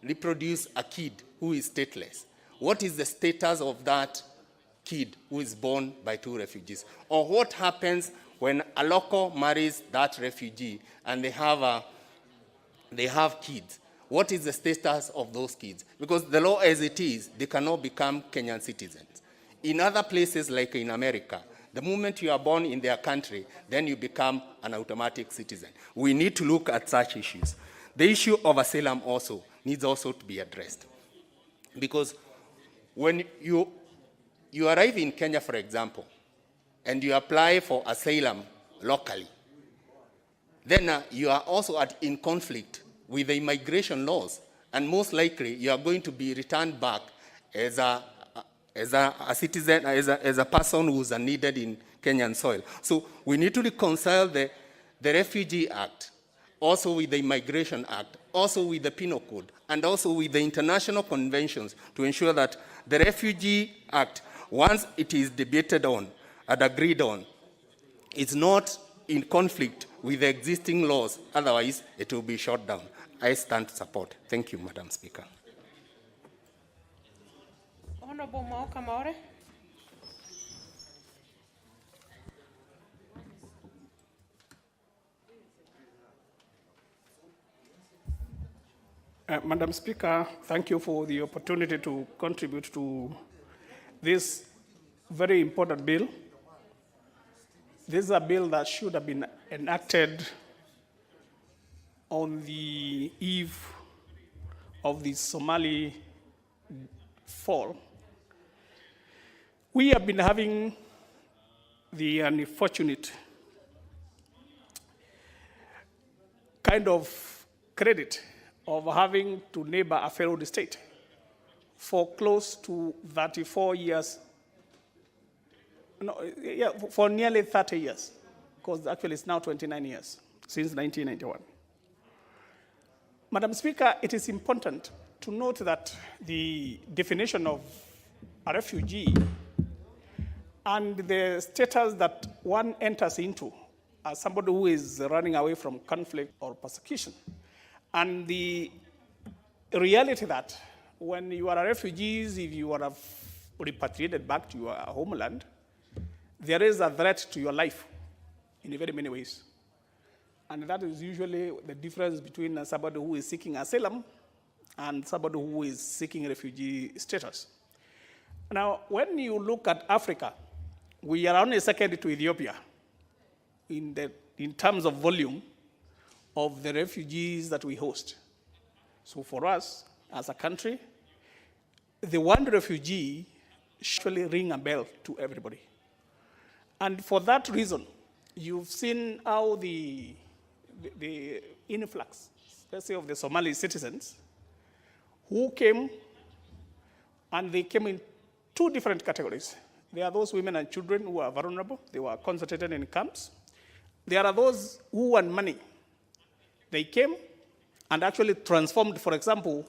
reproduce a kid who is stateless. What is the status of that kid who is born by two refugees? Or what happens when a local marries that refugee and they have kids? What is the status of those kids? Because the law as it is, they cannot become Kenyan citizens. In other places like in America, the moment you are born in their country, then you become an automatic citizen. We need to look at such issues. The issue of asylum also needs also to be addressed. Because when you arrive in Kenya, for example, and you apply for asylum locally, then you are also in conflict with the immigration laws, and most likely you are going to be returned back as a citizen, as a person who is needed in Kenyan soil. So we need to reconcile the Refugee Act, also with the Immigration Act, also with the Penal Code, and also with the international conventions to ensure that the Refugee Act, once it is debated on and agreed on, it's not in conflict with the existing laws. Otherwise, it will be shot down. I stand to support. Thank you, Madam Speaker. Honorable Mauka Maure. Madam Speaker, thank you for the opportunity to contribute to this very important bill. This is a bill that should have been enacted on the eve of the Somali fall, we have been having the unfortunate kind of credit of having to neighbor a failed state for close to 34 years, for nearly 30 years, because actually it's now 29 years since 1991. Madam Speaker, it is important to note that the definition of a refugee and the status that one enters into as somebody who is running away from conflict or persecution, and the reality that when you are a refugee, if you are repatriated back to your homeland, there is a threat to your life in very many ways. And that is usually the difference between somebody who is seeking asylum and somebody who is seeking refugee status. Now, when you look at Africa, we are only second to Ethiopia in terms of volume of the refugees that we host. So for us, as a country, the one refugee should actually ring a bell to everybody. And for that reason, you've seen how the influx, let's say, of the Somali citizens who came, and they came in two different categories. There are those women and children who are vulnerable. They were concentrated in camps. There are those who want money. They came and actually transformed, for example,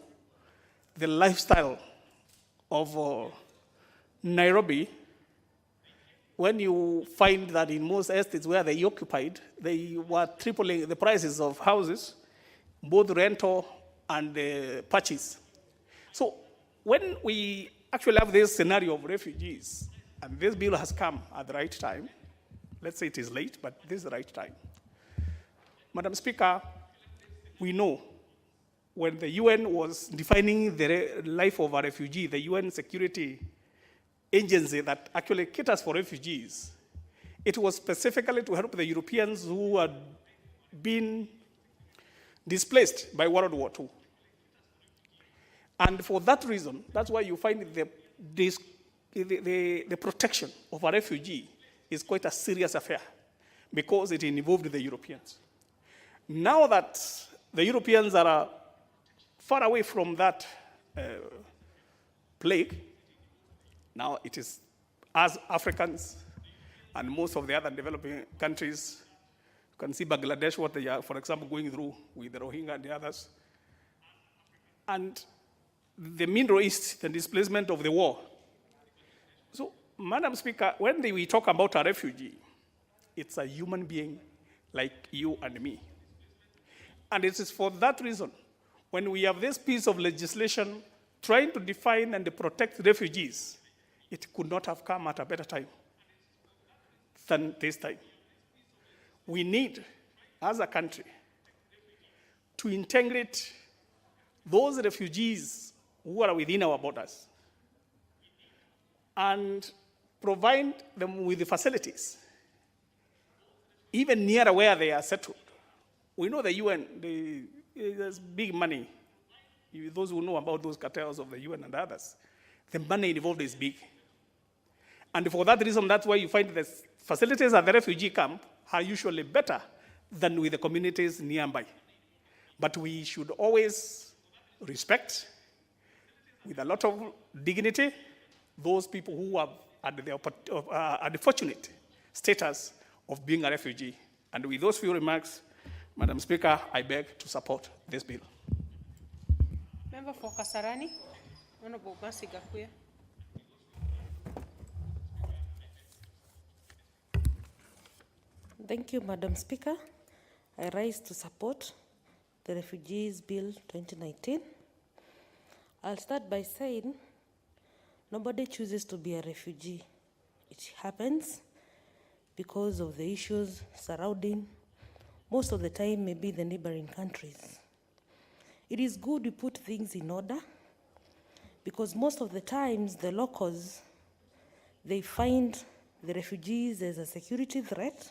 the lifestyle of Nairobi. When you find that in most estates where they occupied, they were tripling the prices of houses, both rental and purchase. So when we actually have this scenario of refugees, and this bill has come at the right time, let's say it is late, but this is the right time. Madam Speaker, we know when the UN was defining the life of a refugee, the UN Security Agency that actually caters for refugees, it was specifically to help the Europeans who had been displaced by World War II. And for that reason, that's why you find the protection of a refugee is quite a serious affair, because it involved the Europeans. Now that the Europeans are far away from that plague, now it is as Africans and most of the other developing countries. You can see Bangladesh, what they are, for example, going through with the Rohingya and the others. And the Middle East, the displacement of the war. So, Madam Speaker, when we talk about a refugee, it's a human being like you and me. And it is for that reason, when we have this piece of legislation trying to define and protect refugees, it could not have come at a better time than this time. We need, as a country, to integrate those refugees who are within our borders and provide them with the facilities, even near where they are settled. We know the UN, there's big money. Those who know about those cartels of the UN and others, the money involved is big. And for that reason, that's why you find the facilities at the refugee camp are usually better than with the communities nearby. But we should always respect, with a lot of dignity, those people who are at the fortunate status of being a refugee. And with those few remarks, Madam Speaker, I beg to support this bill. Member for Kasarani, Honorable Mercy Gakuya. Thank you, Madam Speaker. I rise to support the Refugees Bill 2019. I'll start by saying nobody chooses to be a refugee. It happens because of the issues surrounding, most of the time, maybe the neighboring countries. It is good we put things in order, because most of the times the locals, they find the refugees as a security threat.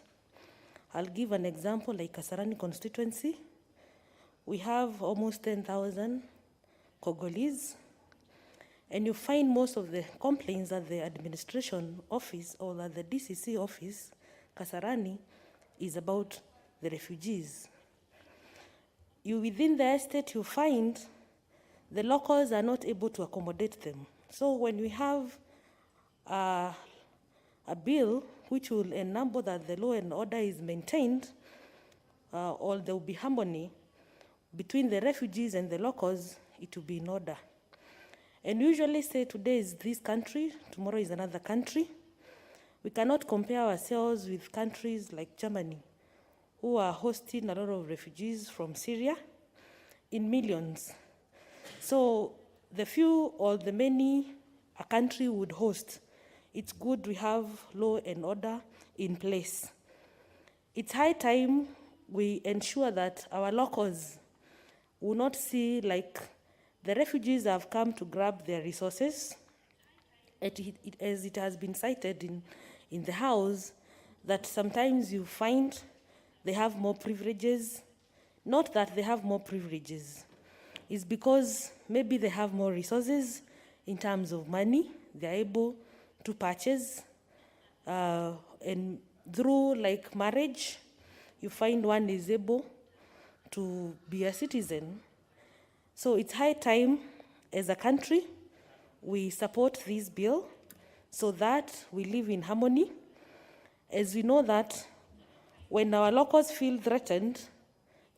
I'll give an example, like Kasarani constituency. We have almost 10,000 Congolese, and you find most of the complaints at the administration office or at the DCC office, Kasarani, is about the refugees. Within the estate, you find the locals are not able to accommodate them. So when we have a bill which will enable that the law and order is maintained, or there will be harmony between the refugees and the locals, it will be in order. And we usually say today is this country, tomorrow is another country. We cannot compare ourselves with countries like Germany, who are hosting a lot of refugees from Syria in millions. So the few or the many a country would host, it's good we have law and order in place. It's high time we ensure that our locals will not see like the refugees have come to grab their resources, as it has been cited in the House, that sometimes you find they have more privileges. Not that they have more privileges. It's because maybe they have more resources in terms of money. They're able to purchase. And through like marriage, you find one is able to be a citizen. So it's high time as a country we support this bill so that we live in harmony. As we know that when our locals feel threatened,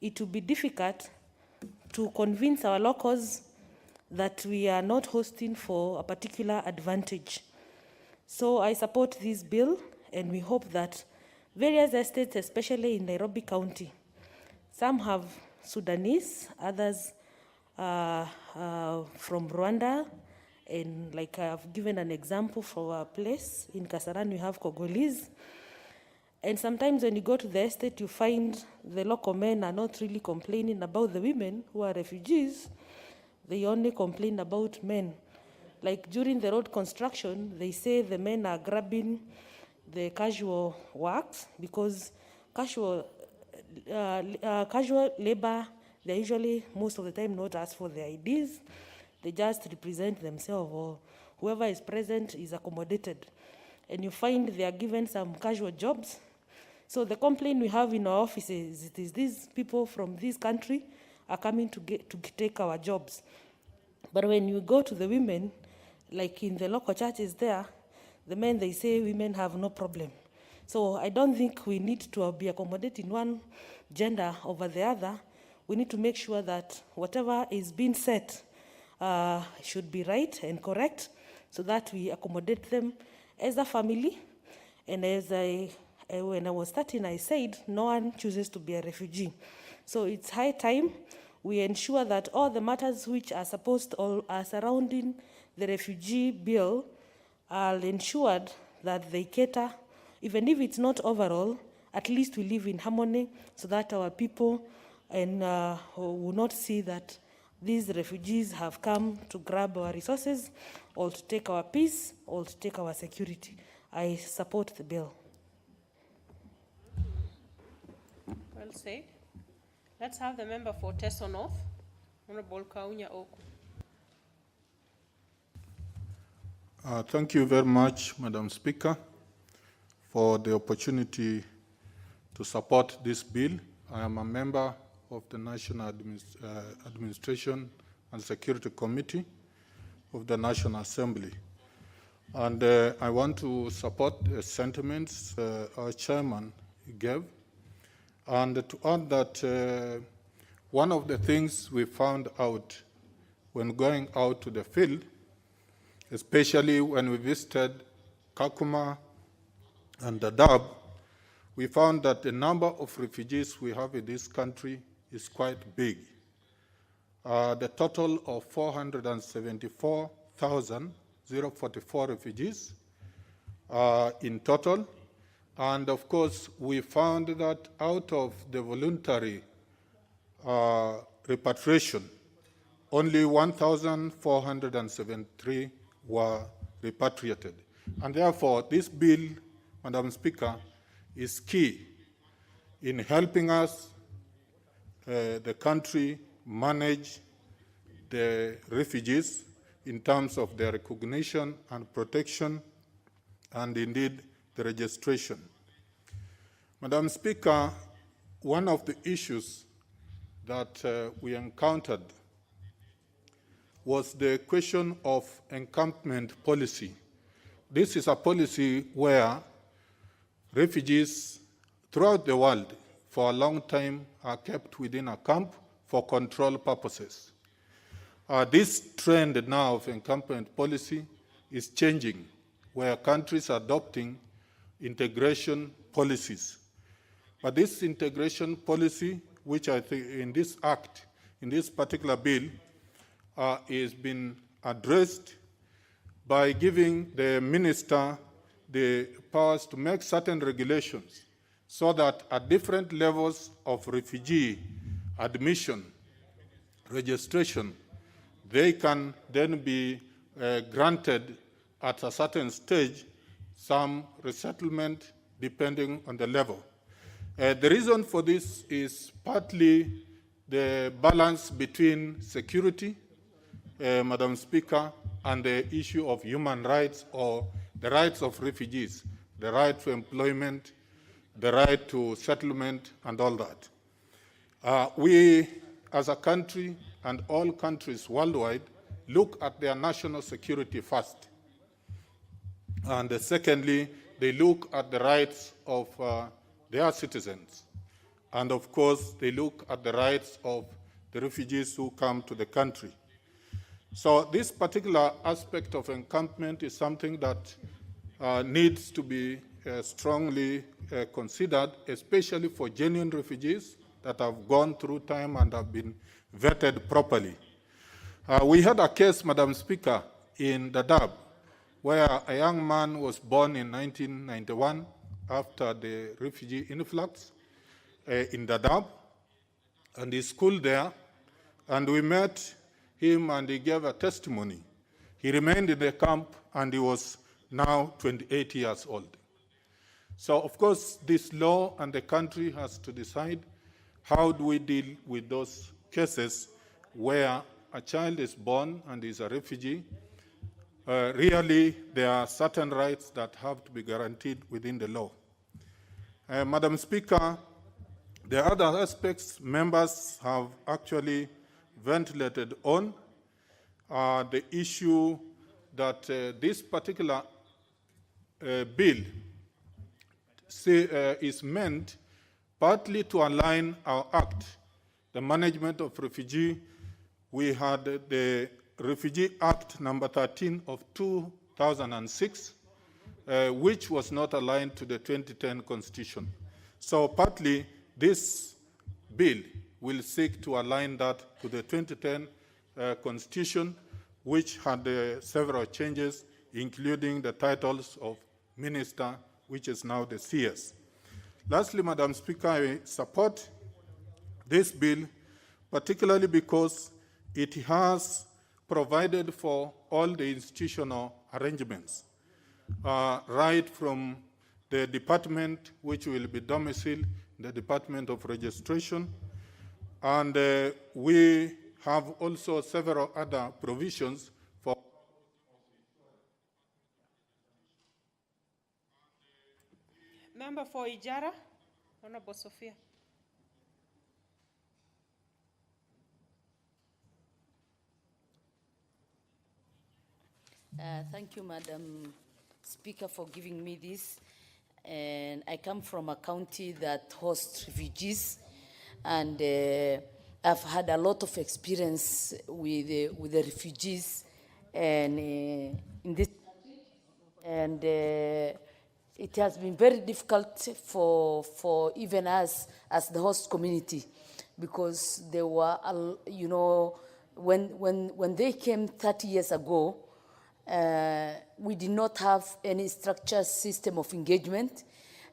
it will be difficult to convince our locals that we are not hosting for a particular advantage. So I support this bill, and we hope that various estates, especially in Nairobi County, some have Sudanese, others from Rwanda, and like I've given an example for a place in Kasarani, we have Congolese. And sometimes when you go to the estate, you find the local men are not really complaining about the women who are refugees. They only complain about men. Like during the road construction, they say the men are grabbing the casual works because casual labor, they usually, most of the time, not ask for their IDs. They just represent themselves, or whoever is present is accommodated. And you find they are given some casual jobs. So the complaint we have in our offices is these people from this country are coming to take our jobs. But when you go to the women, like in the local churches there, the men, they say women have no problem. So I don't think we need to be accommodating one gender over the other. We need to make sure that whatever is being said should be right and correct so that we accommodate them as a family. And as when I was starting, I said no one chooses to be a refugee. So it's high time we ensure that all the matters which are supposed or are surrounding the refugee bill are ensured that they cater, even if it's not overall, at least we live in harmony so that our people will not see that these refugees have come to grab our resources or to take our peace or to take our security. I support the bill. Well said. Let's have the member for Teso North, Honorable Kaunya Oku. Thank you very much, Madam Speaker, for the opportunity to support this bill. I am a member of the National Administration and Security Committee of the National Assembly. And I want to support the sentiments our chairman gave. And to add that one of the things we found out when going out to the field, especially when we visited Kakuma and Dadaab, we found that the number of refugees we have in this country is quite big. The total of 474,044 refugees in total. And of course, we found that out of the voluntary repatriation, only 1,473 were repatriated. And therefore, this bill, Madam Speaker, is key in helping us, the country, manage the refugees in terms of their recognition and protection, and indeed the registration. Madam Speaker, one of the issues that we encountered was the question of encampment policy. This is a policy where refugees throughout the world for a long time are kept within a camp for control purposes. This trend now of encampment policy is changing, where countries are adopting integration policies. But this integration policy, which I think in this act, in this particular bill, is being addressed by giving the minister the powers to make certain regulations so that at different levels of refugee admission, registration, they can then be granted at a certain stage some resettlement depending on the level. The reason for this is partly the balance between security, Madam Speaker, and the issue of human rights or the rights of refugees, the right to employment, the right to settlement, and all that. We, as a country, and all countries worldwide, look at their national security first. And secondly, they look at the rights of their citizens. And of course, they look at the rights of the refugees who come to the country. So this particular aspect of encampment is something that needs to be strongly considered, especially for genuine refugees that have gone through time and have been vetted properly. We had a case, Madam Speaker, in Dadaab, where a young man was born in 1991 after the refugee influx in Dadaab, and he schooled there, and we met him and he gave a testimony. He remained in the camp and he was now 28 years old. So, of course, this law and the country has to decide how do we deal with those cases where a child is born and is a refugee. Really, there are certain rights that have to be guaranteed within the law. Madam Speaker, the other aspects members have actually ventilated on the issue that this particular bill is meant partly to align our act, the management of refugee. We had the Refugee Act number 13 of 2006, which was not aligned to the 2010 Constitution. So partly this bill will seek to align that to the 2010 Constitution, which had several changes, including the titles of minister, which is now the CS. Lastly, Madam Speaker, I support this bill, particularly because it has provided for all the institutional arrangements, right from the department, which will be domiciled, the Department of Registration, and we have also several other provisions for. Member for Ijara, Honorable Sophia. Thank you, Madam Speaker, for giving me this. And I come from a county that hosts refugees, and I've had a lot of experience with the refugees and in this country, and it has been very difficult for even us as the host community, because there were, you know, when they came 30 years ago, we did not have any structured system of engagement,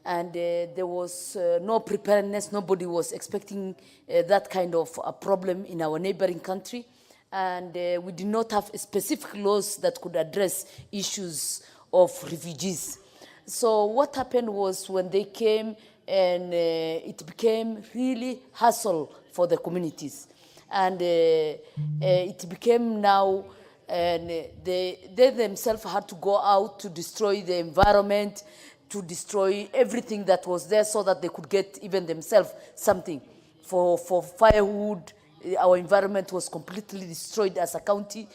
and there was no preparedness. Nobody was expecting that kind of a problem in our neighboring country, and we did not have specific laws that could address issues of refugees. So what happened was, when they came, and it became really hassle for the communities. and it became now, and they themselves had to go out to destroy the environment, to destroy everything that was there so that they could get even themselves something. For firewood, our environment was completely destroyed as a county.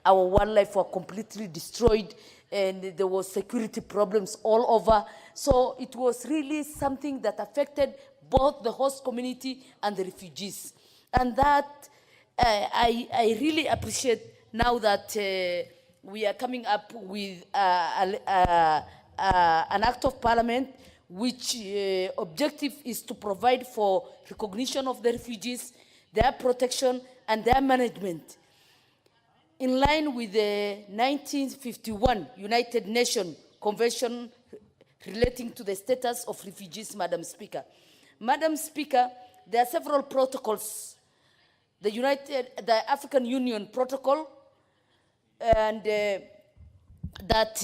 Our wildlife were completely destroyed, and there was security problems all over. So it was really something that affected both the host community and the refugees. And that I really appreciate now that we are coming up with an act of parliament which objective is to provide for recognition of the refugees, their protection, and their management. In line with the 1951 United Nations Convention relating to the status of refugees, Madam Speaker. Madam Speaker, there are several protocols. The African Union Protocol, and that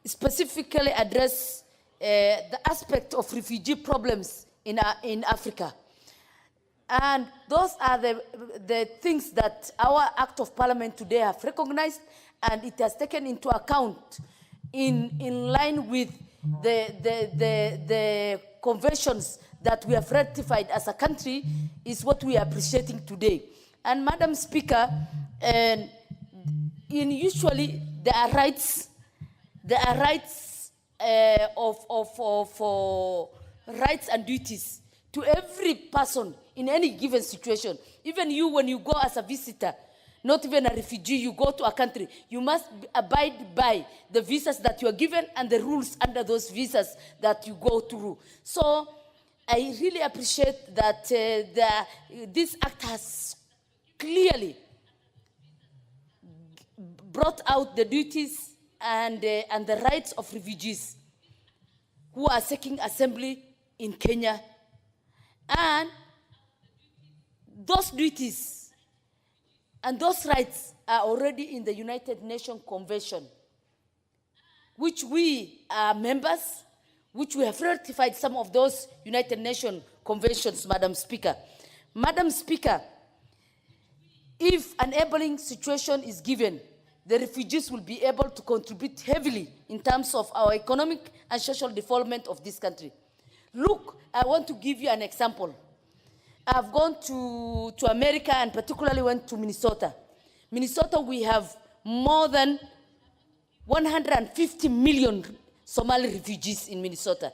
specifically address the aspect of refugee problems in Africa. And those are the things that our Act of Parliament today have recognized, and it has taken into account in line with the conventions that we have ratified as a country, is what we are appreciating today. And Madam Speaker, usually there are rights of rights and duties to every person in any given situation. Even you, when you go as a visitor, not even a refugee, you go to a country, you must abide by the visas that you are given and the rules under those visas that you go through. So I really appreciate that this act has clearly brought out the duties and the rights of refugees who are seeking assembly in Kenya. And those duties and those rights are already in the United Nations Convention, which we are members, which we have ratified some of those United Nations conventions, Madam Speaker. Madam Speaker, if an enabling situation is given, the refugees will be able to contribute heavily in terms of our economic and social development of this country. Look, I want to give you an example. I've gone to America and particularly went to Minnesota. Minnesota, we have more than 150 million Somali refugees in Minnesota.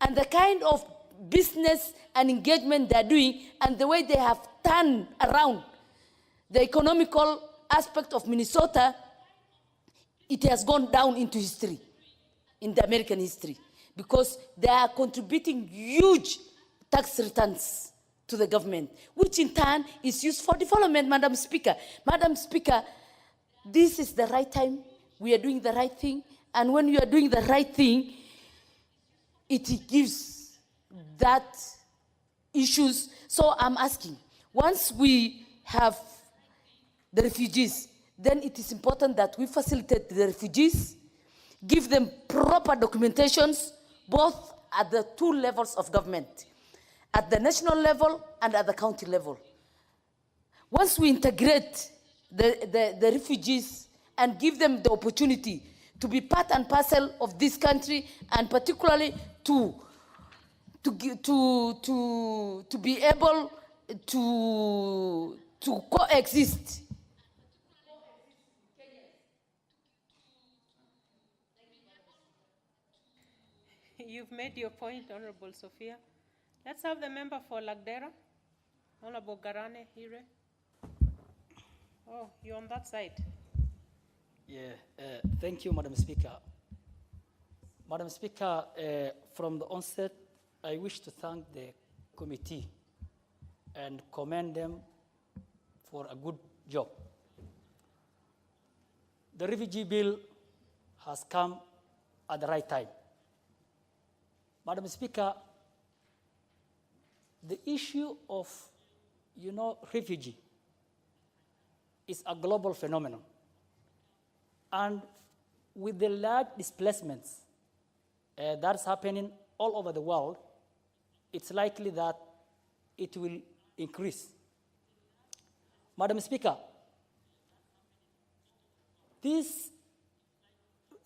And the kind of business and engagement they're doing and the way they have turned around the economical aspect of Minnesota, it has gone down into history, in the American history, because they are contributing huge tax returns to the government, which in turn is used for development, Madam Speaker. Madam Speaker, this is the right time. We are doing the right thing. And when you are doing the right thing, it gives that issues. So I'm asking, once we have the refugees, then it is important that we facilitate the refugees, give them proper documentations, both at the two levels of government, at the national level and at the county level. Once we integrate the refugees and give them the opportunity to be part and parcel of this country, and particularly to be able to coexist. You've made your point, Honorable Sophia. Let's have the member for Lagdera, Honorable Garane Hire. Oh, you're on that side. Yeah, thank you, Madam Speaker. Madam Speaker, from the onset, I wish to thank the committee and commend them for a good job. The refugee bill has come at the right time. Madam Speaker, the issue of, refugee is a global phenomenon. And with the large displacements that's happening all over the world, it's likely that it will increase. Madam Speaker, this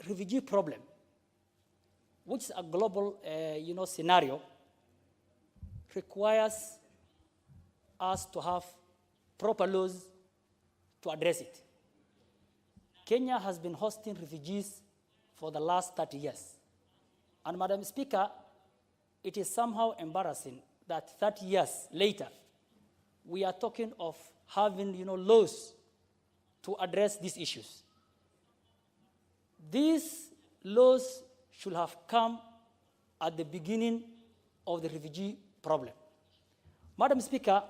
refugee problem, which is a global, scenario, requires us to have proper laws to address it. Kenya has been hosting refugees for the last 30 years. And Madam Speaker, it is somehow embarrassing that 30 years later, we are talking of having, laws to address these issues. These laws should have come at the beginning of the refugee problem. Madam Speaker,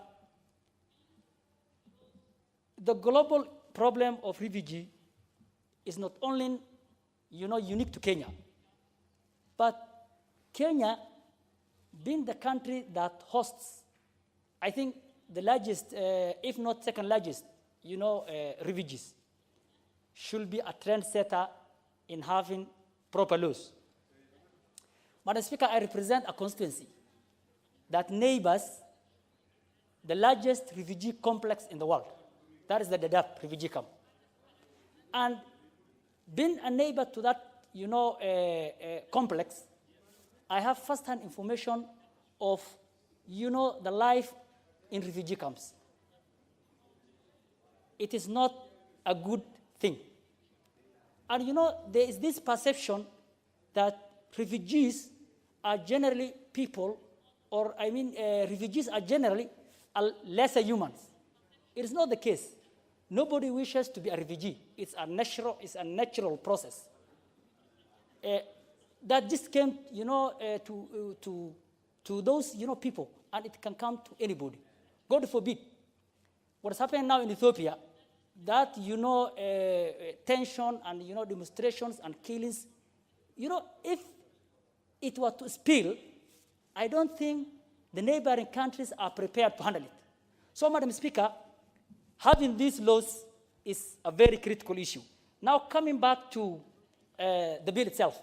the global problem of refugee is not only, unique to Kenya, but Kenya, being the country that hosts, I think, the largest, if not second largest, refugees, should be a trendsetter in having proper laws. Madam Speaker, I represent a constituency that neighbors the largest refugee complex in the world. That is the Dadaab refugee camp. And being a neighbor to that, complex, I have first-hand information of, the life in refugee camps. It is not a good thing. And there is this perception that refugees are generally people, or refugees are generally lesser humans. It is not the case. Nobody wishes to be a refugee. It's a natural process. That just came, to those, people, and it can come to anybody. God forbid. What is happening now in Ethiopia, that, tension and, demonstrations and killings, if it were to spill, I don't think the neighboring countries are prepared to handle it. So, Madam Speaker, having these laws is a very critical issue. Now, coming back to the bill itself,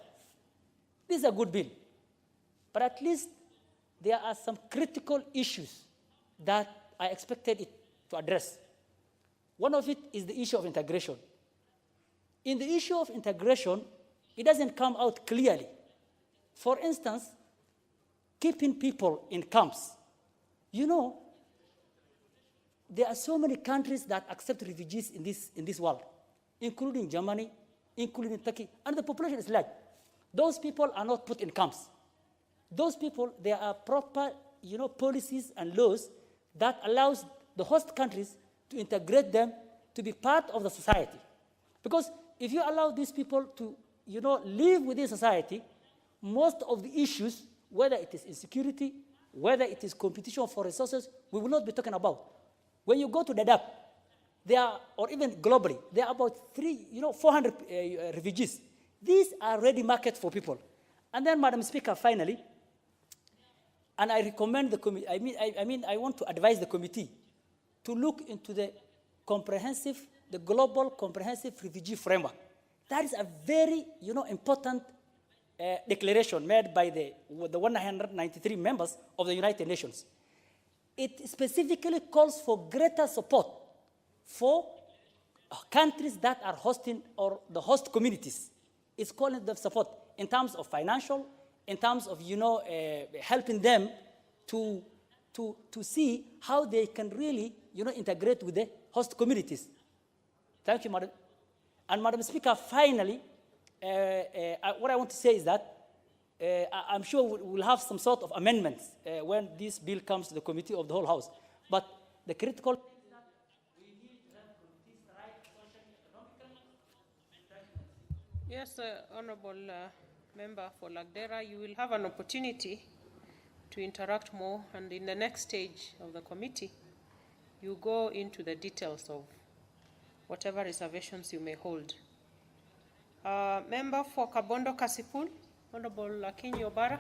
this is a good bill, but at least there are some critical issues that I expected it to address. One of it is the issue of integration. In the issue of integration, it doesn't come out clearly. For instance, keeping people in camps. There are so many countries that accept refugees in this world, including Germany, including Turkey, and the population is large. Those people are not put in camps. Those people, there are proper, policies and laws that allows the host countries to integrate them to be part of the society. Because if you allow these people to, live within society, most of the issues, whether it is insecurity, whether it is competition for resources, we will not be talking about. When you go to Dadaab, there are, or even globally, there are about 400 refugees. These are ready markets for people. And then, Madam Speaker, finally, and I recommend the committee, I want to advise the committee to look into the global comprehensive refugee framework. That is a very, important declaration made by the 193 members of the United Nations. It specifically calls for greater support for countries that are hosting, or the host communities. It's calling them support in terms of financial, in terms of, helping them to see how they can really, integrate with the host communities. Thank you, Madam. And Madam Speaker, finally, what I want to say is that I'm sure we'll have some sort of amendments when this bill comes to the committee of the whole House. But the critical... Yes, Honorable Member for Lagdera, you will have an opportunity to interact more, and in the next stage of the committee, you go into the details of whatever reservations you may hold. Member for Kabondo Kasipul, Honorable Akinyi Obara.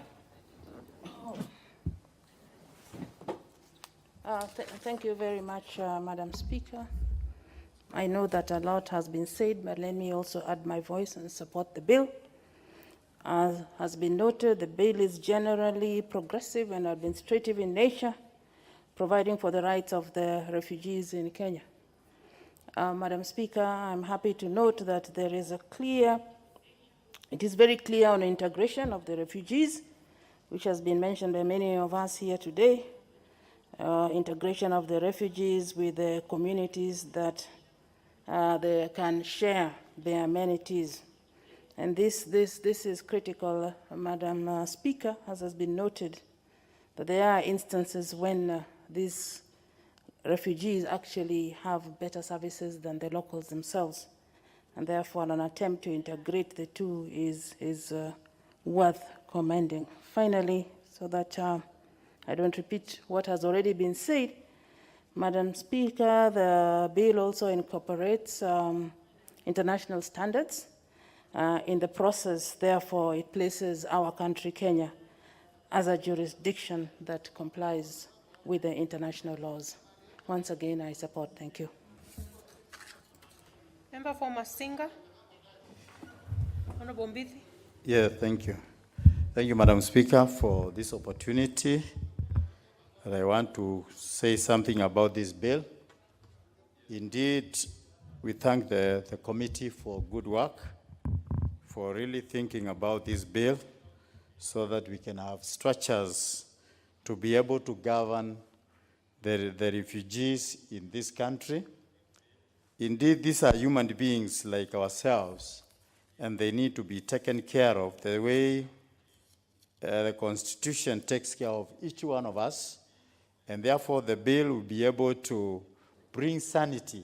Thank you very much, Madam Speaker. I know that a lot has been said, but let me also add my voice and support the bill. As has been noted, the bill is generally progressive and administrative in nature, providing for the rights of the refugees in Kenya. Madam Speaker, I'm happy to note that there is it is very clear on integration of the refugees, which has been mentioned by many of us here today. Integration of the refugees with the communities that they can share their amenities. And this is critical, Madam Speaker, as has been noted, that there are instances when these refugees actually have better services than the locals themselves. And therefore, an attempt to integrate the two is worth commending. Finally, so that I don't repeat what has already been said, Madam Speaker, the bill also incorporates international standards. In the process, therefore, it places our country, Kenya, as a jurisdiction that complies with the international laws. Once again, I support. Thank you. Member for Masinga. Honorable Mbithi. Yeah, thank you. Thank you, Madam Speaker, for this opportunity. And I want to say something about this bill. Indeed, we thank the committee for good work, for really thinking about this bill so that we can have structures to be able to govern the refugees in this country. Indeed, these are human beings like ourselves, and they need to be taken care of the way the Constitution takes care of each one of us, and therefore the bill will be able to bring sanity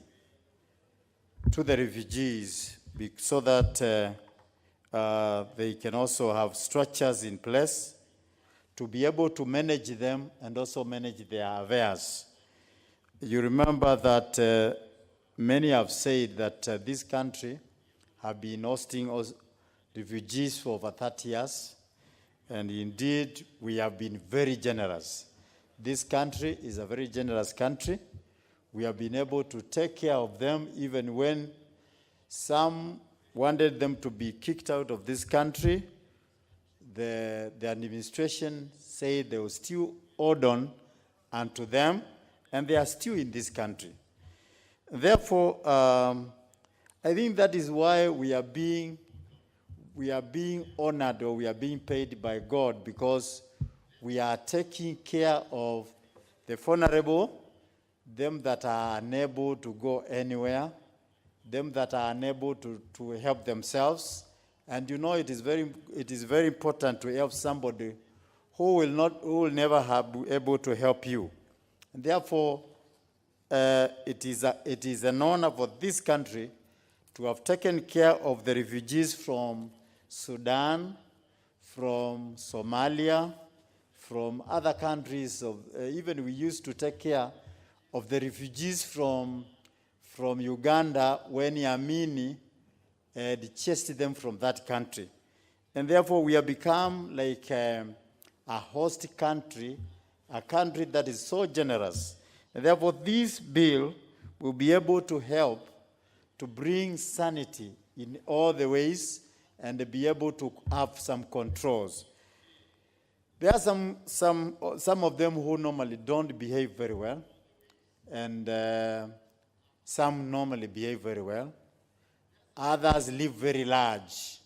to the refugees so that they can also have structures in place to be able to manage them and also manage their affairs. You remember that many have said that this country have been hosting refugees for over 30 years, and indeed we have been very generous. This country is a very generous country. We have been able to take care of them even when some wanted them to be kicked out of this country. The administration said they will still hold on unto them, and they are still in this country. Therefore, I think that is why we are being honored, or we are being paid by God, because we are taking care of the vulnerable, them that are unable to go anywhere, them that are unable to help themselves. And you know, it is very important to help somebody who will never be able to help you. And therefore, it is an honor for this country to have taken care of the refugees from Sudan, from Somalia, from other countries. Even we used to take care of the refugees from Uganda when Yamini had chased them from that country. And therefore, we have become like a host country, a country that is so generous. And therefore, this bill will be able to help to bring sanity in all the ways and be able to have some controls. There are some of them who normally don't behave very well, and some normally behave very well. Others live very large,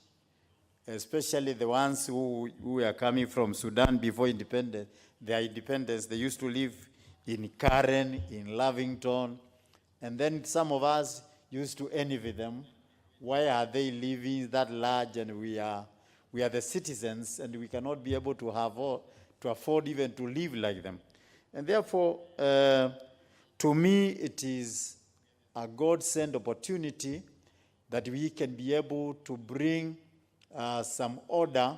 especially the ones who are coming from Sudan before their independence. They used to live in Karen, in Lavington, and then some of us used to envy them. Why are they living that large, and we are the citizens, and we cannot be able to afford even to live like them? And therefore, to me, it is a God-sent opportunity that we can be able to bring some order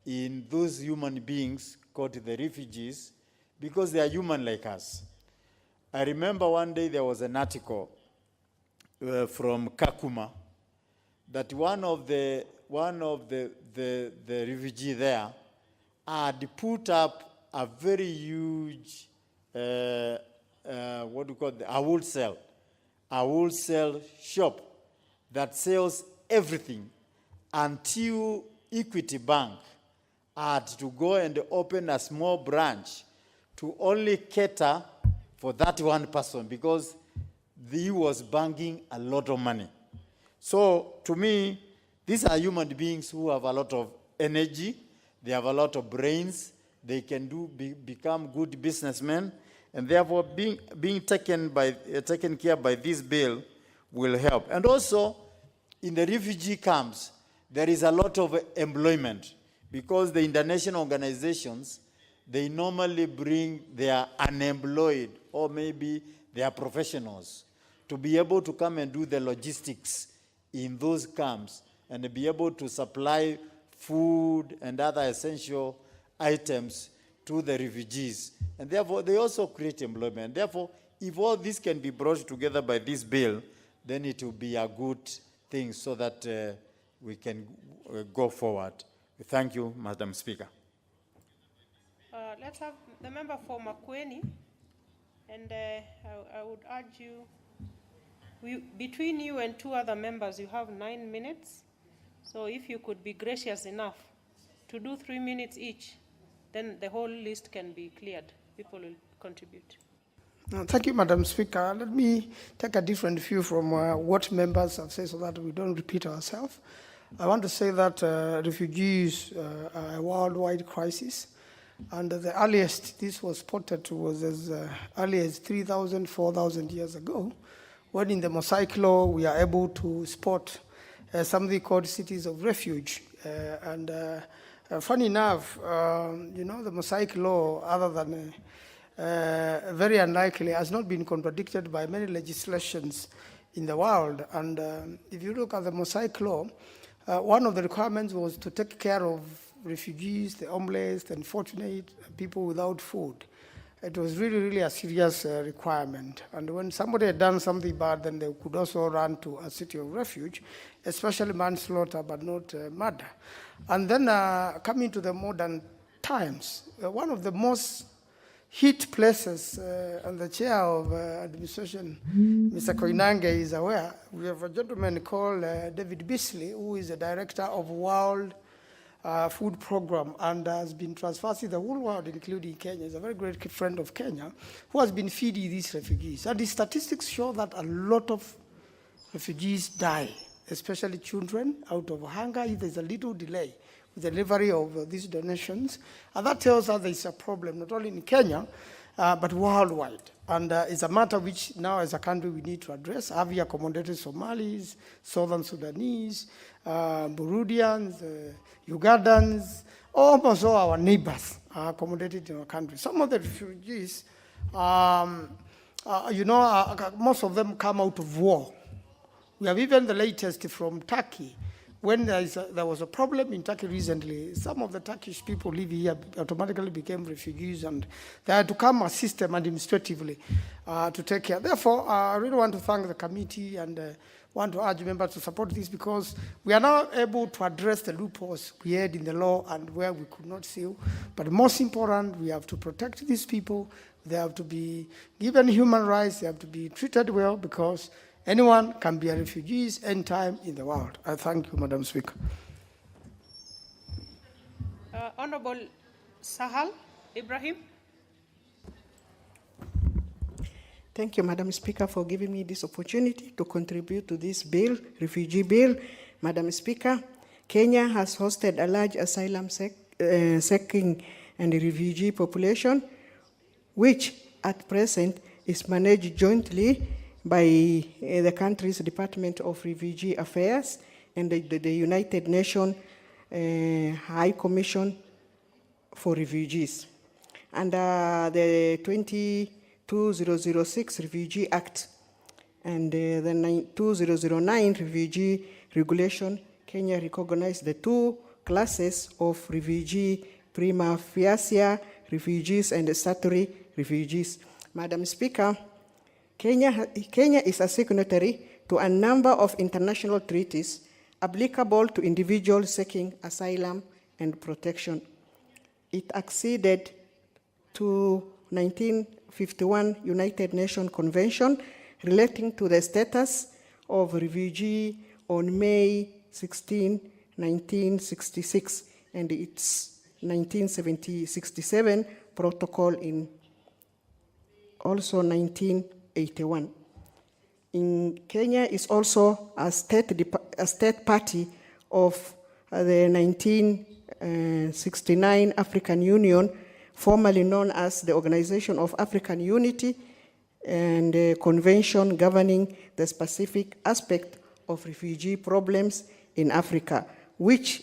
in those human beings called the refugees, because they are human like us. I remember one day there was an article from Kakuma that one of the refugee there had put up a very huge a wholesale shop that sells everything, until Equity Bank had to go and open a small branch to only cater for that one person, because he was banking a lot of money. So to me, these are human beings who have a lot of energy, they have a lot of brains, they can become good businessmen, and therefore being taken care by this bill will help. And also, in the refugee camps, there is a lot of employment because the international organizations, they normally bring their unemployed or maybe their professionals to be able to come and do the logistics in those camps and be able to supply food and other essential items to the refugees. And therefore, they also create employment. Therefore, if all this can be brought together by this bill, then it will be a good thing so that we can go forward. Thank you, Madam Speaker. Let's have the member for Makueni, and I would urge you, between you and two other members, you have 9 minutes. So if you could be gracious enough to do 3 minutes each, then the whole list can be cleared. People will contribute. Thank you, Madam Speaker. Let me take a different view from what members have said so that we don't repeat ourselves. I want to say that refugees are a worldwide crisis. And the earliest this was spotted was as early as 3,000, 4,000 years ago, when in the Mosaic Law we are able to spot something called cities of refuge. Funny enough, the Mosaic Law, other than very unlikely, has not been contradicted by many legislations in the world. And if you look at the Mosaic Law, one of the requirements was to take care of refugees, the homeless, the unfortunate, people without food. It was really, really a serious requirement. And when somebody had done something bad, then they could also run to a city of refuge, especially manslaughter, but not murder. And then coming to the modern times, one of the most hit places, and the chair of administration, Mr. Koinange, is aware, we have a gentleman called David Beasley, who is the director of World Food Program and has been traversing the whole world, including Kenya. He's a very great friend of Kenya, who has been feeding these refugees. And the statistics show that a lot of refugees die, especially children, out of hunger if there's a little delay with the delivery of these donations. And that tells us there's a problem, not only in Kenya, but worldwide. And it's a matter which now as a country we need to address. Have we accommodated Somalis, Southern Sudanese, Burundians, Ugandans, almost all our neighbors are accommodated in our country. Some of the refugees, most of them come out of war. We have even the latest from Turkey. When there was a problem in Turkey recently, some of the Turkish people living here automatically became refugees, and they had to come assist them administratively to take care. Therefore, I really want to thank the committee and want to urge members to support this, because we are now able to address the loopholes we had in the law and where we could not seal. But most important, we have to protect these people. They have to be given human rights. They have to be treated well, because anyone can be a refugee anytime in the world. I thank you, Madam Speaker. Honorable Sahal Ibrahim. Thank you, Madam Speaker, for giving me this opportunity to contribute to this bill, refugee bill. Madam Speaker, Kenya has hosted a large asylum seeking and refugee population, which at present is managed jointly by the country's Department of Refugee Affairs and the United Nations High Commission for Refugees. Under the 2006 Refugee Act and the 2009 Refugee Regulation, Kenya recognized the two classes of refugee: prima facie refugees and statutory refugees. Madam Speaker, Kenya is a signatory to a number of international treaties applicable to individuals seeking asylum and protection. It acceded to 1951 United Nations Convention relating to the status of refugee on May 16, 1966, and its 1967 protocol in also 1981. in Kenya is also a state party of the 1969 African Union, formerly known as the Organization of African Unity, and a convention governing the specific aspect of refugee problems in Africa, which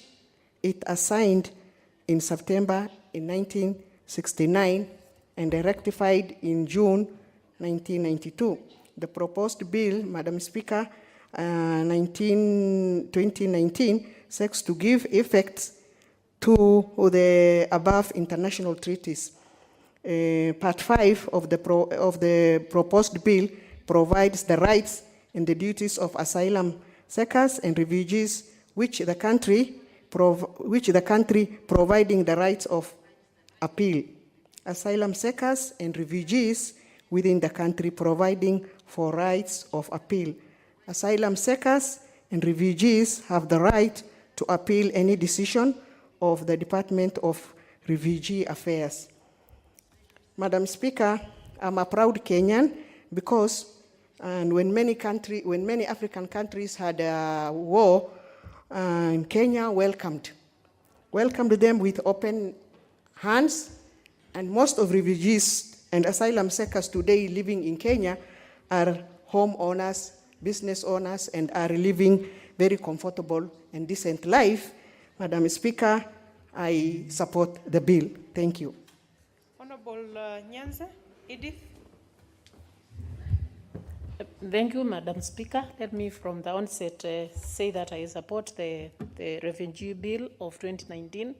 it assigned in September in 1969 and ratified in June 1992. The proposed bill, Madam Speaker, 2019 seeks to give effect to the above international treaties. Part 5 of the proposed bill provides the rights and the duties of asylum seekers and refugees, which the country providing the rights of appeal. Asylum seekers and refugees within the country providing for rights of appeal. Asylum seekers and refugees have the right to appeal any decision of the Department of Refugee Affairs. Madam Speaker, I'm a proud Kenyan because when many African countries had a war, Kenya welcomed them with open hands, and most of refugees and asylum seekers today living in Kenya are homeowners, business owners, and are living very comfortable and decent life. Madam Speaker, I support the bill. Thank you. Honorable Nyanza, Edith. Thank you, Madam Speaker. Let me from the onset say that I support the Refugee Bill of 2019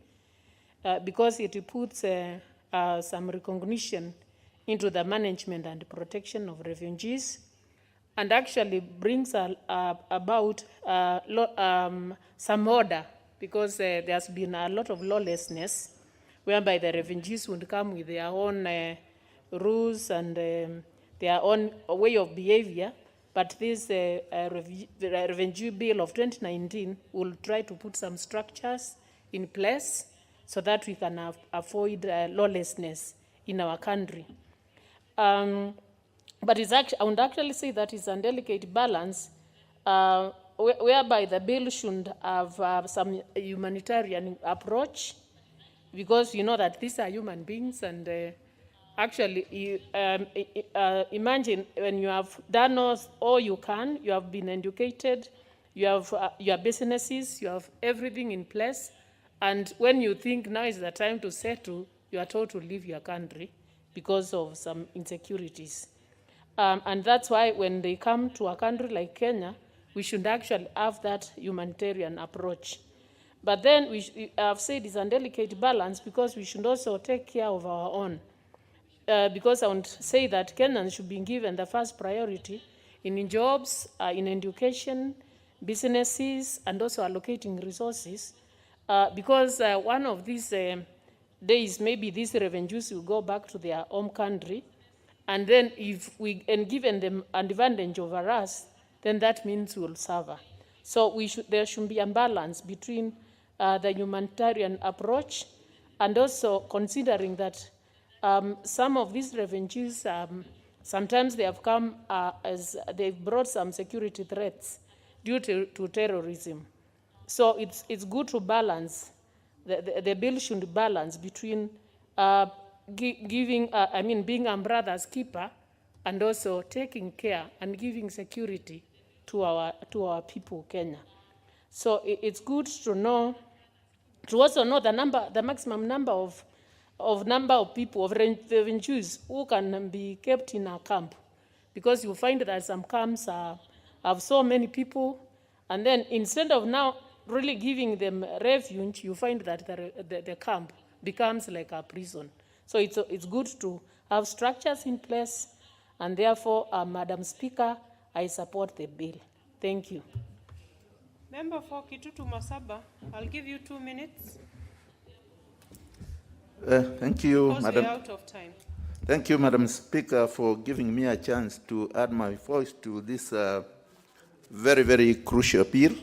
because it puts some recognition into the management and protection of refugees, and actually brings about some order, because there's been a lot of lawlessness whereby the refugees would come with their own rules and their own way of behavior. But this Refugee Bill of 2019 will try to put some structures in place so that we can avoid lawlessness in our country. But it's actually, I would actually say that it's a delicate balance whereby the bill should have some humanitarian approach, because you know that these are human beings, and actually, imagine when you have done all you can, you have been educated, you have your businesses, you have everything in place, and when you think now is the time to settle, you are told to leave your country because of some insecurities. And that's why when they come to a country like Kenya, we should actually have that humanitarian approach. But then I've said it's a delicate balance, because we should also take care of our own. Because I want to say that Kenyans should be given the first priority in jobs, in education, businesses, and also allocating resources. Because one of these days, maybe these refugees will go back to their home country, and then if we given them an advantage over us, then that means we'll suffer. So there should be a balance between the humanitarian approach and also considering that some of these refugees, sometimes they have come as they've brought some security threats due to terrorism. So it's good to balance. The bill should balance between being a brother's keeper and also taking care and giving security to our people, Kenya. So it's good to know, to also know the maximum number of people, of refugees who can be kept in a camp, because you find that some camps have so many people, and then instead of now really giving them refuge, you find that the camp becomes like a prison. So it's good to have structures in place, and therefore, Madam Speaker, I support the bill. Thank you. Member for Kitutu Masaba, I'll give you 2 minutes. Thank you, Because Madam. we're out of time. Thank you, Madam Speaker, for giving me a chance to add my voice to this very, very crucial bill.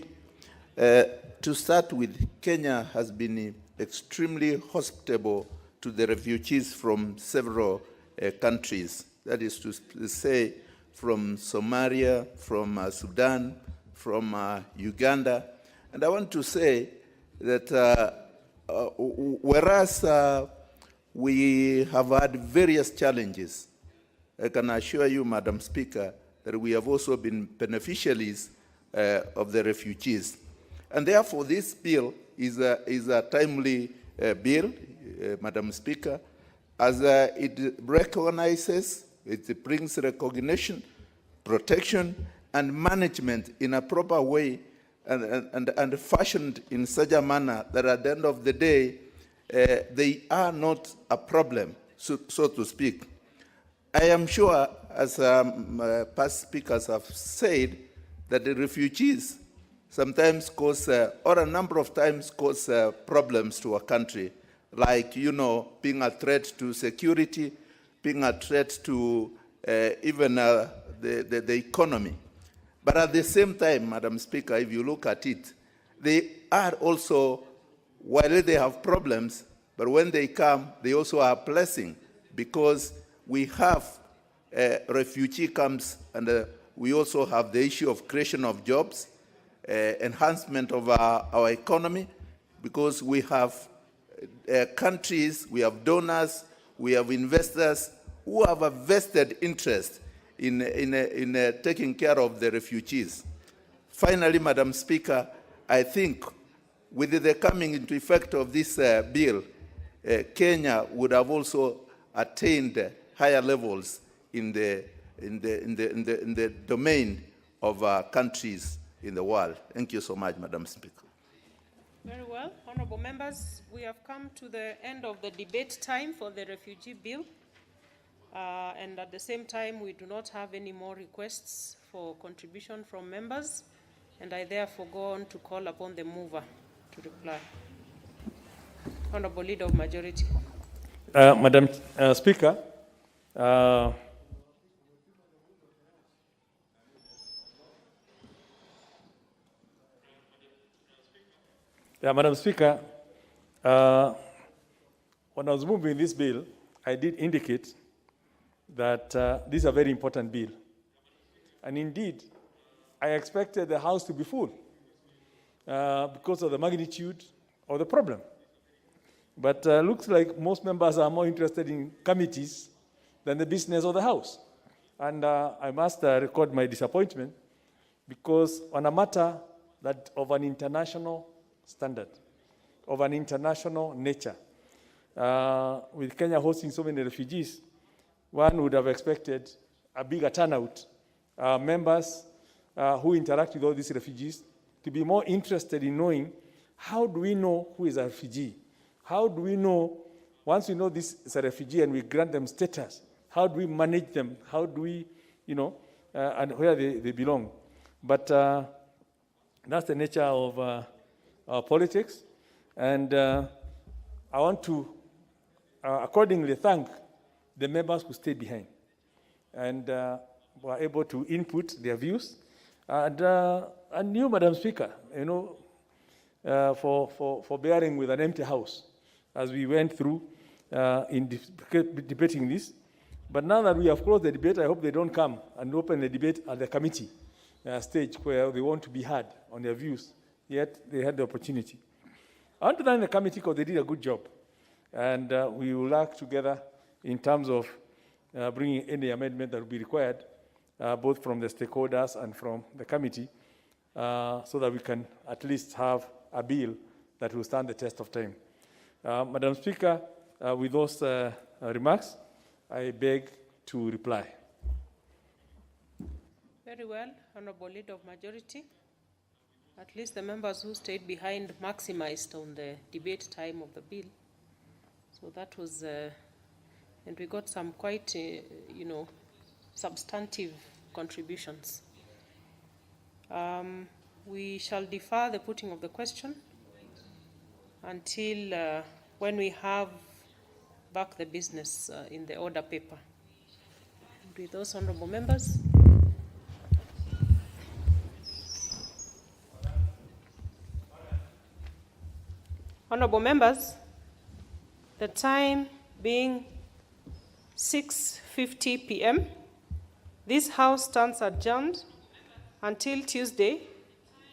To start with, Kenya has been extremely hospitable to the refugees from several countries. That is to say, from Somalia, from Sudan, from Uganda. And I want to say that whereas we have had various challenges, I can assure you, Madam Speaker, that we have also been beneficiaries of the refugees. And therefore, this bill is a timely bill, Madam Speaker, as it recognizes, it brings recognition, protection, and management in a proper way and fashioned in such a manner that at the end of the day, they are not a problem, so to speak. I am sure, as past speakers have said, that the refugees sometimes cause, or a number of times cause problems to a country, like, being a threat to security, being a threat to even the economy. But at the same time, Madam Speaker, if you look at it, they are also, while they have problems, but when they come, they also are a blessing, because we have refugee camps, and we also have the issue of creation of jobs, enhancement of our economy, because we have countries, we have donors, we have investors who have a vested interest in taking care of the refugees. Finally, Madam Speaker, I think with the coming into effect of this bill, Kenya would have also attained higher levels in the domain of countries in the world. Thank you so much, Madam Speaker. Very well. Honorable members, we have come to the end of the debate time for the refugee bill. And at the same time, we do not have any more requests for contribution from members. And I therefore go on to call upon the mover to reply. Honorable Leader of Majority. Madam Speaker, Madam Speaker, when I was moving this bill, I did indicate that this is a very important bill. And indeed, I expected the House to be full because of the magnitude of the problem. But looks like most members are more interested in committees than the business of the House. And I must record my disappointment, because on a matter that of an international standard, of an international nature, with Kenya hosting so many refugees, one would have expected a bigger turnout. Members who interact with all these refugees to be more interested in knowing, how do we know who is a refugee? How do we know, once we know this is a refugee and we grant them status, how do we manage them? How do we, and where they belong? But that's the nature of our politics. And I want to accordingly thank the members who stayed behind and were able to input their views. And you, Madam Speaker, for bearing with an empty house as we went through in debating this. But now that we have closed the debate, I hope they don't come and open the debate at the committee stage where they want to be heard on their views, yet they had the opportunity. I want to thank the committee because they did a good job. And we will work together in terms of bringing any amendment that will be required, both from the stakeholders and from the committee, so that we can at least have a bill that will stand the test of time. Madam Speaker, with those remarks, I beg to reply. Very well, Honorable Leader of Majority. At least the members who stayed behind maximized on the debate time of the bill. So that was, and we got some quite, substantive contributions. We shall defer the putting of the question until when we have back the business in the order paper. And with those honorable members. Honorable members, the time being 6:50 p.m., This House stands adjourned until Tuesday,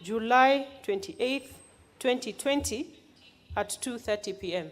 July 28th, 2020 at 2:30 p.m.